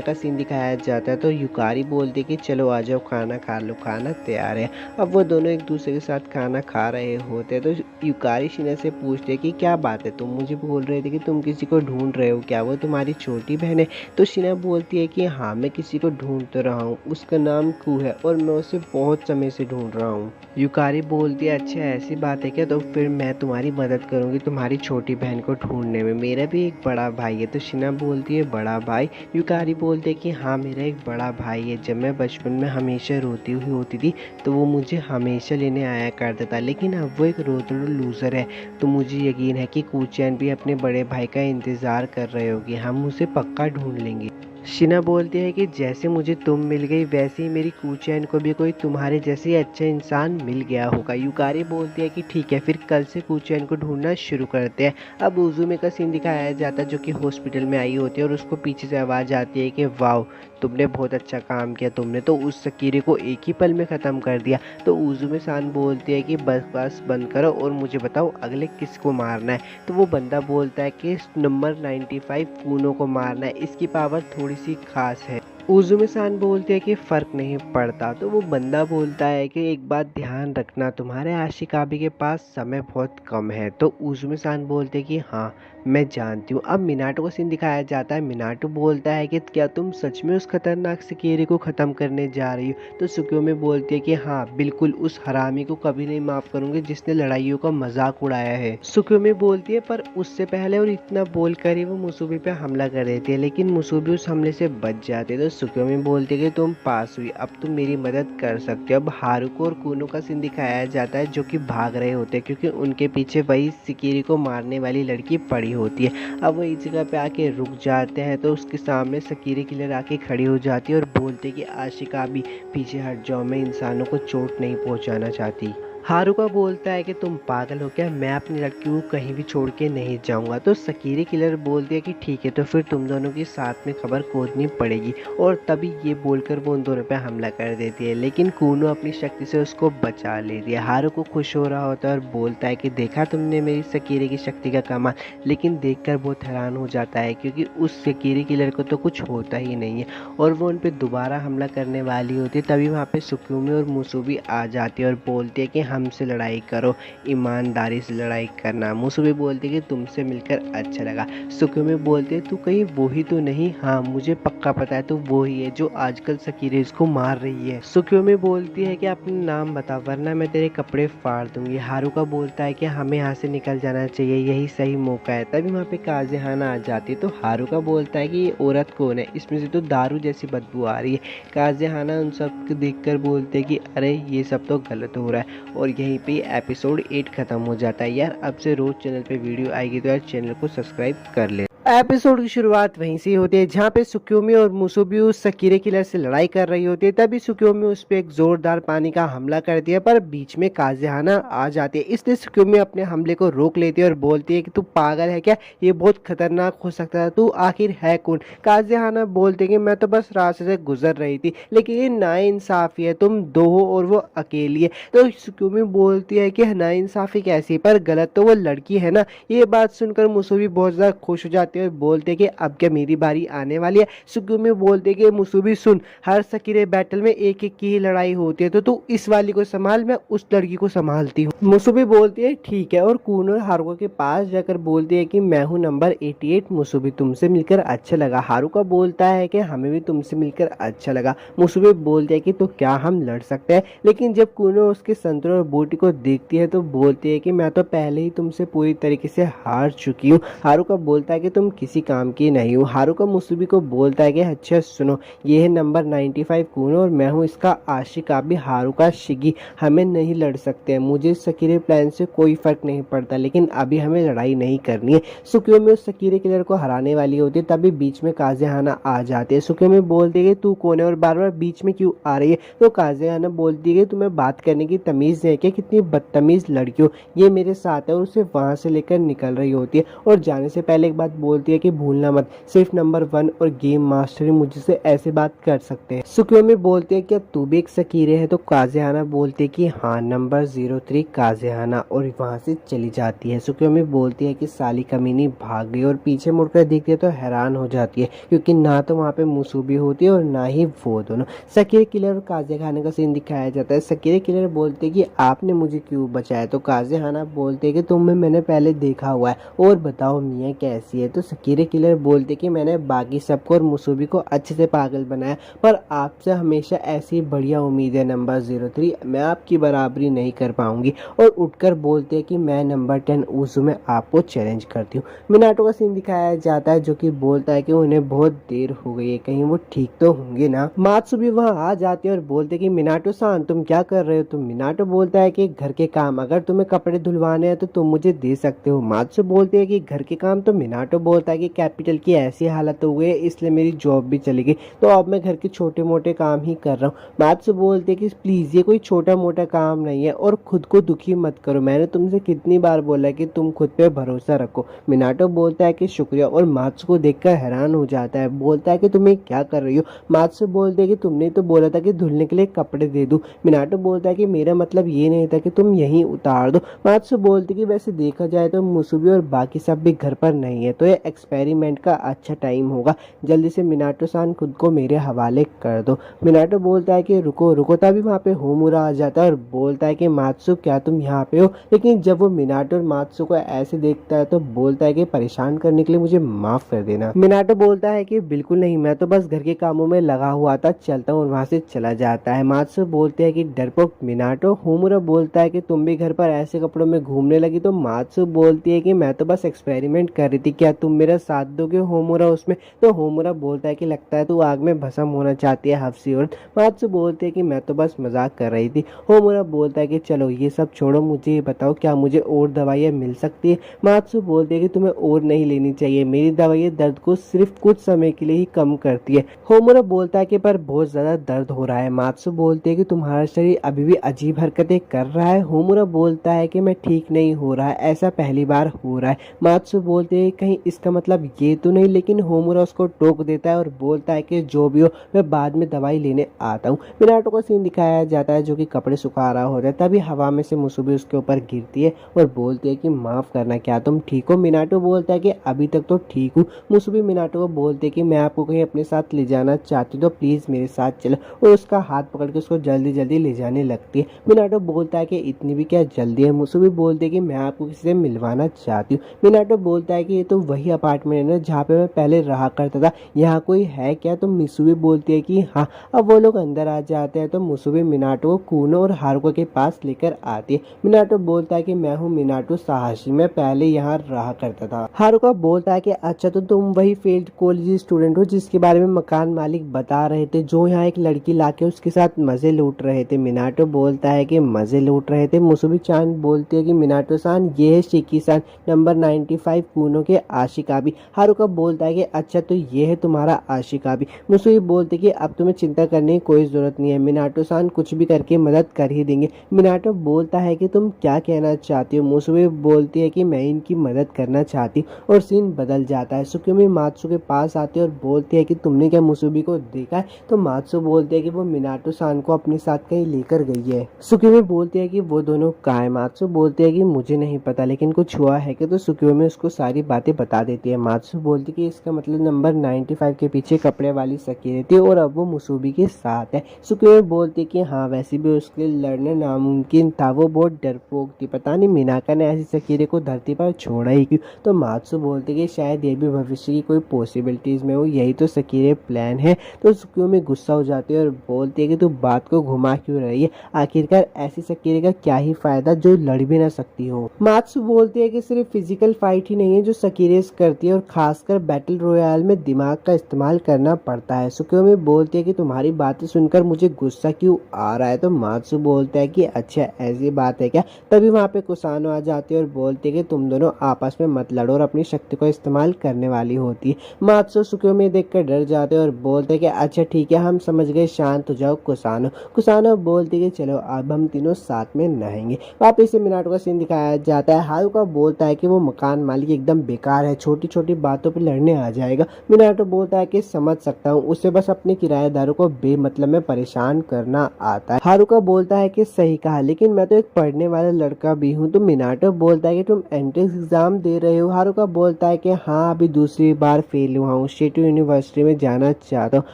का सीन दिखाया जाता है तो युकारी बोलते कि चलो आ जाओ खाना खा लो, खाना तैयार है। अब वो दोनों एक दूसरे के साथ खाना खा रहे होते हैं तो युकारी शिना से पूछते हैं कि क्या बात है, तुम मुझे बोल रहे थे कि तुम किसी को ढूंढ रहे हो, क्या वो तुम्हारी छोटी बहन है। तो शिना बोलती है कि हाँ मैं किसी को ढूंढ तो रहा हूँ, उसका नाम कू है और मैं उसे बहुत समय से ढूंढ रहा हूँ। युकारी बोलती है अच्छा ऐसी बात है क्या, तो फिर मैं तुम्हारी मदद करूँगी तुम्हारी छोटी बहन को ढूंढने में, मेरा भी एक बड़ा भाई है। तो शिना बोलती है बड़ा भाई। युकारी बोलते है कि हाँ मेरा एक बड़ा भाई है, जब मैं बचपन में हमेशा रोती हुई होती थी तो वो मुझे हमेशा लेने आया करता था, लेकिन अब वो एक रोतड़ू लूज़र है। तो मुझे यकीन है कि कूचैन भी अपने बड़े भाई का इंतज़ार कर रहे होगी, हम उसे पक्का ढूंढ लेंगे। शिना बोलती है कि जैसे मुझे तुम मिल गई वैसे ही मेरी कूचैन को भी कोई तुम्हारे जैसे ही अच्छा इंसान मिल गया होगा। युकारी बोलती है कि ठीक है, फिर कल से कूचैन को ढूंढना शुरू करते हैं। अब उजुमे का सीन दिखाया जाता है जो कि हॉस्पिटल में आई होती है और उसको पीछे से आवाज़ आती है कि वाह, तुमने बहुत अच्छा काम किया, तुमने तो उस सकीरे को एक ही पल में ख़त्म कर दिया। तो उजुमे सान बोलती है कि बस बस बंद करो और मुझे बताओ अगले किसको मारना है। तो वो बंदा बोलता है कि नंबर 95 कूनो को मारना है, इसकी पावर थोड़ी सी खास है। उजुमे सान बोलते हैं कि फ़र्क नहीं पड़ता। तो वो बंदा बोलता है कि एक बात ध्यान रखना, तुम्हारे आशिकाबी के पास समय बहुत कम है। तो उजुमे सान बोलते हैं कि हाँ मैं जानती हूँ। अब मिनाटो का सीन दिखाया जाता है। मिनाटो बोलता है कि क्या तुम सच में उस खतरनाक सकीरे को ख़त्म करने जा रही हो। तो सुक्योमी बोलती है कि हाँ बिल्कुल, उस हरामी को कभी नहीं माफ़ करूँगी जिसने लड़ाइयों का मजाक उड़ाया है। सुक्योमी बोलती है पर उससे पहले और इतना बोल कर ही वो मुसुबी पे हमला कर देती है, लेकिन मुसुबी उस हमले से बच जाती है। तो सुक्योमी बोलती है कि तुम पास हुई, अब तुम मेरी मदद कर सकते हो। अब हारुको और कूनो का सीन दिखाया जाता है जो कि भाग रहे होते हैं क्योंकि उनके पीछे वही सिकिरी को मारने वाली लड़की पड़ी होती है। अब वो इस जगह पे आके रुक जाते हैं तो उसके सामने सकीरी किलर आके खड़ी हो जाती है और बोलते कि आशिका भी पीछे हट जाओ, मैं इंसानों को चोट नहीं पहुंचाना चाहती। हारुका बोलता है कि तुम पागल हो क्या, मैं अपनी लड़की को कहीं भी छोड़ के नहीं जाऊंगा। तो सकीरी किलर बोलती है कि ठीक है, तो फिर तुम दोनों की साथ में खबर खोदनी पड़ेगी। और तभी ये बोलकर वो उन दोनों पे हमला कर देती है, लेकिन कूनो अपनी शक्ति से उसको बचा लेती है। हारुको खुश हो रहा होता है और बोलता है कि देखा तुमने मेरी सकीरी की शक्ति का कमाल, लेकिन देखकर बहुत हैरान हो जाता है क्योंकि उस सकीरी किलर को तो कुछ होता ही नहीं है और वो उन पर दोबारा हमला करने वाली होती है। तभी वहाँ पे सुक्योमी और मुसुबी आ जाती है और बोलती है कि हमसे लड़ाई करो, ईमानदारी से लड़ाई करना। मुसुबी बोलती है कि तुमसे मिलकर अच्छा लगा। सुक्योमी बोलती है तू कहीं वो ही तो नहीं। हाँ मुझे पक्का पता है तू वो ही है जो आजकल सकीरेज को मार रही है। सुक्योमी बोलती है कि अपना नाम बता वरना मैं तेरे कपड़े फाड़ दूंगी। हारुका बोलता है कि हमें यहाँ से निकल जाना चाहिए, यही सही मौका है। तभी वहाँ पे काज़ेहाना आ जाती है। तो हारुका बोलता है कि ये औरत कौन है, इसमें से तो दारू जैसी बदबू आ रही है। काज़ेहाना उन सब को देखकर बोलते हैं कि अरे ये सब तो गलत हो रहा है। और यहीं पे एपिसोड 8 खत्म हो जाता है। यार अब से रोज चैनल पे वीडियो आएगी तो यार चैनल को सब्सक्राइब कर ले। एपिसोड की शुरुआत वहीं से होती है जहाँ पे सुक्योमी और मुसुबी उस सकीरे किलर से लड़ाई कर रही होती है। तभी सुक्योमी उस पर एक जोरदार पानी का हमला करती है पर बीच में काज़ेहाना आ जाती है, इसलिए सुक्योमी अपने हमले को रोक लेती है और बोलती है कि तू पागल है क्या, ये बहुत खतरनाक हो सकता है, तू आखिर है कौन। काज़ेहाना बोलते हैं कि मैं तो बस रास्ते से गुजर रही थी, लेकिन ये नाइंसाफी है, तुम दो हो और वो अकेली है। तो सुक्योमी बोलती है कि नाइंसाफी कैसी, पर गलत तो वो लड़की है ना। ये बात सुनकर मुसुबी बहुत ज़्यादा खुश हो जाती है और बोलते कि अब क्या मेरी बारी आने वाली है। सुक्योमी बोलते कि मुसुबी सुन, हर सकीरे बैटल में एक एक की ही लड़ाई होती है, तो तू इस वाली को संभाल, मैं उस लड़की को संभालती हूँ। मुसुबी बोलती है ठीक है और कूनो हारुका के पास जाकर बोलती है कि मैं हूँ नंबर 88 मुसुबी, तुमसे मिलकर अच्छा लगा। हारुका बोलता है कि हमें भी तुमसे मिलकर अच्छा लगा। मुसुबी बोलते है कि तो क्या हम लड़ सकते हैं, लेकिन जब कूनो उसके संतरे और बूटी को देखती है तो बोलती है कि मैं तो पहले ही तुमसे पूरी तरीके से हार चुकी हूँ। हारुका बोलता है कि तुम किसी काम की नहीं हो। हारुका मुसुबी को बोलता है कि अच्छा सुनो, ये है नंबर 95 कूनो और मैं हूँ इसका आशिका भी हारुका शिगी, हमें नहीं लड़ सकते हैं, मुझे सकीरे प्लान से कोई फर्क नहीं पड़ता, लेकिन अभी हमें लड़ाई नहीं करनी है। सुक्योमी उस सकीरे किलर को हराने वाली होती है, तभी बीच में काज़ेहाना आ जाते हैं। सुक्योमी बोलती है कि तू कौन है और बार बार बीच में क्यों आ रही है। तो काज़ेहाना बोलती है कि तुम्हें बात करने की तमीज़ है क्या, कितनी बदतमीज़ लड़की हो, ये मेरे साथ है। और उसे वहाँ से लेकर निकल रही होती है और जाने से पहले एक बात बोलती है कि भूलना मत, सिर्फ नंबर 1 और गेम मास्टर ही मुझसे ऐसे बात कर सकते हैं। सुक्योमी बोलती है क्या तू भी एक सकीरे है। तो काज़ेहाना बोलती है कि हाँ नंबर 03 काज़ेहाना, और वहाँ से चली जाती है। सुक्योमी बोलती है कि साली कमीनी भाग गई और पीछे मुड़कर देखती है तो हैरान हो जाती है क्योंकि ना तो वहाँ पे मुसुबी होती है और ना ही वो दोनों। सकीरे किलर और काज़ेहाना का सीन दिखाया जाता है। सकीरे किलर बोलते हैं कि आपने मुझे क्यों बचाया। तो काज़ेहाना बोलते हैं कि तुम्हें मैंने पहले देखा हुआ है, और बताओ मियाँ कैसी है। तो सकीरे किलर बोलते कि मैंने बाकी सबको और मुसुबी को अच्छे से पागल बनाया, पर आपसे हमेशा ऐसी बढ़िया उम्मीद है नंबर 03, मैं आपकी बराबरी नहीं कर पाऊंगी। और उठकर बोलते हैं कि मैं नंबर 10 उजुमे आपको चैलेंज करती हूँ। मिनाटो का सीन दिखाया जाता है जो कि बोलता है कि उन्हें बहुत देर हो गई है, कहीं वो ठीक तो होंगे ना। मात्सुबी वहाँ आ जाती है और बोलते कि मिनाटो सान तुम क्या कर रहे हो। तो मिनाटो बोलता है कि घर के काम, अगर तुम्हें कपड़े धुलवाने हैं तो तुम मुझे दे सकते हो। मात्सु बोलते है कि घर के काम। तो मिनाटो बोलता है कि कैपिटल की ऐसी हालत हो गई है इसलिए मेरी जॉब भी चली गई, तो अब मैं घर के छोटे मोटे काम ही कर रहा हूँ। मात्सु बोलते कि प्लीज़ ये कोई छोटा मोटा काम नहीं है और खुद को दुखी मत करो, मैंने तुमसे कितनी बार बोला है कि तुम खुद पे भरोसा रखो। मिनाटो बोलता है कि शुक्रिया और मात्सु को देखकर हैरान हो जाता है, बोलता है कि तुम ये क्या कर रही हो। मात्सु बोलते है कि तुमने तो बोला था कि धुलने के लिए कपड़े दे दूं। मिनाटो बोलता है कि मेरा मतलब ये नहीं था कि तुम यहीं उतार दो। मात्सु बोलते कि वैसे देखा जाए तो मुसुबी और बाकी सब भी घर पर नहीं है, तो ये एक्सपेरिमेंट का अच्छा टाइम होगा, जल्दी से मिनाटो सान खुद को मेरे हवाले कर दो। मिनाटो बोलता है कि रुको रुको, तभी वहाँ पे होमुरा आ जाता है और बोलता है कि मात्सु क्या तुम यहाँ पे हो। लेकिन जब वो मिनाटो और मात्सु को ऐसे देखता है तो बोलता है कि परेशान करने के लिए मुझे माफ कर देना। मिनाटो बोलता है कि बिल्कुल नहीं, मैं तो बस घर के कामों में लगा हुआ था, चलता हूँ, और वहाँ से चला जाता है। मात्सु बोलते हैं कि डरपोक मिनाटो। होमुरा बोलता है कि तुम भी घर पर ऐसे कपड़ों में घूमने लगी, तो मात्सु बोलती है कि मैं तो बस एक्सपेरिमेंट कर रही थी, क्या तुम मेरा साथ दोगे होमुरा उसमें। तो होमुरा बोलता है कि लगता है तू आग में भस्म होना चाहती है हफ्सी औरत। मात्सु बोलते है कि मैं तो बस मजाक कर रही थी। होमुरा बोलता है कि चलो ये सब छोड़ो, मुझे ये बताओ क्या मुझे और दवाइयाँ मिल सकती है। मात्सु बोलते है कि तुम्हें और नहीं लेनी चाहिए, मेरी दवाइयाँ दर्द को सिर्फ कुछ समय के लिए ही कम करती है। होमुरा बोलता है कि पर बहुत ज्यादा दर्द हो रहा है। मात्सु बोलते है कि तुम्हारा शरीर अभी भी अजीब हरकतें कर रहा है। होमुरा बोलता है कि मैं ठीक नहीं हो रहा है, ऐसा पहली बार हो रहा है। मात्सु बोलते है कहीं इसका मतलब ये तो नहीं, लेकिन होमुरा उसको टोक देता है और बोलता है कि जो भी हो मैं बाद में दवाई लेने आता हूँ। मिनाटो का सीन दिखाया जाता है जो कि कपड़े सुखा रहा होता है, तभी हवा में से मुसुबी उसके ऊपर गिरती है और बोलती है कि माफ करना, क्या तुम ठीक हो। मिनाटो बोलता है कि अभी तक तो ठीक हूँ। मुसुबी मिनाटो को बोलते है कि मैं आपको कहीं अपने साथ ले जाना चाहती हूँ तो प्लीज मेरे साथ चलो, और उसका हाथ पकड़ के उसको जल्दी जल्दी ले जाने लगती है। मिनाटो बोलता है कि इतनी भी क्या जल्दी है। मुसुबी बोलते है कि मैं आपको किसी से मिलवाना चाहती हूँ। मिनाटो बोलता है कि ये तो वही अपार्टमेंट है ना जहाँ पे मैं पहले रहा करता था, यहाँ कोई है क्या। तो मुसुबी बोलती है कि हाँ। अब वो लोग अंदर आ जाते हैं तो मुसुबी मिनाटो को कूनो और हारुका के पास लेकर आती है। मिनाटो बोलता है कि मैं हूँ मिनाटो साहशी, मैं पहले यहाँ रहा करता था। हारुका बोलता है कि अच्छा तो तुम वही फेल्ड कॉलेज स्टूडेंट हो जिसके बारे में मकान मालिक बता रहे थे, जो यहाँ एक लड़की लाके उसके साथ मजे लूट रहे थे। मिनाटो बोलता है कि मजे लूट रहे थे। मुसुबी चान बोलती है कि मिनाटो सान ये है शिकी सान, नंबर 95 कूनो के आशिकाबी। हारुका बोलता है कि अच्छा तो ये है तुम्हारा आशिकाबी। मुसुबी बोलते कि अब तुम्हें चिंता करने की कोई जरूरत नहीं है, मिनाटो सान कुछ भी करके मदद कर ही देंगे। मिनाटो बोलता है कि तुम क्या कहना चाहती हो। मुसुबी बोलती है कि मैं इनकी मदद करना चाहती हूँ, और सीन बदल जाता है। सुकुमी मात्सु के पास आती है और बोलती है कि तुमने क्या मुसुबी को देखा है। तो मात्सु बोलते है कि वो मिनाटो सान को अपने साथ कहीं लेकर गई है। सुकुमी बोलती है कि वो दोनों कहाँ है। मात्सु बोलती है कि मुझे नहीं पता, लेकिन कुछ हुआ है कि। तो सुकुमी उसको सारी बातें बता देती है। मात्सु बोलती है कि इसका मतलब नंबर 95 के पीछे कपड़े वाली सकीरे थी और अब वो मुसुबी के साथ है। सुकुमी बोलती है कि हाँ वैसे भी उसके लड़ना नामुमकिन था, वो बहुत डरपोक थी, पता नहीं मिनाका ने ऐसी सकीरे को धरती पर छोड़ा ही क्यों। तो मात्सु बोलती है कि शायद ये भी भविष्य की कोई पॉसिबिलिटीज में हो, यही तो सकीरे प्लान है। तो सुकुमी गुस्सा हो जाती है और बोलती है कि तू बात को घुमा क्यों रही है, आखिरकार ऐसी सकीरे का क्या ही फायदा जो लड़ भी ना सकती हो। मात्सु बोलती है कि सिर्फ फिजिकल फाइट ही नहीं है जो सकीरेस करती है, और खासकर बैटल रॉयल में दिमाग का इस्तेमाल करना पड़ता है। सुकुमी बोलती है कि तुम्हारी बातें सुनकर मुझे गुस्सा क्यों आ रहा है। तो मात्सु बोलता है कि अच्छा ऐसी बात है क्या। तभी वहाँ पे कुसानो आ जाती है और बोलती है कि तुम दोनों आपस में मत लड़ो और अपनी शक्ति को इस्तेमाल करने वाली होती है। मात्सु सुकुमी देखकर डर जाते हैं और बोलते हैं कि अच्छा ठीक है हम समझ गए, शांत हो जाओ कुसानो। कुसानो बोलती है कि चलो अब हम तीनों साथ में नहाएंगे। वापिस से मिनाटो का सीन दिखाया जाता है। हारुका बोलता है कि वो मकान मालिक एकदम बेकार है, छोटी छोटी बातों पर लड़ने आ जाएगा। मिनाटो बोलता है कि समझ सकता हूँ, उसे बस अपने किराएदारों को बेमतलब में परेशान करना आता है। हारुका बोलता है कि सही कहा, लेकिन मैं तो एक पढ़ने वाला लड़का भी हूँ। तो मिनाटो बोलता है कि तुम एंट्रेंस एग्जाम दे रहे हो। हारुका बोलता है कि हाँ अभी दूसरी बार फेल हुआ हूँ, शिटो यूनिवर्सिटी में जाना चाहता हूँ।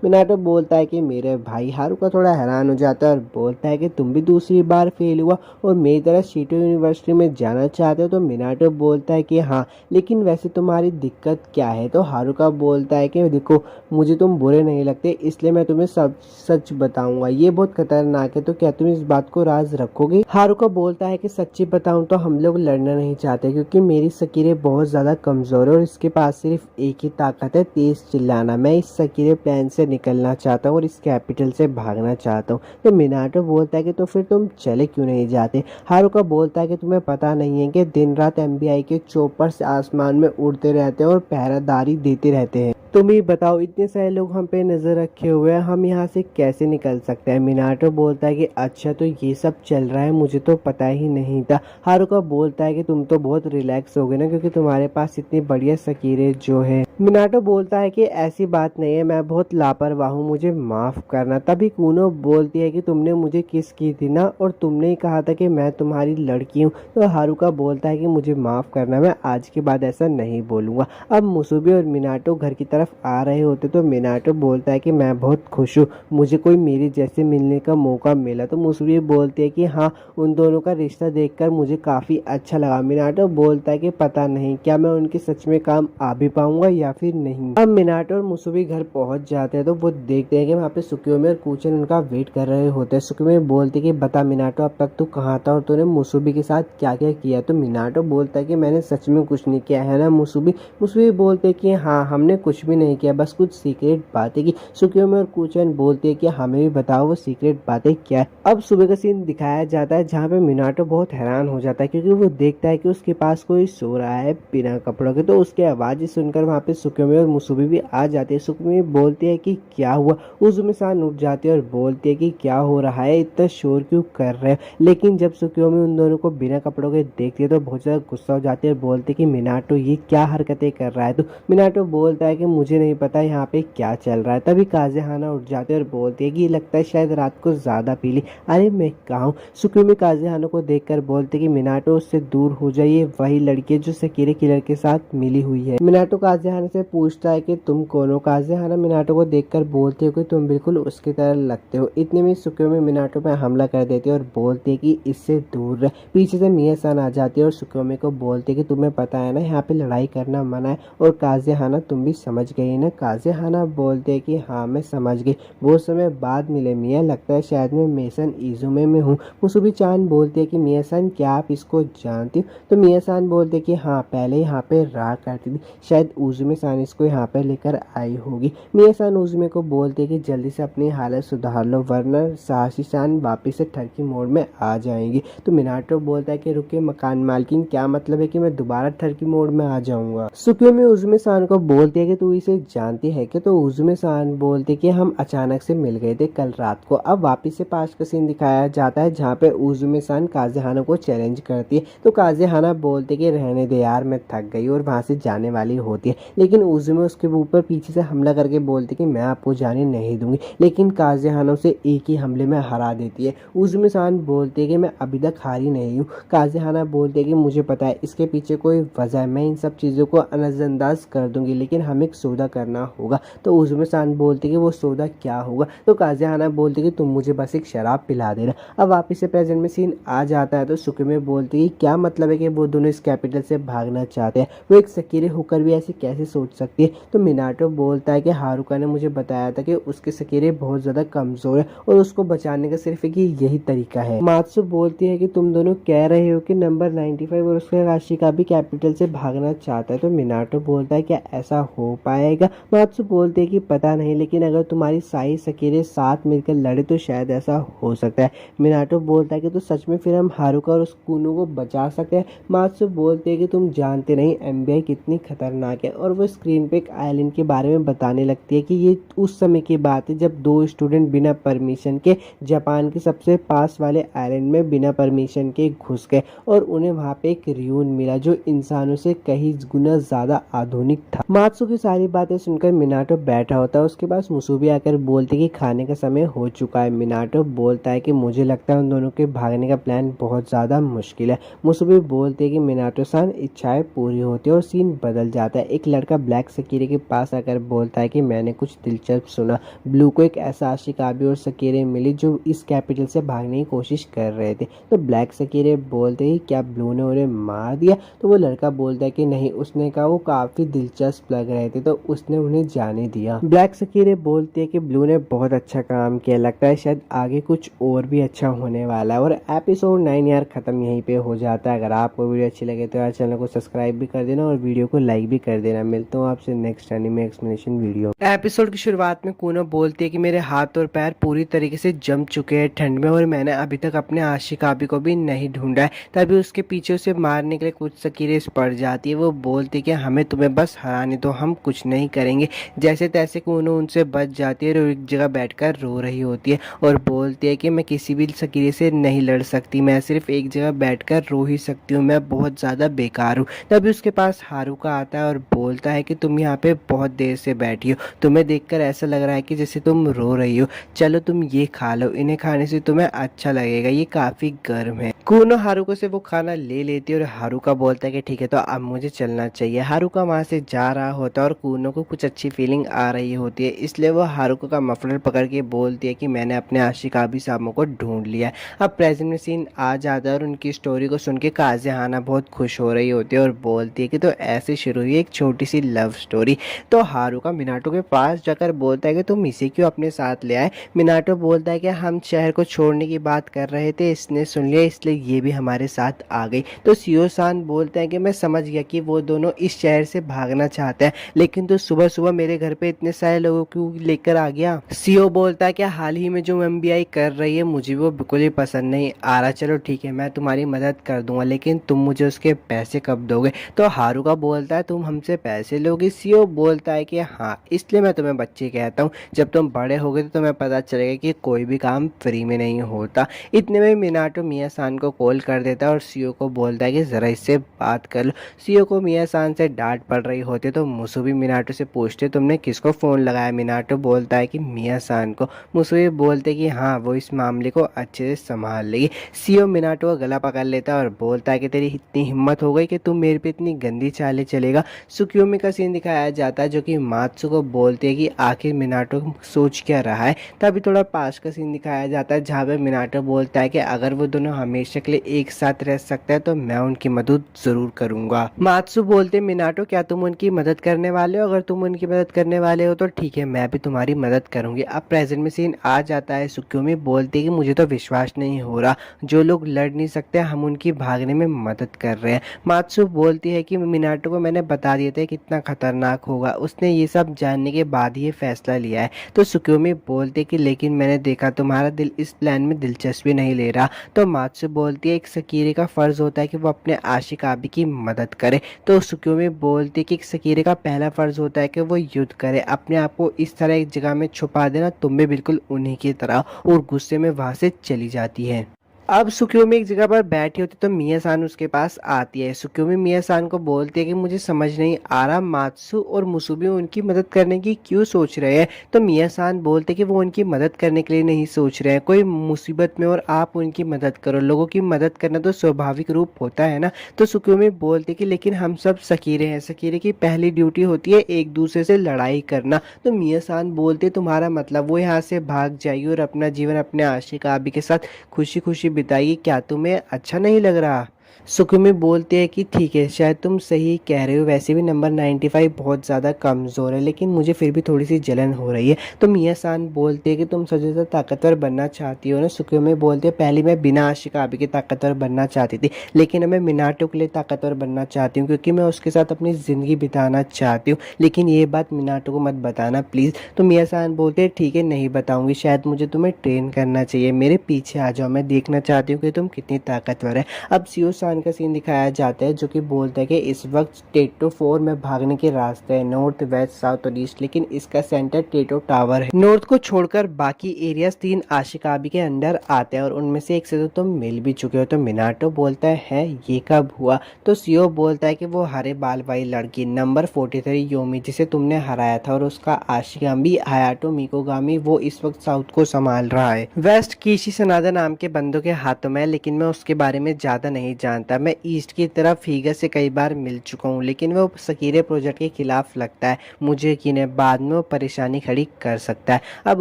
मिनाटो बोलता है कि मेरे भाई। हारुका थोड़ा हैरान हो जाता है और बोलता है कि तुम भी दूसरी बार फेल हुआ और मेरी तरह शिटो यूनिवर्सिटी में जाना चाहते हो। तो मिनाटो बोलता है कि हाँ, लेकिन वैसे तुम्हारी दिक्कत क्या है। तो हारुका बोलता है कि देखो मुझे तुम बुरे नहीं लगते, इसलिए मैं तुम्हें सब सच बताऊंगा, ये बहुत खतरनाक है, तो क्या तुम इस बात को राज रखोगे। हारुका बोलता है कि सच्ची बताऊं तो हम लोग लड़ना नहीं चाहते, क्योंकि मेरी सकीरे बहुत ज्यादा कमजोर है और इसके पास सिर्फ एक ही ताकत है, तेज चिल्लाना। मैं इस सकीरे प्लान से निकलना चाहता हूँ और इस कैपिटल से भागना चाहता हूँ। तो मिनाटो बोलता है कि तो फिर तुम चले क्यों नहीं जाते। हारुका बोलता है कि तुम्हें पता नहीं है कि दिन रात एमबीआई के चोपर से आसमान में उड़ छोड़ते रहते हैं और पहरादारी देते रहते हैं। तुम ही बताओ, इतने सारे लोग हम पे नजर रखे हुए हैं, हम यहाँ से कैसे निकल सकते हैं। मिनाटो बोलता है कि अच्छा तो ये सब चल रहा है, मुझे तो पता ही नहीं था। हारुका बोलता है कि तुम तो बहुत रिलैक्स हो गए ना, क्योंकि तुम्हारे पास इतनी बढ़िया सकीरे जो है। मिनाटो बोलता है कि ऐसी बात नहीं है, मैं बहुत लापरवाह हूँ, मुझे माफ करना। तभी कूनो बोलती है कि तुमने मुझे किस की थी ना, और तुमने ही कहा था कि मैं तुम्हारी लड़की हूँ। तो हारुका बोलता है कि मुझे माफ करना, मैं आज के बाद ऐसा नहीं बोलूंगा। अब मुसुबी और मिनाटो घर की तरफ आ रहे होते तो मिनाटो बोलता है कि मैं बहुत खुश हूँ, मुझे कोई मेरे जैसे मिलने का मौका मिला। तो मुसुबी बोलती है कि हाँ, उन दोनों का रिश्ता देखकर मुझे काफी अच्छा लगा। मिनाटो बोलता है कि पता नहीं क्या मैं उनके सच में काम आ भी पाऊंगा या फिर नहीं। अब मिनाटो और मुसुबी घर पहुंच जाते हैं तो वो देखते हैं कि वहाँ पे सुकियोमी और कूचन उनका वेट कर रहे होते हैं। सुकियोमी बोलती कि बता मिनाटो, अब तक तू कहाँ था और तूने मुसुबी के साथ क्या क्या किया। तो मिनाटो बोलता है कि मैंने सच में कुछ नहीं किया है ना मुसुबी। मुसुबी बोलते कि हाँ, हमने कुछ भी नहीं किया, बस कुछ सीक्रेट बातें की। सुकियोमी और कूचन बोलते हैं कि हमें भी बताओ वो सीक्रेट बातें क्या है। अब सुबह का सीन दिखाया जाता है जहाँ पे मिनाटो बहुत हैरान हो जाता है, क्योंकि वो देखता है कि उसके पास कोई सो रहा है बिना कपड़ों के। तो उसकी आवाज सुनकर वहाँ पे सुकियोमी और मुसुबी भी आ जाती है। सुकियोमी बोलती है कि क्या हुआ। उजुमी-सान उठ जाती है और बोलती है कि क्या हो रहा है, इतना शोर क्यों कर रहे हो। लेकिन जब सुकियोमी उन दोनों को बिना कपड़ों के देखती है तो बहुत ज्यादा गुस्सा हो जाती है और बोलती है कि मिनाटो ये क्या हरकतें कर रहा है तू। मिनाटो बोलता है कि मुझे नहीं पता यहाँ पे क्या चल रहा है। तभी काज़ेहाना उठ जाती है और बोलती है कि लगता है शायद रात को ज्यादा पी ली। अरे मैं कहा हूँ। सुकियोमी काज़ेहाना को देखकर बोलते कि मिनाटो उससे दूर हो जाइए, वही लड़की जो सकीरे किलर के साथ मिली हुई है। मिनाटो काज़ेहाना से पूछता है कि तुम कौन हो। काज़ेहाना मिनाटो को देखकर बोलती है कि तुम बिल्कुल उसकी तरह लगते हो। इतने में सुकियोमी मिनाटो पर हमला कर देती है और बोलती है कि इससे दूर रह। पीछे से मिया-सान आ जाती है और सुकियोमी को बोलती है कि तुम्हें पता है ना यहाँ पे लड़ाई करना मना है। और काज़ेहाना तुम भी समझ गई ना। काज़ेहाना बोलते है कि हाँ मैं समझ गई, बहुत समय बाद मिले मिया, लगता है शायद मैं मेसन इजुमे में हूँ। मुसुबी-चान बोलती है कि मिया-सान क्या आप इसको जानती हो। तो मिया-सान बोलते है कि हाँ, पहले यहाँ पे रहा करती थी, शायद उजुमे-सान इसको यहाँ पे लेकर आई होगी। मिया-सान उजुमे को बोलते है कि जल्दी से अपनी हालत सुधार लो, वरना साहसी-सान वापिस से ठरकी मोड में आ जाएंगी। तो मिनाटो बोलता है कि रुकिए मकान मालकिन, क्या मतलब है कि मैं दोबारा ठरकी मोड में आ जाऊंगा। सुकियोमी उजुमे-सान को बोलती है कि तू इसे जानती है कि। तो उजुमे-सान बोलते कि हम अचानक से मिल गए थे कल रात को। अब वापिस से पास का सीन दिखाया जाता है जहाँ पे उजुमे-सान काज़ेहाना को चैलेंज करती है। तो काज़ेहाना बोलते कि रहने दे यार, मैं थक गई, और वहां से जाने वाली होती है। लेकिन उजुमे उसके ऊपर पीछे से हमला करके बोलती कि मैं आपको जाने नहीं दूंगी। लेकिन काज़ेहाना उसे एक ही हमले में हरा देती है। उजुमे-सान बोलते कि मैं अभी तक हारी नहीं हूँ। काज़ेहाना बोलते कि मुझे पता है इसके पीछे कोई वजह है, मैं इन सब चीज़ों को नज़रअंदाज कर दूंगी, लेकिन हमें एक सौदा करना होगा। तो उजुमे-सान बोलते कि वो सौदा क्या होगा। तो काज़ेहाना बोलते कि तुम मुझे बस एक शराब पिला देना। अब वापस से प्रेजेंट में सीन आ जाता है तो सुकियोमी बोलती कि क्या मतलब है कि वो दोनों इस कैपिटल से भागना चाहते हैं, वो एक सकीरे होकर भी ऐसे कैसे सोच सकती है। तो मिनाटो बोलता है कि हारुका ने मुझे बताया था कि उसके सकीरे बहुत ज्यादा कमजोर है और उसको बचाने का सिर्फ एक यही तरीका है। मात्सु बोलती है कि तुम दोनों कह रहे हो कि नंबर 95 और उसके राशि का भी कैपिटल से भागना चाहता है। तो मिनाटो बोलता है क्या ऐसा हो पाएगा। मात्सु बोलते है कि पता नहीं, लेकिन अगर तुम्हारी साई सकीरे साथ मिलकर लड़े तो शायद ऐसा हो सकता है। मिनाटो बोलता है कि तो सच में फिर हम हारुका और उस कूनो को बचा सकते हैं। मात्सु बोलते है कि तुम जानते नहीं एमबीआई कितनी खतरनाक है। और वो स्क्रीन पे एक आइलैंड के बारे में बताने लगती है कि ये उस समय की बात है जब दो स्टूडेंट बिना परमिशन के जापान के सबसे पास वाले आइलैंड में बिना परमिशन के घुस गए और उन्हें वहाँ पे एक रियून मिला जो इंसानों से कहीं गुना ज्यादा आधुनिक था। मात्सु की सारी बातें सुनकर मिनाटो बैठा होता है। उसके पास मुसुबी आकर बोलती कि खाने का समय हो चुका है। मिनाटो बोलता है कि मुझे लगता है उन दोनों के भागने का प्लान बहुत ज्यादा मुश्किल है। मुसुबी बोलते है कि मिनाटो-सान इच्छाएं पूरी होती है और सीन बदल जाता है। एक लड़का ब्लैक सकीरे के पास आकर बोलता है कि मैंने कुछ दिलचस्प सुना, ब्लू को एक ऐसा शिकाबी और सकीरे मिली जो इस कैपिटल से भागने की कोशिश कर रहे थे। तो ब्लैक सकीरे बोलते ही क्या ब्लू ने उन्हें मार दिया। तो वो लड़का बोलता है कि नहीं, उसने कहा वो काफी दिलचस्प लग रहे थे तो उसने उन्हें जाने दिया। ब्लैक सकीरे बोलते है कि ब्लू ने बहुत अच्छा काम किया, लगता है शायद आगे कुछ और भी अच्छा होने वाला है। और एपिसोड 9 यार खत्म यहीं पे हो जाता है। अगर आपको वीडियो अच्छी लगे तो यार चैनल को सब्सक्राइब भी कर देना और वीडियो को लाइक भी कर देना। मिलता हूँ आपसे next anime explanation video. Episode की शुरुआत में कूनो बोलती है कि मेरे हाथ और पैर पूरी तरीके से जम चुके हैं ठंड में और मैंने अभी तक अपने आशिकाबी को भी नहीं ढूंढा है। तभी उसके पीछे उसे मारने के लिए कुछ सकीरें पड़ जाती है। वो बोलती है कि हमें तुम्हें बस हराने तो हम कुछ नहीं करेंगे। जैसे तैसे कूनो उनसे बच जाती है और एक जगह बैठकर रो रही होती है और बोलती है कि मैं किसी भी सकीरे से नहीं लड़ सकती, मैं सिर्फ एक जगह बैठकर रो ही सकती हूँ, मैं बहुत ज़्यादा बेकार हूँ। तभी उसके पास हारुका आता है और बोलता है कि तुम यहाँ पे बहुत देर से बैठी हो, तुम्हें देखकर ऐसा लग रहा है कि जैसे तुम रो रही हो, चलो तुम ये खा लो, इन्हें खाने से तुम्हें अच्छा लगेगा, ये काफ़ी गर्म है। कूनो हारुका से वो खाना ले लेती है और हारुका बोलता है कि ठीक है तो अब मुझे चलना चाहिए। हारुका वहाँ से जा रहा होता है और कूनो को कुछ अच्छी फीलिंग आ रही होती है, इसलिए वो हारुका का मफलर पकड़ के बोलती है कि मैंने अपने आशिकाबी सामो को ढूंढ लिया है। अब प्रेजेंट में सीन आ जाता है और उनकी स्टोरी को सुन के काज़े हाना बहुत खुश हो रही होती है और बोलती है कि तो ऐसे शुरू हुई एक छोटी सी लव स्टोरी। तो हारुका मिनाटो के पास जाकर बोलता है कि तुम इसे क्यों अपने साथ ले आए। मिनाटो बोलता है कि हम शहर को छोड़ने की बात कर रहे थे, इसने सुन लिया इसलिए ये भी हमारे साथ आ गई। तो सियो सान बोलते हैं कि मैं समझ गया कि वो दोनों इस शहर से भागना चाहते हैं, लेकिन तो सुबह सुबह मेरे घर पे इतने सारे लोगों को लेकर आ गया। सियो बोलता है कि हाल ही में जो एमबीआई कर रही है मुझे वो बिल्कुल ही पसंद नहीं आ रहा। चलो ठीक है मैं तुम्हारी मदद कर दूंगा, लेकिन तुम मुझे उसके पैसे कब दोगे। तो हारुका बोलता है तुम हमसे पैसे लोगे। सियो बोलता है कि हाँ, इसलिए मैं तुम्हें बच्चे कहता हूँ, जब तुम बड़े होगे तो तुम्हें पता चलेगा कि कोई भी काम फ्री में नहीं होता। इतने में मिनाटो मिया सान को कॉल कर देता है और सियो को बोलता है कि ज़रा इससे बात कर लो। सियो को मिया सान से डांट पड़ रही होती है तो मुसुबी मिनाटो से पूछते तुमने किसको फ़ोन लगाया। मिनाटो बोलता है कि मिया सान को। मुसुबी बोलते कि हाँ वो इस मामले को अच्छे से संभाल लेगी। सियो मिनाटो का गला पकड़ लेता है और बोलता है कि तेरी इतनी हिम्मत हो गई कि तुम मेरे पे इतनी गंदी चालें चलेगा। सुकियोमी का सीन दिखाया जाता है जो कि मात्सु को बोलते हैं कि आखिर मिनाटो सोच क्या रहा है। तभी थोड़ा पास का सीन दिखाया जाता है जहाँ पे मिनाटो बोलता है कि अगर वो दोनों हमेशा के लिए एक साथ रह सकते हैं तो मैं उनकी मदद जरूर करूंगा। मात्सु बोलते मिनाटो क्या तुम उनकी मदद करने वाले हो, अगर तुम उनकी मदद करने वाले हो तो ठीक है मैं भी तुम्हारी मदद करूंगी। अब प्रेजेंट में सीन आ जाता है। सुकियोमी बोलती है कि मुझे तो विश्वास नहीं हो रहा, जो लोग लड़ नहीं सकते हम उनकी भागने में मदद कर रहे हैं। मात्सु बोलती है कि मिनाटो को मैंने बता दिया था कितना खतरनाक होगा, उसने ये सब जानने के बाद ही ये फैसला लिया है। तो सुकियोमी बोलती है कि लेकिन मैंने देखा तुम्हारा दिल इस प्लान में दिलचस्पी नहीं ले रहा। तो मात्सु बोलती है एक सकीरे का फर्ज होता है कि वो अपने आशिकाबी की मदद करे। तो सुकियोमी बोलती है कि एक सकीरे का पहला फर्ज होता है कि वो युद्ध करे, अपने आप को इस तरह एक जगह में छुपा देना, तुम भी बिल्कुल उन्हीं की तरह, और गुस्से में वहां से चली जाती है। अब सुकियोमी एक जगह पर बैठी होती तो मिया सान उसके पास आती है। सुकियोमी मिया सान को बोलती है कि मुझे समझ नहीं आ रहा मात्सु और मुसुबी उनकी मदद करने की क्यों सोच रहे हैं। तो मिया सान बोलते कि वो उनकी मदद करने के लिए नहीं सोच रहे हैं, कोई मुसीबत में और आप उनकी मदद करो, लोगों की मदद करना तो स्वाभाविक रूप होता है ना। तो सुकियोमी बोलती कि लेकिन हम सब सकीरे हैं, सकीरे की पहली ड्यूटी होती है एक दूसरे से लड़ाई करना। तो मिया सान बोलते तुम्हारा मतलब वो यहाँ से भाग जाएगी और अपना जीवन अपने आशिकाबी के साथ खुशी खुशी बिताइए, क्या तुम्हें अच्छा नहीं लग रहा। सुकुमी बोलते हैं कि ठीक है शायद तुम सही कह रहे हो, वैसे भी नंबर 95 बहुत ज़्यादा कमज़ोर है, लेकिन मुझे फिर भी थोड़ी सी जलन हो रही है। तो मिया सान बोलते हैं कि तुम सबसे ज़्यादा ताकतवर बनना चाहती हो ना। सुकुमी बोलते हैं पहले मैं बिना आशिकाबी के ताकतवर बनना चाहती थी, लेकिन अब मैं मिनाटो के लिए ताकतवर बनना चाहती हूँ क्योंकि मैं उसके साथ अपनी ज़िंदगी बिताना चाहती हूँ, लेकिन ये बात मिनाटो को मत बताना प्लीज़। तो मिया सान बोलते हैं ठीक है नहीं बताऊँगी, शायद मुझे तुम्हें ट्रेन करना चाहिए, मेरे पीछे आ जाओ, मैं देखना चाहती हूँ कि तुम कितनी ताकतवर है। अब सियो सान का सीन दिखाया जाता है जो कि बोलता है कि इस वक्त टेटो 4 में भागने के रास्ते हैं, नॉर्थ वेस्ट साउथ और ईस्ट, लेकिन इसका सेंटर टेटो टावर है। नॉर्थ को छोड़कर बाकी एरियाज 3 आशिकाबी के अंडर आते हैं और उनमें से एक से तो तुम मिल भी चुके हो। तो मिनाटो बोलता है ये कब हुआ। तो सियो बोलता है कि वो हरे बाल वाली लड़की नंबर 43 योमी जिसे तुमने हराया था और उसका आशिकाबी हायाटो मिकोगामी वो इस वक्त साउथ को संभाल रहा है। वेस्ट कीशी सनादा नाम के बंदों के हाथों में, लेकिन मैं उसके बारे में ज्यादा नहीं जानता। मैं ईस्ट की तरफ हीगा से कई बार मिल चुका हूँ, लेकिन वो सकीरे प्रोजेक्ट के खिलाफ लगता है, मुझे यकीन है बाद में वो परेशानी खड़ी कर सकता है। अब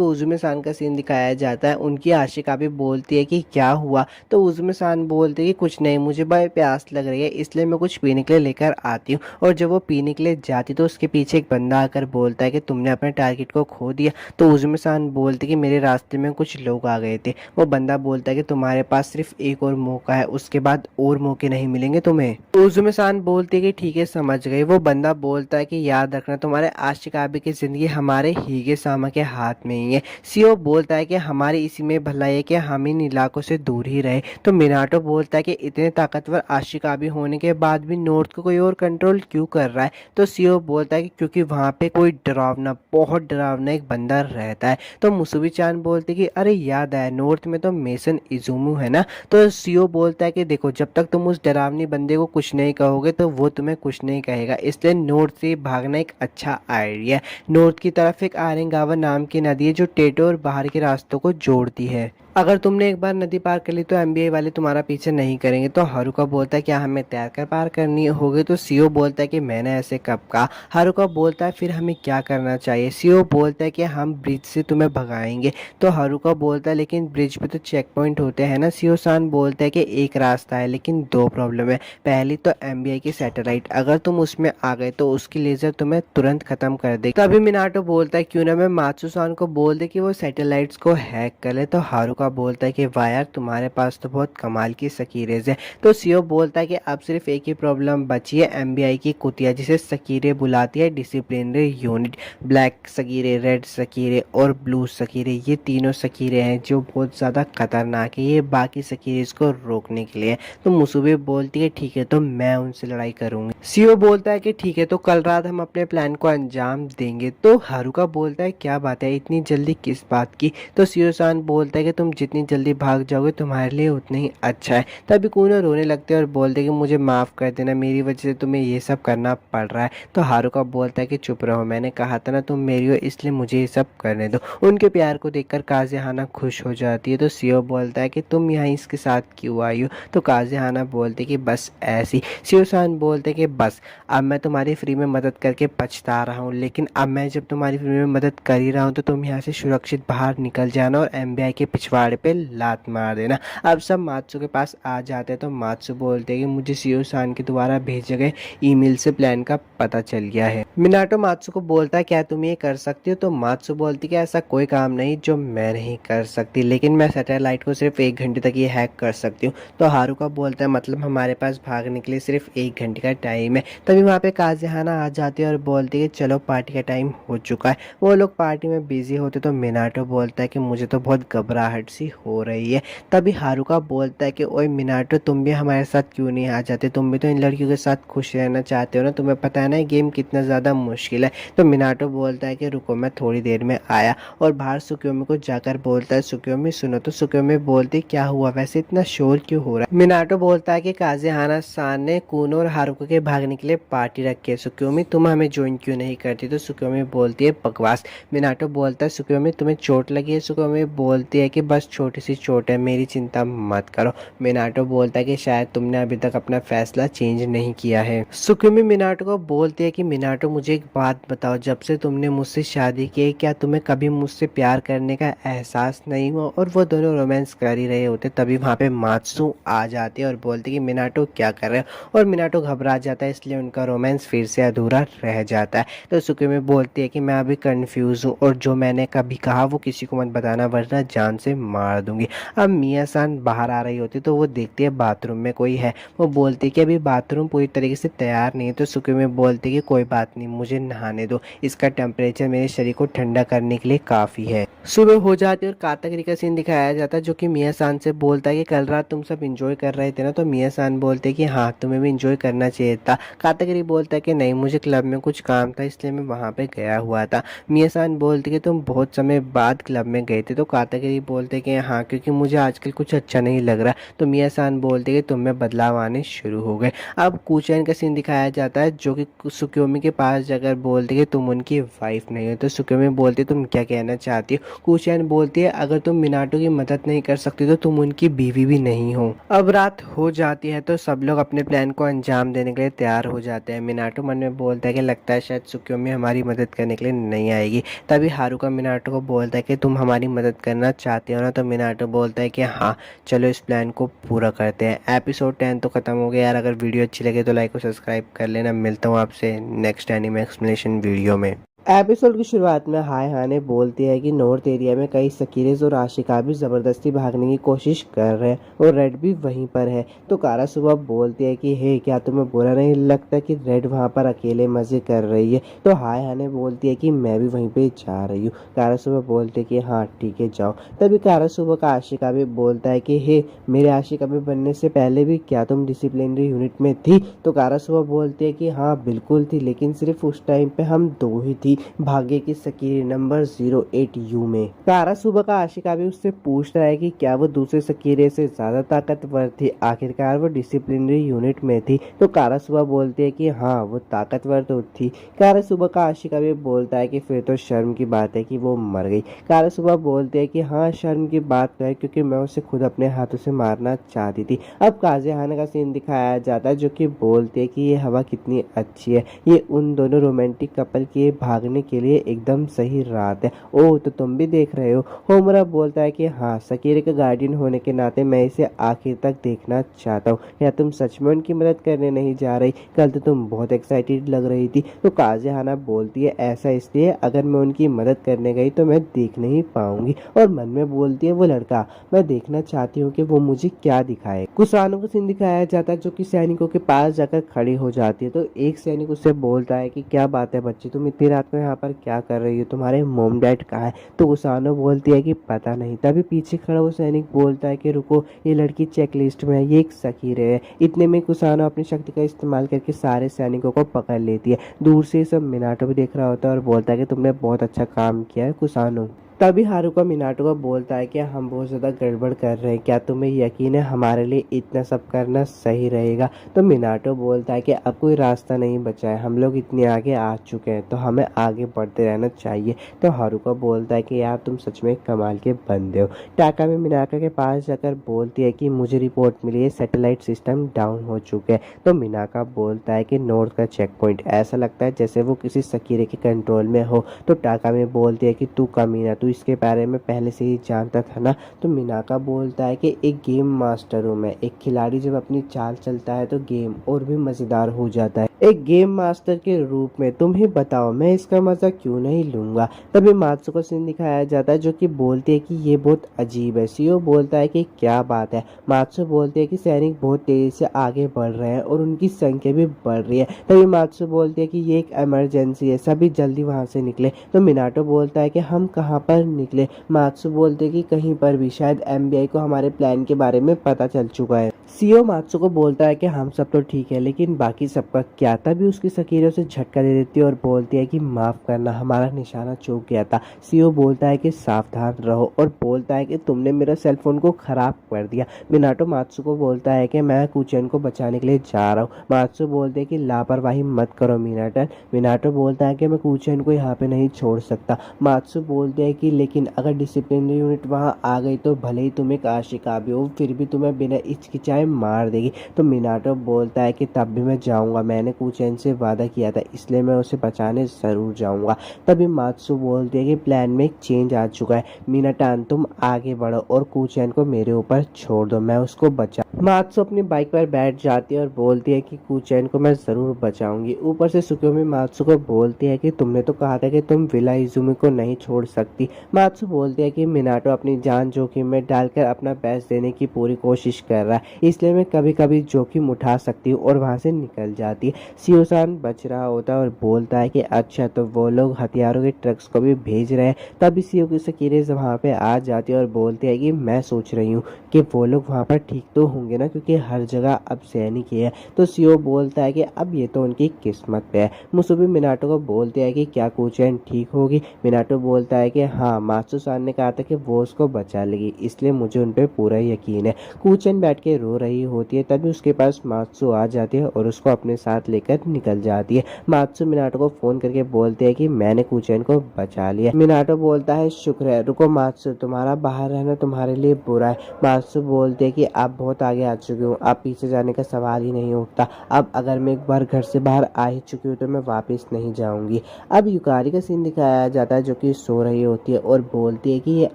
उजुमे सान का सीन दिखाया जाता है, उनकी आशिका भी बोलती है कि क्या हुआ। तो उजुमे सान बोलते हैं कि कुछ नहीं, मुझे भाई प्यास लग रही है इसलिए मैं कुछ पीने के लिए लेकर आती हूँ। और जब वो पीने के लिए जाती तो उसके पीछे एक बंदा आकर बोलता है कि तुमने अपने टारगेट को खो दिया। तो उजुमे सान बोलती कि मेरे रास्ते में कुछ लोग आ गए थे। वो बंदा बोलता है कि तुम्हारे पास सिर्फ एक और मौका है, उसके बाद और मौके नहीं मिलेंगे तुम्हें। उजुमे सान बोलती है कि ठीक है समझ गई। वो बंदा बोलता है कि याद रखना तुम्हारे आशिकाबी की जिंदगी हमारे हीगे सामा के हाथ में ही है। सीओ बोलता है कि हमारी इसी में भलाई है कि हम इन इलाकों से दूर ही रहे। तो मिनाटो बोलता है कि इतने ताकतवर आशिकाबी होने के बाद भी नॉर्थ को कोई और कंट्रोल क्यों कर रहा है। तो सीओ बोलता है कि क्योंकि वहां पे कोई डरावना, बहुत डरावना एक बंदा रहता है। तो मुसुबी चान बोलती कि अरे याद आया, नॉर्थ में तो मेसन इजुमू है ना। तो सीओ बोलता है कि देखो जब तक तुम उस डरावनी बंदे को कुछ नहीं कहोगे तो वो तुम्हें कुछ नहीं कहेगा, इसलिए नॉर्थ से भागना एक अच्छा आइडिया है। नॉर्थ की तरफ एक आरेंगावा नाम की नदी है जो टेटो और बाहर के रास्तों को जोड़ती है। अगर तुमने एक बार नदी पार कर ली तो एमबीआई वाले तुम्हारा पीछे नहीं करेंगे। तो हारुका बोलता है क्या हमें तैर कर पार करनी होगी। तो सीओ बोलता है कि मैंने ऐसे कब कहा। हारुका बोलता है फिर हमें क्या करना चाहिए। सीओ बोलता है कि हम ब्रिज से तुम्हें भगाएंगे। तो हारुका बोलता है लेकिन ब्रिज पे तो चेक पॉइंट होते हैं ना। सीओ सान बोलता है कि एक रास्ता है लेकिन दो प्रॉब्लम है। पहली तो एमबीआई की सैटेलाइट, अगर तुम उसमें आ गए तो उसकी लेजर तुम्हें तुरंत खत्म कर देगी। तभी मिनाटो बोलता है क्यों ना मैं मात्सु सान को बोल दे कि वो सैटेलाइट्स को हैक कर ले। तो हारुका बोलता है कि वायर तुम्हारे पास तो बहुत कमाल की सकीरेज है। तो सीओ बोलता है कि अब सिर्फ एक ही प्रॉब्लम बची है, एमबीआई की कुतिया जिसे सकीरे बुलाती है डिसिप्लिनरी यूनिट। ब्लैक सकीरे, रेड सकीरे और ब्लू सकीरे, ये तीनों सकीरे हैं जो बहुत ज़्यादा खतरनाक है। ये बाकी सकीरेज को रोकने के लिए। तो मुसुबे बोलती है ठीक है तो मैं उनसे लड़ाई करूंगी। सीओ बोलता है कि ठीक है तो कल रात हम अपने प्लान को अंजाम देंगे। तो हारुका बोलता है क्या बात है इतनी जल्दी किस बात की। तो सीओ सान बोलता है कि तुम जितनी जल्दी भाग जाओगे तुम्हारे लिए उतना ही अच्छा है। तभी कूनो रोने लगते हैं और बोलते कि मुझे माफ़ कर देना, मेरी वजह से तुम्हें ये सब करना पड़ रहा है। तो हारुका बोलता है कि चुप रहो, मैंने कहा था ना तुम मेरी हो इसलिए मुझे ये सब करने दो। उनके प्यार को देखकर काज़ेहाना खुश हो जाती है। तो सीओ बोलता है कि तुम यहाँ इसके साथ क्यों आई हो। तो काज़ेहाना बोलती कि बस ऐसी। सीओ सान बोलते कि बस अब मैं तुम्हारी फ्री में मदद करके पछता रहा हूँ, लेकिन अब मैं जब तुम्हारी फ्री में मदद कर ही रहा हूँ तो तुम यहाँ से सुरक्षित बाहर निकल जाना और एमबीआई के पिछवाड़े पे लात मार देना। अब सब मात्सु के पास आ जाते हैं। तो मात्सु बोलते हैं कि मुझे सीओ सान के द्वारा भेजे गए ईमेल से प्लान का पता चल गया है। मिनाटो मात्सु को बोलता है क्या तुम ये कर सकती हो। तो मात्सु बोलती है कि ऐसा कोई काम नहीं जो मैं नहीं कर सकती, लेकिन मैं सैटेलाइट को सिर्फ 1 घंटे तक ये हैक कर सकती हूँ। तो हारुका बोलता है मतलब हमारे पास भागने के लिए सिर्फ 1 घंटे का टाइम है। तभी वहाँ पे काज़ेहाना आ जाती है और बोलती है चलो पार्टी का टाइम हो चुका है। वो लोग पार्टी में बिजी होते तो मिनाटो बोलता है कि मुझे तो बहुत घबराहट सी हो रही है। तभी हारुका बोलता है कि ओए मिनाटो तुम भी हमारे साथ क्यों नहीं आ जाते, तुम भी तो इन लड़कियों के साथ खुश रहना चाहते हो ना, तुम्हें पता है ना गेम कितना ज़्यादा मुश्किल है। तो मिनाटो बोलता है कि रुको मैं थोड़ी देर में आया और बाहर सुक्योमी को जाकर बोलता है सुक्योमी सुनो। तो सुक्योमी बोलती क्या हुआ वैसे इतना शोर क्यों हो रहा है। मिनाटो बोलता है कि काज़ेहाना सान ने कूनो और हारुका के भागने के लिए पार्टी रखी है, सुक्योमी तुम हमें ज्वाइन क्यों नहीं करती। तो सुक्योमी बोलती है बकवास। मिनाटो बोलता है सुक्योमी तुम्हें चोट लगी है। सुक्योमी बोलती है कि बस छोटी सी चोट है, मेरी चिंता मत करो। मिनाटो बोलता है कि शायद तुमने अभी तक अपना फैसला चेंज नहीं किया है। सुक्योमी मिनाटो को बोलती है कि मिनाटो मुझे एक बात बताओ, जब से तुमने मुझसे शादी की है क्या तुम्हें कभी मुझसे प्यार करने का एहसास नहीं हुआ। और वो दोनों रोमांस कर ही रहे होते तभी वहाँ पे मात्सु आ जाती है और बोलती है कि मिनाटो क्या कर रहे हो। और मिनाटो घबरा जाता है इसलिए उनका रोमांस फिर से अधूरा रह जाता है। तो सुक्योमी बोलती है कि मैं अभी कंफ्यूज हूँ और जो मैंने कभी कहा वो किसी को मत बताना वरना जान से मार दूंगी। अब मिया सान बाहर आ रही होती तो वो देखती है बाथरूम में कोई है। वो बोलती है कि अभी बाथरूम पूरी तरीके से तैयार नहीं है। तो सुक्योमी बोलती है कि कोई बात नहीं मुझे नहाने दो, इसका टेम्परेचर मेरे शरीर को ठंडा करने के लिए काफ़ी है। सुबह हो जाती है और कातागरी का सीन दिखाया जाता है जो कि मिया सान से बोलता है कि कल रात तुम सब इंजॉय कर रहे थे ना। तो मिया सान बोलते हैं कि हाँ तुम्हें भी इंजॉय करना चाहिए था। कातागरी बोलता है कि नहीं मुझे क्लब में कुछ काम था इसलिए मैं वहाँ पे गया हुआ था। मिया सान बोलती है कि तुम बहुत समय बाद क्लब में गए थे। तो कातागरी बोलते हैं कि हाँ क्योंकि मुझे आजकल कुछ अच्छा नहीं लग रहा। तो मिया सान बोलते हैं कि तुम में बदलाव आने शुरू हो गए। अब कुचैन का सीन दिखाया जाता है जो कि सुक्योमी के पास जाकर बोलती है कि तुम उनकी वाइफ नहीं हो। तो सुक्योमी बोलती है तुम क्या कहना चाहती हो। कुचैन बोलती है अगर तुम मिनाटो की मदद नहीं कर सकती तो तुम उनकी बीवी भी नहीं हो। अब रात हो जाती है तो सब लोग अपने प्लान को अंजाम देने के लिए तैयार हो जाते हैं। मिनाटो मन में बोलता है कि लगता है शायद सुक्योमी हमारी मदद करने के लिए नहीं आएगी। तभी हारुका मिनाटो को बोलता है कि तुम हमारी मदद करना चाहते हो ना। तो मिनाटो बोलता है कि हाँ चलो इस प्लान को पूरा करते हैं। एपिसोड 10 तो खत्म हो गया यार। अगर वीडियो अच्छी लगे तो लाइक और सब्सक्राइब कर लेना। मिलता हूँ आपसे नेक्स्ट एनीमे एक्सप्लेनेशन वीडियो में। एपिसोड की शुरुआत में हाय हाने बोलती है कि नॉर्थ एरिया में कई सकीरेज और आशिका भी जबरदस्ती भागने की कोशिश कर रहे हैं और रेड भी वहीं पर है। तो कारा सुबह बोलती है कि हे क्या तुम्हें बुरा नहीं लगता कि रेड वहां पर अकेले मजे कर रही है। तो हाय हाने बोलती है कि मैं भी वहीं पे जा रही हूँ। कारा सुबह बोलती है कि हाँ ठीक है जाओ। तभी कारा सुबह का आशिका भी बोलता है कि हे मेरे आशिका में बनने से पहले भी क्या तुम डिसिप्लिनरी यूनिट में थी। तो कारा सुबह बोलती है कि हाँ बिल्कुल थी, लेकिन सिर्फ उस टाइम पे हम दो ही थी, भाग्य की सकीरे नंबर 08U में। कारा सुबह का आशिका भी उससे पूछ रहा है कि क्या वो दूसरे सकीरे से ज्यादा ताकतवर थी, आखिरकार वो डिसिप्लिनरी यूनिट में थी। तो कारा सुबह बोलती है कि हाँ वो ताकतवर तो थी। कारा सुबह का आशिका भी बोलता है कि फिर तो शर्म की बात है कि वो मर गई। कारा सुबह बोलते है कि हाँ शर्म की बात तो है क्योंकि मैं उसे खुद अपने हाथों से मारना चाहती थी। अब काजे हाना का सीन दिखाया जाता है जो कि बोलते है कि ये हवा कितनी अच्छी है, ये उन दोनों रोमांटिक कपल के भागने के लिए एकदम सही रात है। ओह तो तुम भी देख रहे हो। होमरा बोलता है कि हाँ सकीरे का गार्डियन होने के नाते मैं इसे आखिर तक देखना चाहता हूँ। या तुम सच में उनकी मदद करने नहीं जा रही? कल तो तुम बहुत एक्साइटेड लग रही थी। तो काजे हाना बोलती है ऐसा इसलिए अगर मैं उनकी मदद करने गई तो मैं देख नहीं पाऊंगी। और मन में बोलती है वो लड़का, मैं देखना चाहती हूँ कि वो मुझे क्या दिखाए। कुसानों का सीन दिखाया जाता है जो कि सैनिकों के पास जाकर खड़ी हो जाती है। तो एक सैनिक उससे बोलता है कि क्या बात है बच्ची, तुम इतनी रात में यहाँ पर क्या कर रही हो, तुम्हारे मोम डैड कहाँ है? तो कुसानो बोलती है कि पता नहीं। तभी पीछे खड़ा वो सैनिक बोलता है कि रुको ये लड़की चेकलिस्ट में है, ये एक सकीरे है। इतने में कुसानो अपनी शक्ति का इस्तेमाल करके सारे सैनिकों को पकड़ लेती है। दूर से सब मिनाटो भी देख रहा होता है और बोलता है कि तुमने बहुत अच्छा काम किया है कुसानो। तभी हारुका मिनाटो को बोलता है कि हम बहुत ज़्यादा गड़बड़ कर रहे हैं, क्या तुम्हें यकीन है हमारे लिए इतना सब करना सही रहेगा? तो मिनाटो बोलता है कि अब कोई रास्ता नहीं बचा है, हम लोग इतने आगे आ चुके हैं तो हमें आगे बढ़ते रहना चाहिए। तो हारुका बोलता है कि यार तुम सच में कमाल के बंदे हो। टाका में मिनाका के पास जाकर बोलती है कि मुझे रिपोर्ट मिली है सैटेलाइट सिस्टम डाउन हो चुके हैं। तो मिनाका बोलता है कि नॉर्थ का चेक पॉइंट, ऐसा लगता है जैसे वो किसी सकीरे के कंट्रोल में हो। तो टाका में बोलती है कि तू कमीना, तू इसके बारे में पहले से ही जानता था ना? तो मिनाका बोलता है कि एक गेम मास्टर हूँ मैं, एक खिलाड़ी जब अपनी चाल चलता है तो गेम और भी मजेदार हो जाता है। एक गेम मास्टर के रूप में तुम ही बताओ मैं इसका मजा क्यों नहीं लूंगा। तभी मात्सु का सीन दिखाया जाता है जो कि बोलती है कि ये बहुत अजीब है। सीओ बोलता है कि क्या बात है। मात्सु बोलती है कि सैनिक बहुत तेजी से आगे बढ़ रहे हैं और उनकी संख्या भी बढ़ रही है। तभी मात्सु बोलती है कि ये एक इमरजेंसी है, सभी जल्दी वहां से निकले। तो मिनाटो बोलता है कि हम कहाँ पर निकले? मात्सु बोलते कि कहीं पर भी, शायद एमबीआई को हमारे प्लान के बारे में पता चल चुका है। सीओ मात्सु को बोलता है कि हम सब तो ठीक है लेकिन बाकी सबका क्या? तभी उसकी सकीरों से झटका दे देती है और बोलती है कि माफ करना हमारा निशाना चूक गया था। सीओ बोलता है कि सावधान रहो और बोलता है कि तुमने मेरा सेलफोन को खराब कर दिया। मिनाटो मात्सु को बोलता है कि मैं कुचन को बचाने के लिए जा रहा हूँ। मात्सु बोलते है कि लापरवाही मत करो मिनाटो। मिनाटो बोलता है कि मैं कुचन को यहाँ पे नहीं छोड़ सकता। मात्सु बोलते है कि लेकिन अगर डिसिप्लिनरी यूनिट वहाँ आ गई तो भले ही तुम एक आशिका भी हो फिर भी तुम्हें बिना हिचकिचाए मार देगी। तो मिनाटो बोलता है कि तब भी मैं जाऊंगा, मैंने कुचैन से वादा किया था इसलिए मैं उसे बचाने जरूर जाऊंगा। तभी मात्सु बोलती है कि प्लान में एक चेंज आ चुका है, मीनाटान तुम आगे बढ़ो और कुचैन को मेरे ऊपर छोड़ दो, मैं उसको बचा। मात्सु अपनी बाइक पर बैठ जाती है और बोलती है कि कुचैन को मैं जरूर बचाऊंगी। ऊपर से सुक्योमी मात्सु को बोलती है कि तुमने तो कहा था कि तुम विला इजुमी को नहीं छोड़ सकती। मात्सु बोलती है कि मिनाटो अपनी जान जोखिम में डालकर अपना बेस्ट देने की पूरी कोशिश कर रहा है इसलिए मैं कभी कभी जोखिम उठा सकती हूँ और वहां से निकल जाती है। सियोसान बच रहा होता है और बोलता है कि अच्छा तो वो लोग हथियारों के ट्रक्स को भी भेज रहे हैं। तभी सीओ की सकीरे वहां पे आ जाती है और बोलती है कि मैं सोच रही हूँ कि वो लोग वहां पर ठीक तो होंगे ना क्योंकि हर जगह अब सैनिक ही है। तो सीओ बोलता है कि अब ये तो उनकी किस्मत पे है। मुसुबी मिनाटो को बोलते है कि क्या कुचैन ठीक होगी? मिनाटो बोलता है कि हाँ मात्सु सान ने कहा था कि वो उसको बचा लेगी इसलिए मुझे उन पे पूरा यकीन है। कुचैन बैठ के रो रही होती है तभी उसके पास मात्सु आ जाती है और उसको अपने साथ लेकर निकल जाती है। मात्सु मिनाटो को फोन करके बोलते है कि मैंने कुचैन को बचा लिया। मिनाटो बोलता है शुक्र है। रुको मात्सु, तुम्हारा बाहर रहना तुम्हारे लिए बुरा है। मात्सु बोलते है कि आप बहुत आगे आ चुकी हूँ, अब पीछे जाने का सवाल ही नहीं उठता। अब अगर मैं एक बार घर से बाहर आ ही चुकी हूँ तो मैं वापस नहीं जाऊँगी। अब युकारी का सीन दिखाया जाता है जो कि सो रही होती है और बोलती है कि ये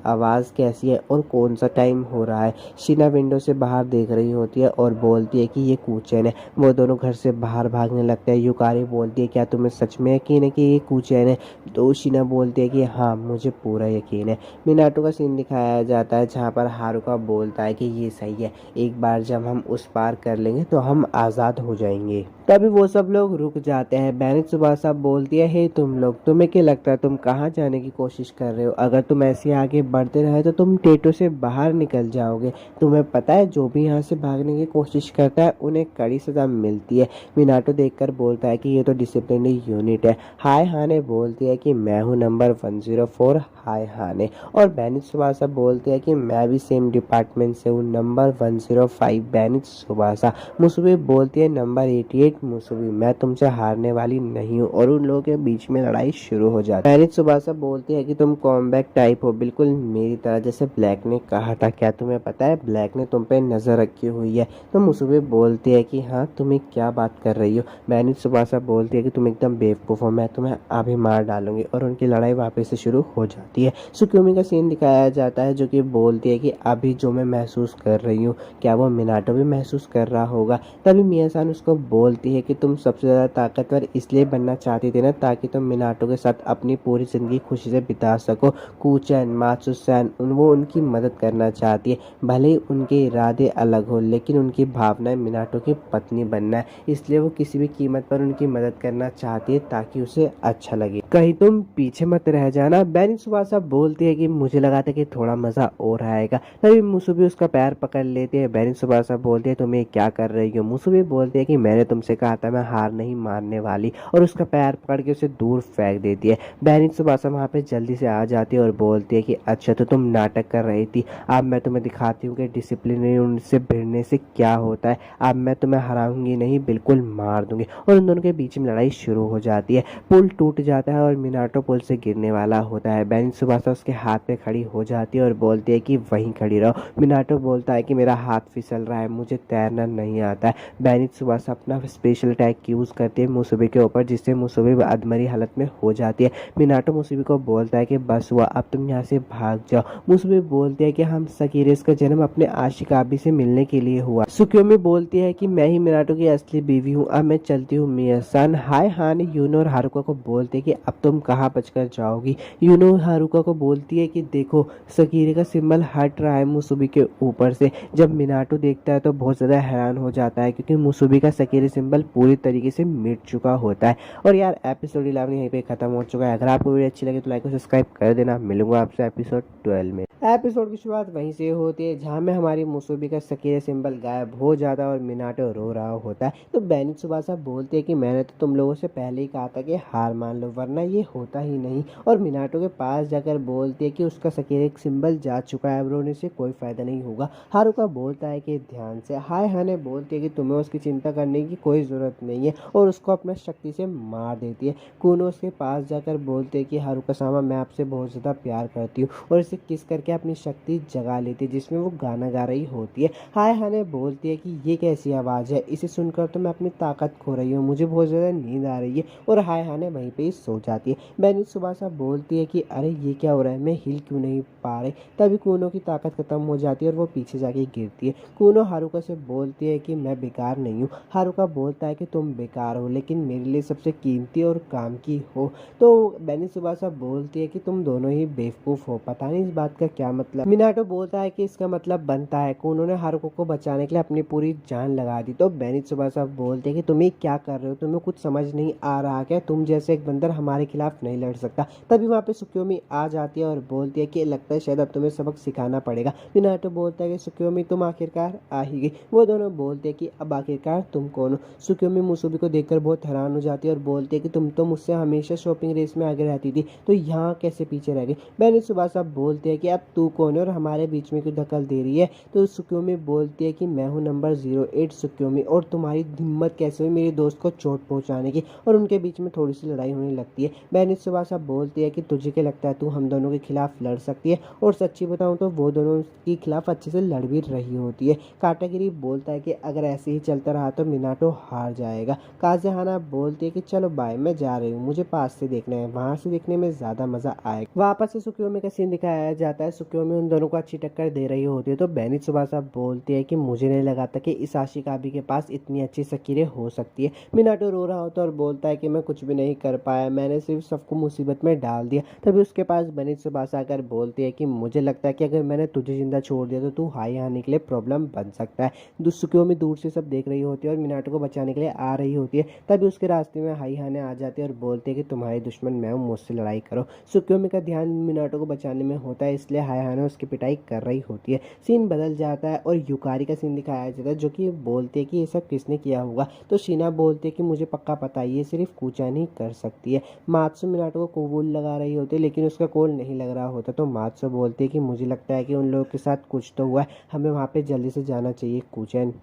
आवाज़ कैसी है और कौन सा टाइम हो रहा है। शीना विंडो से बाहर देख रही होती है और बोलती है कि ये कूचैन है। वो दोनों घर से बाहर भागने लगते हैं। युकारी बोलती है क्या तुम्हें सच में यकीन है कि ये कूचैन है? तो शीना बोलती है कि हाँ, मुझे पूरा यकीन है। मिनाटो का सीन दिखाया जाता है जहाँ पर हारुका बोलता है कि ये सही है, एक बार जब हम उस पार कर लेंगे तो हम आज़ाद हो जाएंगे। तभी वो सब लोग रुक जाते हैं। बैनिक सुबासा बोलती है, हे तुम लोग, तुम्हें क्या लगता है तुम कहाँ जाने की कोशिश कर रहे हो? अगर तुम ऐसे आगे बढ़ते रहे तो तुम टेटो से बाहर निकल जाओगे। तुम्हें पता है जो भी यहाँ से भागने की कोशिश करता है उन्हें कड़ी सजा मिलती है। मिनाटो देखकर बोलता है कि ये तो डिसिप्लिनरी यूनिट है। हाय हाने बोलती है कि मैं हूँ नंबर 104 हाय हाने। और बैनिक सुबासा बोलते हैं कि मैं भी सेम डिपार्टमेंट से हूँ, नंबर 105 बैनिक सुबासा। मुसुबी बोलती है नंबर 88 मुसुबी, मैं तुमसे हारने वाली नहीं हूँ। और उन लोगों के बीच में लड़ाई शुरू हो जाती है। बैनिक सुबासा बोलती है कि तुम कॉम्बैक टाइप हो, बिल्कुल मेरी तरह, जैसे ब्लैक ने कहा था। क्या तुम्हें पता है ब्लैक ने तुम पे नजर रखी हुई है? तो मुसुबी बोलती है कि हाँ, तुम्हें क्या बात कर रही हो? बैनिक सुबासा बोलती है कि तुम एकदम बेवकूफ हो, मैं तुम्हें अभी मार डालूंगी। और उनकी लड़ाई वापस से शुरू हो जाती है। सुक्योमी का सीन दिखाया जाता है जो कि बोलती है कि अभी जो मैं महसूस कर रही हूँ क्या वो मिनाटो भी महसूस कर रहा होगा? तभी मिया-सान उसको बोलती है कि तुम सबसे ज़्यादा ताकतवर इसलिए बनना चाहती थी ना ताकि तुम मिनाटो के साथ अपनी पूरी ज़िंदगी खुशी से बिता सको। कूचैन मात्सु-सैन वो उनकी मदद करना चाहती है, भले ही उनके इरादे अलग हो, लेकिन उनकी भावनाएं मिनाटो की पत्नी बनना है, इसलिए वो किसी भी कीमत पर उनकी मदद करना चाहती है ताकि उसे अच्छा लगे। कहीं तुम पीछे मत रह जाना। बैनिक सुबासा बोलती है कि मुझे लगा था कि थोड़ा मजा और आएगा। तभी मुसुबी उसका पैर पकड़ लेती है। बैनिक सुबासा बोलती है तुम्हें क्या कर रही हो? मुसुबी बोलती है कि मैंने तुमसे कहा था मैं हार नहीं मानने वाली, और उसका पैर पकड़ के उसे दूर फेंक देती है। बैनिक सुबासा वहां पे जल्दी से आ जाती है और बोलती है कि अच्छा तो तुम नाटक कर रही थी, अब मैं तुम्हें दिखाती हूँ कि डिसिप्लिनरी उनसे भिड़ने से क्या होता है। अब मैं तुम्हें हराऊंगी नहीं, बिल्कुल मार दूंगी। और उन दोनों के बीच में लड़ाई शुरू हो जाती है। पुल टूट जाता है और मिनाटो पुल से गिरने वाला होता है। बैनिक सुबासा उसके हाथ पे खड़ी हो जाती है और बोलती है कि वहीं खड़ी रहो। मिनाटो बोलता है कि मेरा हाथ फिसल रहा है, मुझे तैरना नहीं आता है। बैनिक सुबासा अपना स्पेशल अटैक यूज करती है मुसुबी के ऊपर, जिससे मुसुबी अधमरी हालत में हो जाती है। मिनाटो मुसुबी को बोलता है कि बस हुआ, अब तुम यहाँ से भाग जाओ। मुसुबी बोलती है कि हम सकीरेस का जन्म अपने आशिक आबी से मिलने के लिए हुआ। सुक्योमी बोलती है कि मैं ही मिनाटो की असली बीवी हूँ, अब मैं चलती हूँ मिया-सान। हाय हान यूनो और हारुका को बोलते कि अब तुम कहाँ बचकर जाओगी? यूनो हारुका को बोलती है कि देखो सकीरे का सिंबल हट रहा है मुसुबी के ऊपर से। जब मिनाटो देखता है तो बहुत ज़्यादा हैरान हो जाता है क्योंकि मुसुबी का सकीरे सिंबल पूरी तरीके से मिट चुका होता है। और यार एपिसोड 11 यहीं पे खत्म हो चुका है। अगर आपको वीडियो अच्छी लगे तो लाइक और सब्सक्राइब कर देना। मिलूंगा आपसे एपिसोड 12 में। एपिसोड की शुरुआत वहीं से होती है जहाँ में हमारी मुसुबी का सकीरे सिंबल गायब हो जाता है और मिनाटो रो रहा होता है। तो बैनिक सुबासा बोलते हैं कि मैंने तो तुम लोगों से पहले ही कहा था कि हार मान लो, वरना ये होता ही नहीं। और मिनाटो के पास जाकर बोलती है कि उसका सकीरे सिंबल जा चुका है, रोने से कोई फायदा नहीं होगा। हारुका बोलता है कि ध्यान से। हाय हाने बोलती है कि तुम्हें उसकी चिंता करने की कोई ज़रूरत नहीं है और उसको अपना शक्ति से मार देती है। कूनो उसके पास जाकर बोलते हैं कि हारुका सामा मैं आपसे बहुत ज़्यादा प्यार करती हूँ, और इसे किस करके अपनी शक्ति जगा लेती है जिसमें वो गाना गा रही होती है। हाय हाने बोलती है कि ये कैसी आवाज़ है, इसे सुनकर तो मैं अपनी ताकत खो रही हूँ, मुझे बहुत ज़्यादा नींद आ रही है। और हाय हाने वहीं पे ही सो जाती है। बैनिक सुबासा बोलती है कि अरे ये क्या हो रहा है, मैं हिल क्यों नहीं पा रही? तभी कूनो की ताकत खत्म हो जाती है और वो पीछे जाके गिरती है। कूनो हारुका से बोलती है कि मैं बेकार नहीं हूँ। हारुका बोलता है कि तुम बेकार हो लेकिन मेरे लिए सबसे कीमती और काम की हो। तो बैनिक सुबासा बोलती है कि तुम दोनों ही बेवकूफ़ हो, पता नहीं इस बात का क्या मतलब। मिनाटो बोलता है कि इसका मतलब बनता है। कूनो ने हारुका को बचाने के लिए अपनी पूरी जान लगा दी। तो बैनिक सुबासा बोलते हैं कि तुम ये क्या कर रहे हो, तुम्हें कुछ समझ नहीं आ रहा क्या? तुम जैसे एक बंदर हमारे खिलाफ नहीं लड़ सकता। तभी वहाँ पे सुक्योमी आ जाती है और बोलती है कि लगता है शायद अब तुम्हें सबक सिखाना पड़ेगा। मिनाटो बोलता है कि सुक्योमी तुम आखिरकार आ ही गई। वो दोनों बोलते हैं कि अब आखिरकार तुम कौन हो? सुक्योमी मुसुबी को देखकर बहुत हैरान हो जाती है और बोलती है कि तुम तो मुझसे हमेशा शॉपिंग रेस में आगे रहती थी, तो यहाँ कैसे पीछे रह गई? बैनिक सुबासा बोलते हैं कि अब तू कौन है और हमारे बीच में क्यों दखल दे रही है? तो सुक्योमी बोलती है कि मैं हूँ नंबर 08 सुक्योमी, और तुम्हारी हिम्मत कैसे हुई मेरे दोस्त को चोट पहुँचाने की? और उनके बीच में थोड़ी सी लड़ाई होने लगती है। बैनिक सुबासा बोलती है कि तुझे क्या लगता है तू हम दोनों के खिलाफ लड़ सकती है? और सच्ची बताऊँ तो वो दोनों के खिलाफ अच्छे से लड़ भी रही होती है। होती है। काटागिरी बोलता है कि अगर ऐसे ही चलता रहा तो मिनाटो हार जाएगा। काज़े हाना बोलती है कि चलो बाय, मैं जा रही हूँ, मुझे पास से देखना है, वहाँ से देखने में ज़्यादा मज़ा आएगा। वापस से सुकियोमी का सीन दिखाया जाता है। सुकियोमी उन दोनों को अच्छी टक्कर दे रही होती है तो बेनी त्सुबासा बोलती है कि मुझे नहीं लगा था कि इस आशिकाबी के पास इतनी अच्छी सकीरें हो सकती है। मिनाटो रो रहा होता है और बोलता है कि मैं कुछ भी नहीं कर पाया, मैंने सिर्फ सबको मुसीबत में डाल दिया। तभी उसके पास बेनी त्सुबासा आकर बोलती है कि मुझे लगता है कि अगर मैंने तुझे जिंदा छोड़ दिया तो तू हाई आने के लिए प्रॉब्लम बन सकता है। सुकियोमी दूर से सब देख रही होती है और मिनाटो को बचाने के लिए आ रही होती है। तभी उसके रास्ते में हाई हाने आ जाते हैं और बोलते हैं कि तुम्हारे दुश्मन मैं हूँ, मुझसे लड़ाई करो। सुकियोमी का ध्यान मिनाटो को बचाने में होता है, इसलिए हाई हाने उसकी पिटाई कर रही होती है। सीन बदल जाता है और युकारी का सीन दिखाया जाता है, जो कि बोलते हैं कि ये सब किसने किया होगा। तो शीना बोलते हैं कि मुझे पक्का पता है, ये सिर्फ कूचान ही कर सकती है। मात्सु मिनाटो को कबूल लगा रही होती है लेकिन उसका कॉल नहीं लग रहा होता। तो मात्सु बोलते हैं कि मुझे लगता है कि उन लोगों के साथ कुछ तो हुआ है, हमें वहाँ पे जल्दी से जाना चाहिए कूचैन।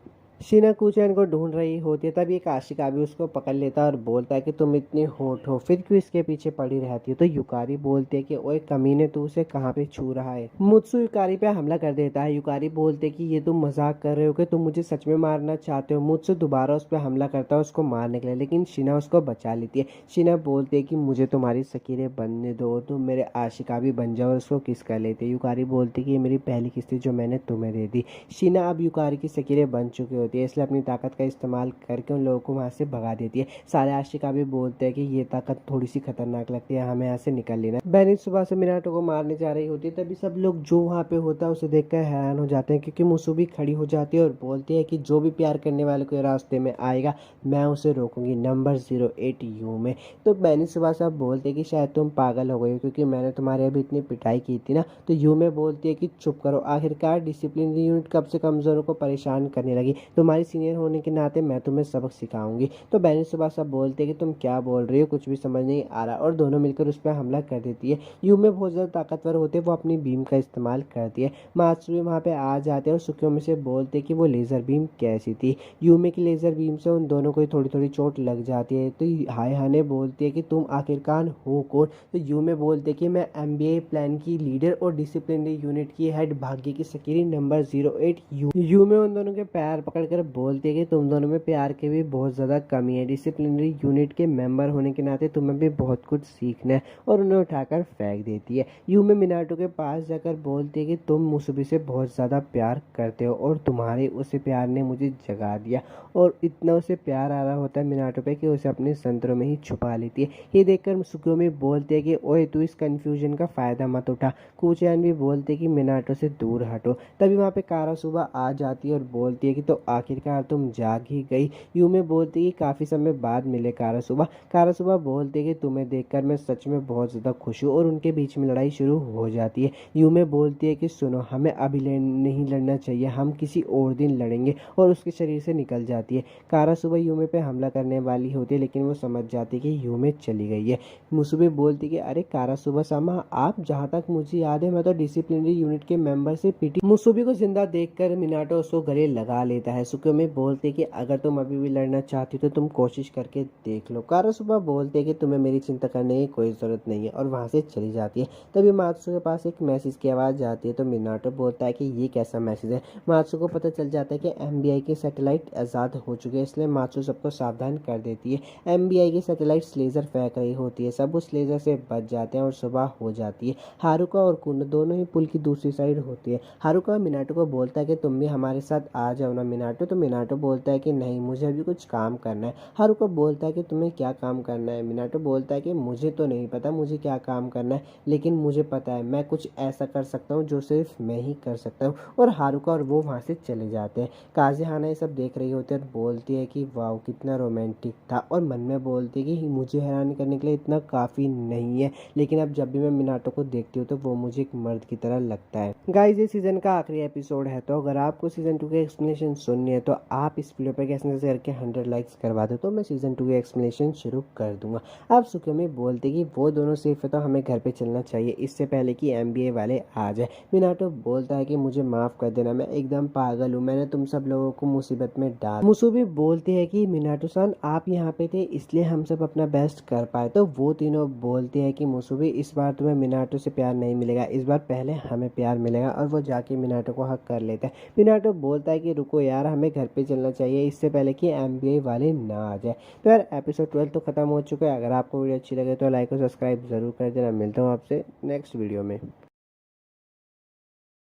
शीना कूचैन को ढूंढ रही होती है तभी एक आशिका भी उसको पकड़ लेता है और बोलता है कि तुम इतनी होठ हो, फिर क्यों इसके पीछे पड़ी रहती है। तो युकारी बोलते है कि ओए कमीने, तू उसे कहाँ पे छू रहा है। मुत्सु युकारी पे हमला कर देता है। युकारी बोलते कि ये तुम मजाक कर रहे हो कि तुम मुझे सच में मारना चाहते हो। मुत्सु दोबारा उस पर हमला करता है उसको मारने के लिए, लेकिन शीना उसको बचा लेती है। शीना बोलते है कि मुझे तुम्हारी सकीरें बनने दो, तुम मेरे आशिका भी बन जाओ और उसको किस कर लेते। युकारी बोलती कि ये मेरी पहली किस्त थी जो मैंने तुम्हें दे दी। शीना अब युकारी की सकीरें बन चुकी होती है, इसलिए अपनी ताकत का इस्तेमाल करके उन लोगों को वहाँ से भगा देती है। सारे आशिका भी बोलते हैं कि ये ताकत थोड़ी सी खतरनाक लगती है, हमें यहाँ से निकल लेना। बेनी सुबह से मिनाटो को मारने जा रही होती है तभी सब लोग जो वहाँ पे होता है उसे देखकर हैरान हो जाते हैं, क्योंकि मुसुबी खड़ी हो जाती है और बोलती है कि जो भी प्यार करने वाले के रास्ते में आएगा मैं उसे रोकूंगी, नंबर 08 यू में। तो बेनी सुबह साहब बोलते हैं कि शायद तुम पागल हो गई हो क्योंकि मैंने तुम्हारे अभी इतनी पिटाई की थी ना। तो यू में बोलती है कि चुप करो, आखिरकार डिसिप्लिनरी यूनिट कब से कमजोरों को परेशान करने लगी, तुम्हारी सीनियर होने के नाते मैं तुम्हें सबक सिखाऊंगी। तो बेनी सुबह साहब बोलते हैं कि तुम क्या बोल रही हो, कुछ भी समझ नहीं आ रहा, और दोनों मिलकर उस पर हमला कर देती है। यू में बहुत ज़्यादा ताकतवर होते वो अपनी बीम का इस्तेमाल करती है। मात्सुई वहाँ पे आ जाते हैं और सुकियोमी से बोलते हैं कि वो लेज़र बीम कैसी थी। यूमे की लेज़र बीम से उन दोनों को थोड़ी थोड़ी चोट लग जाती है। तो हाय हाने बोलती है कि तुम आखिरकार हो कौन। तो यूमे बोलते कि मैं MBA प्लान की लीडर और डिसिप्लिनरी यूनिट की हेड भाग्य की सकीरी नंबर 08 यू में उन दोनों के पैर पकड़कर बोलती है कि तुम दोनों में प्यार की भी बहुत ज़्यादा कमी है, डिसिप्लिनरी यूनिट के मेंबर होने के नाते तुम्हें भी बहुत कुछ सीखना है, और उन्हें उठाकर फेंक देती है। यू में मिनाटो के पास जाकर बोलती है कि तुम मुसुबी से बहुत ज़्यादा प्यार करते हो और तुम्हारे उसे प्यार ने मुझे जगा दिया, और इतना उसे प्यार आ रहा होता है मिनाटो पे कि उसे अपने संतरों में ही छुपा लेती है। ये देखकर सुकियोमी बोलती है कि ओए तू इस कन्फ्यूजन का फ़ायदा मत उठा। कूचैन भी बोलते कि मिनाटो से दूर हटो। तभी वहाँ पे कारा सुबह आ जाती है और बोलती है कि तो आखिरकार तुम जाग ही गई। यूं में बोलती है कि काफ़ी समय बाद मिले कारा सुबह। कारा सुबह बोलते है कि तुम्हें देखकर मैं सच में बहुत ज़्यादा खुश हूँ, और उनके बीच में लड़ाई शुरू हो जाती है। यूं में बोलती है कि सुनो, हमें अभी नहीं लड़ना चाहिए, हम किसी और दिन लड़ेंगे, और उसके शरीर से निकल जाती है। कारा सुबह यूमे पे हमला करने वाली होती है लेकिन वो समझ जाती है कि यूमे चली गई है। मुसुबे बोलती कि अरे कारा सुबह सामा, आप, जहाँ तक मुझे याद है मैं तो डिसिप्लिनरी यूनिट के मेंबर से पीटी। मुसुबी को जिंदा देखकर मिनाटो उसको गले लगा लेता है। सुकियोमी बोलते कि अगर तुम अभी भी लड़ना चाहती हो तो तुम कोशिश करके देख लो। कारा सुबह बोलते कि तुम्हें मेरी चिंता करने की कोई जरूरत नहीं है, और वहाँ से चली जाती है। तभी मात्सु के पास एक मैसेज की आवाज़ जाती है। तो मिनाटो बोलता है कि ये कैसा मैसेज है। मात्सु को पता चल जाता है कि MBI की सैटेलाइट आज़ाद हो चुके हैं, इसलिए मात्सु सबको सावधान कर देती है। MBI की सैटेलाइट लेज़र फेंक रही होती है, सब उस लेज़र से बच जाते हैं और सुबह हो जाती है। हारुका और कुंड दोनों ही पुल की दूसरी साइड होती है। हारुका मिनाटो को बोलता है कि तुम भी हमारे साथ आ जाओ ना मिनाटो। तो मिनाटो बोलता है कि नहीं, मुझे अभी कुछ काम करना है। हारुका बोलता है कि तुम्हें क्या काम करना है। मिनाटो बोलता है कि मुझे तो नहीं पता मुझे क्या काम करना है, लेकिन मुझे पता है मैं कुछ ऐसा कर सकता हूँ जो सिर्फ मैं ही कर सकता हूँ। और हारुका और वो वहाँ से चले जाते हैं। काज़े हाना ये सब देख रही होती है और बोलती है कि वाह कितना रोमांटिक था, और मन में बोलती है कि मुझे हैरान करने के लिए इतना काफ़ी नहीं है, लेकिन अब जब भी मैं मिनाटो को देखती हूँ तो वो मुझे एक मर्द की तरह लगता है। गाइस, ये सीजन का आखिरी एपिसोड है, तो अगर आपको सीजन 2 के एक्सप्लेनेशन सुनने सुननी है तो आप इस वीडियो पर कैसे करके 100 लाइक्स करवा दो तो मैं सीज़न 2 की एक्सप्लेनेशन शुरू कर दूंगा। अब सुखियोमी बोलते कि वो दोनों सेफ है तो हमें घर पे चलना चाहिए इससे पहले कि एमबीए वाले आ जाए। मिनाटो बोलता है कि मुझे माफ़ कर देना, मैं एकदम पागल हूँ, मैंने तुम सब लोगों को मुसीबत में डाल। मुसुबी बोलती है कि मिनाटो सन आप यहाँ पे थे इसलिए हम सब अपना बेस्ट कर पाए। तो वो तीनों बोलते हैं कि मुसुबी इस बार तुम्हें मिनाटो से प्यार नहीं मिलेगा, इस बार पहले हमें प्यार मिलेगा। और वो जाके मिनाटो को हक कर लेता है। मिनाटो बोलता है कि रुको यार, हमें घर पे चलना चाहिए इससे पहले कि एमबीए वाले ना आ जाए। तो यार एपिसोड 12 तो खत्म हो चुका है। अगर आपको वीडियो अच्छी लगे तो लाइक और सब्सक्राइब जरूर कर देना। मिलता हूँ आपसे नेक्स्ट वीडियो में।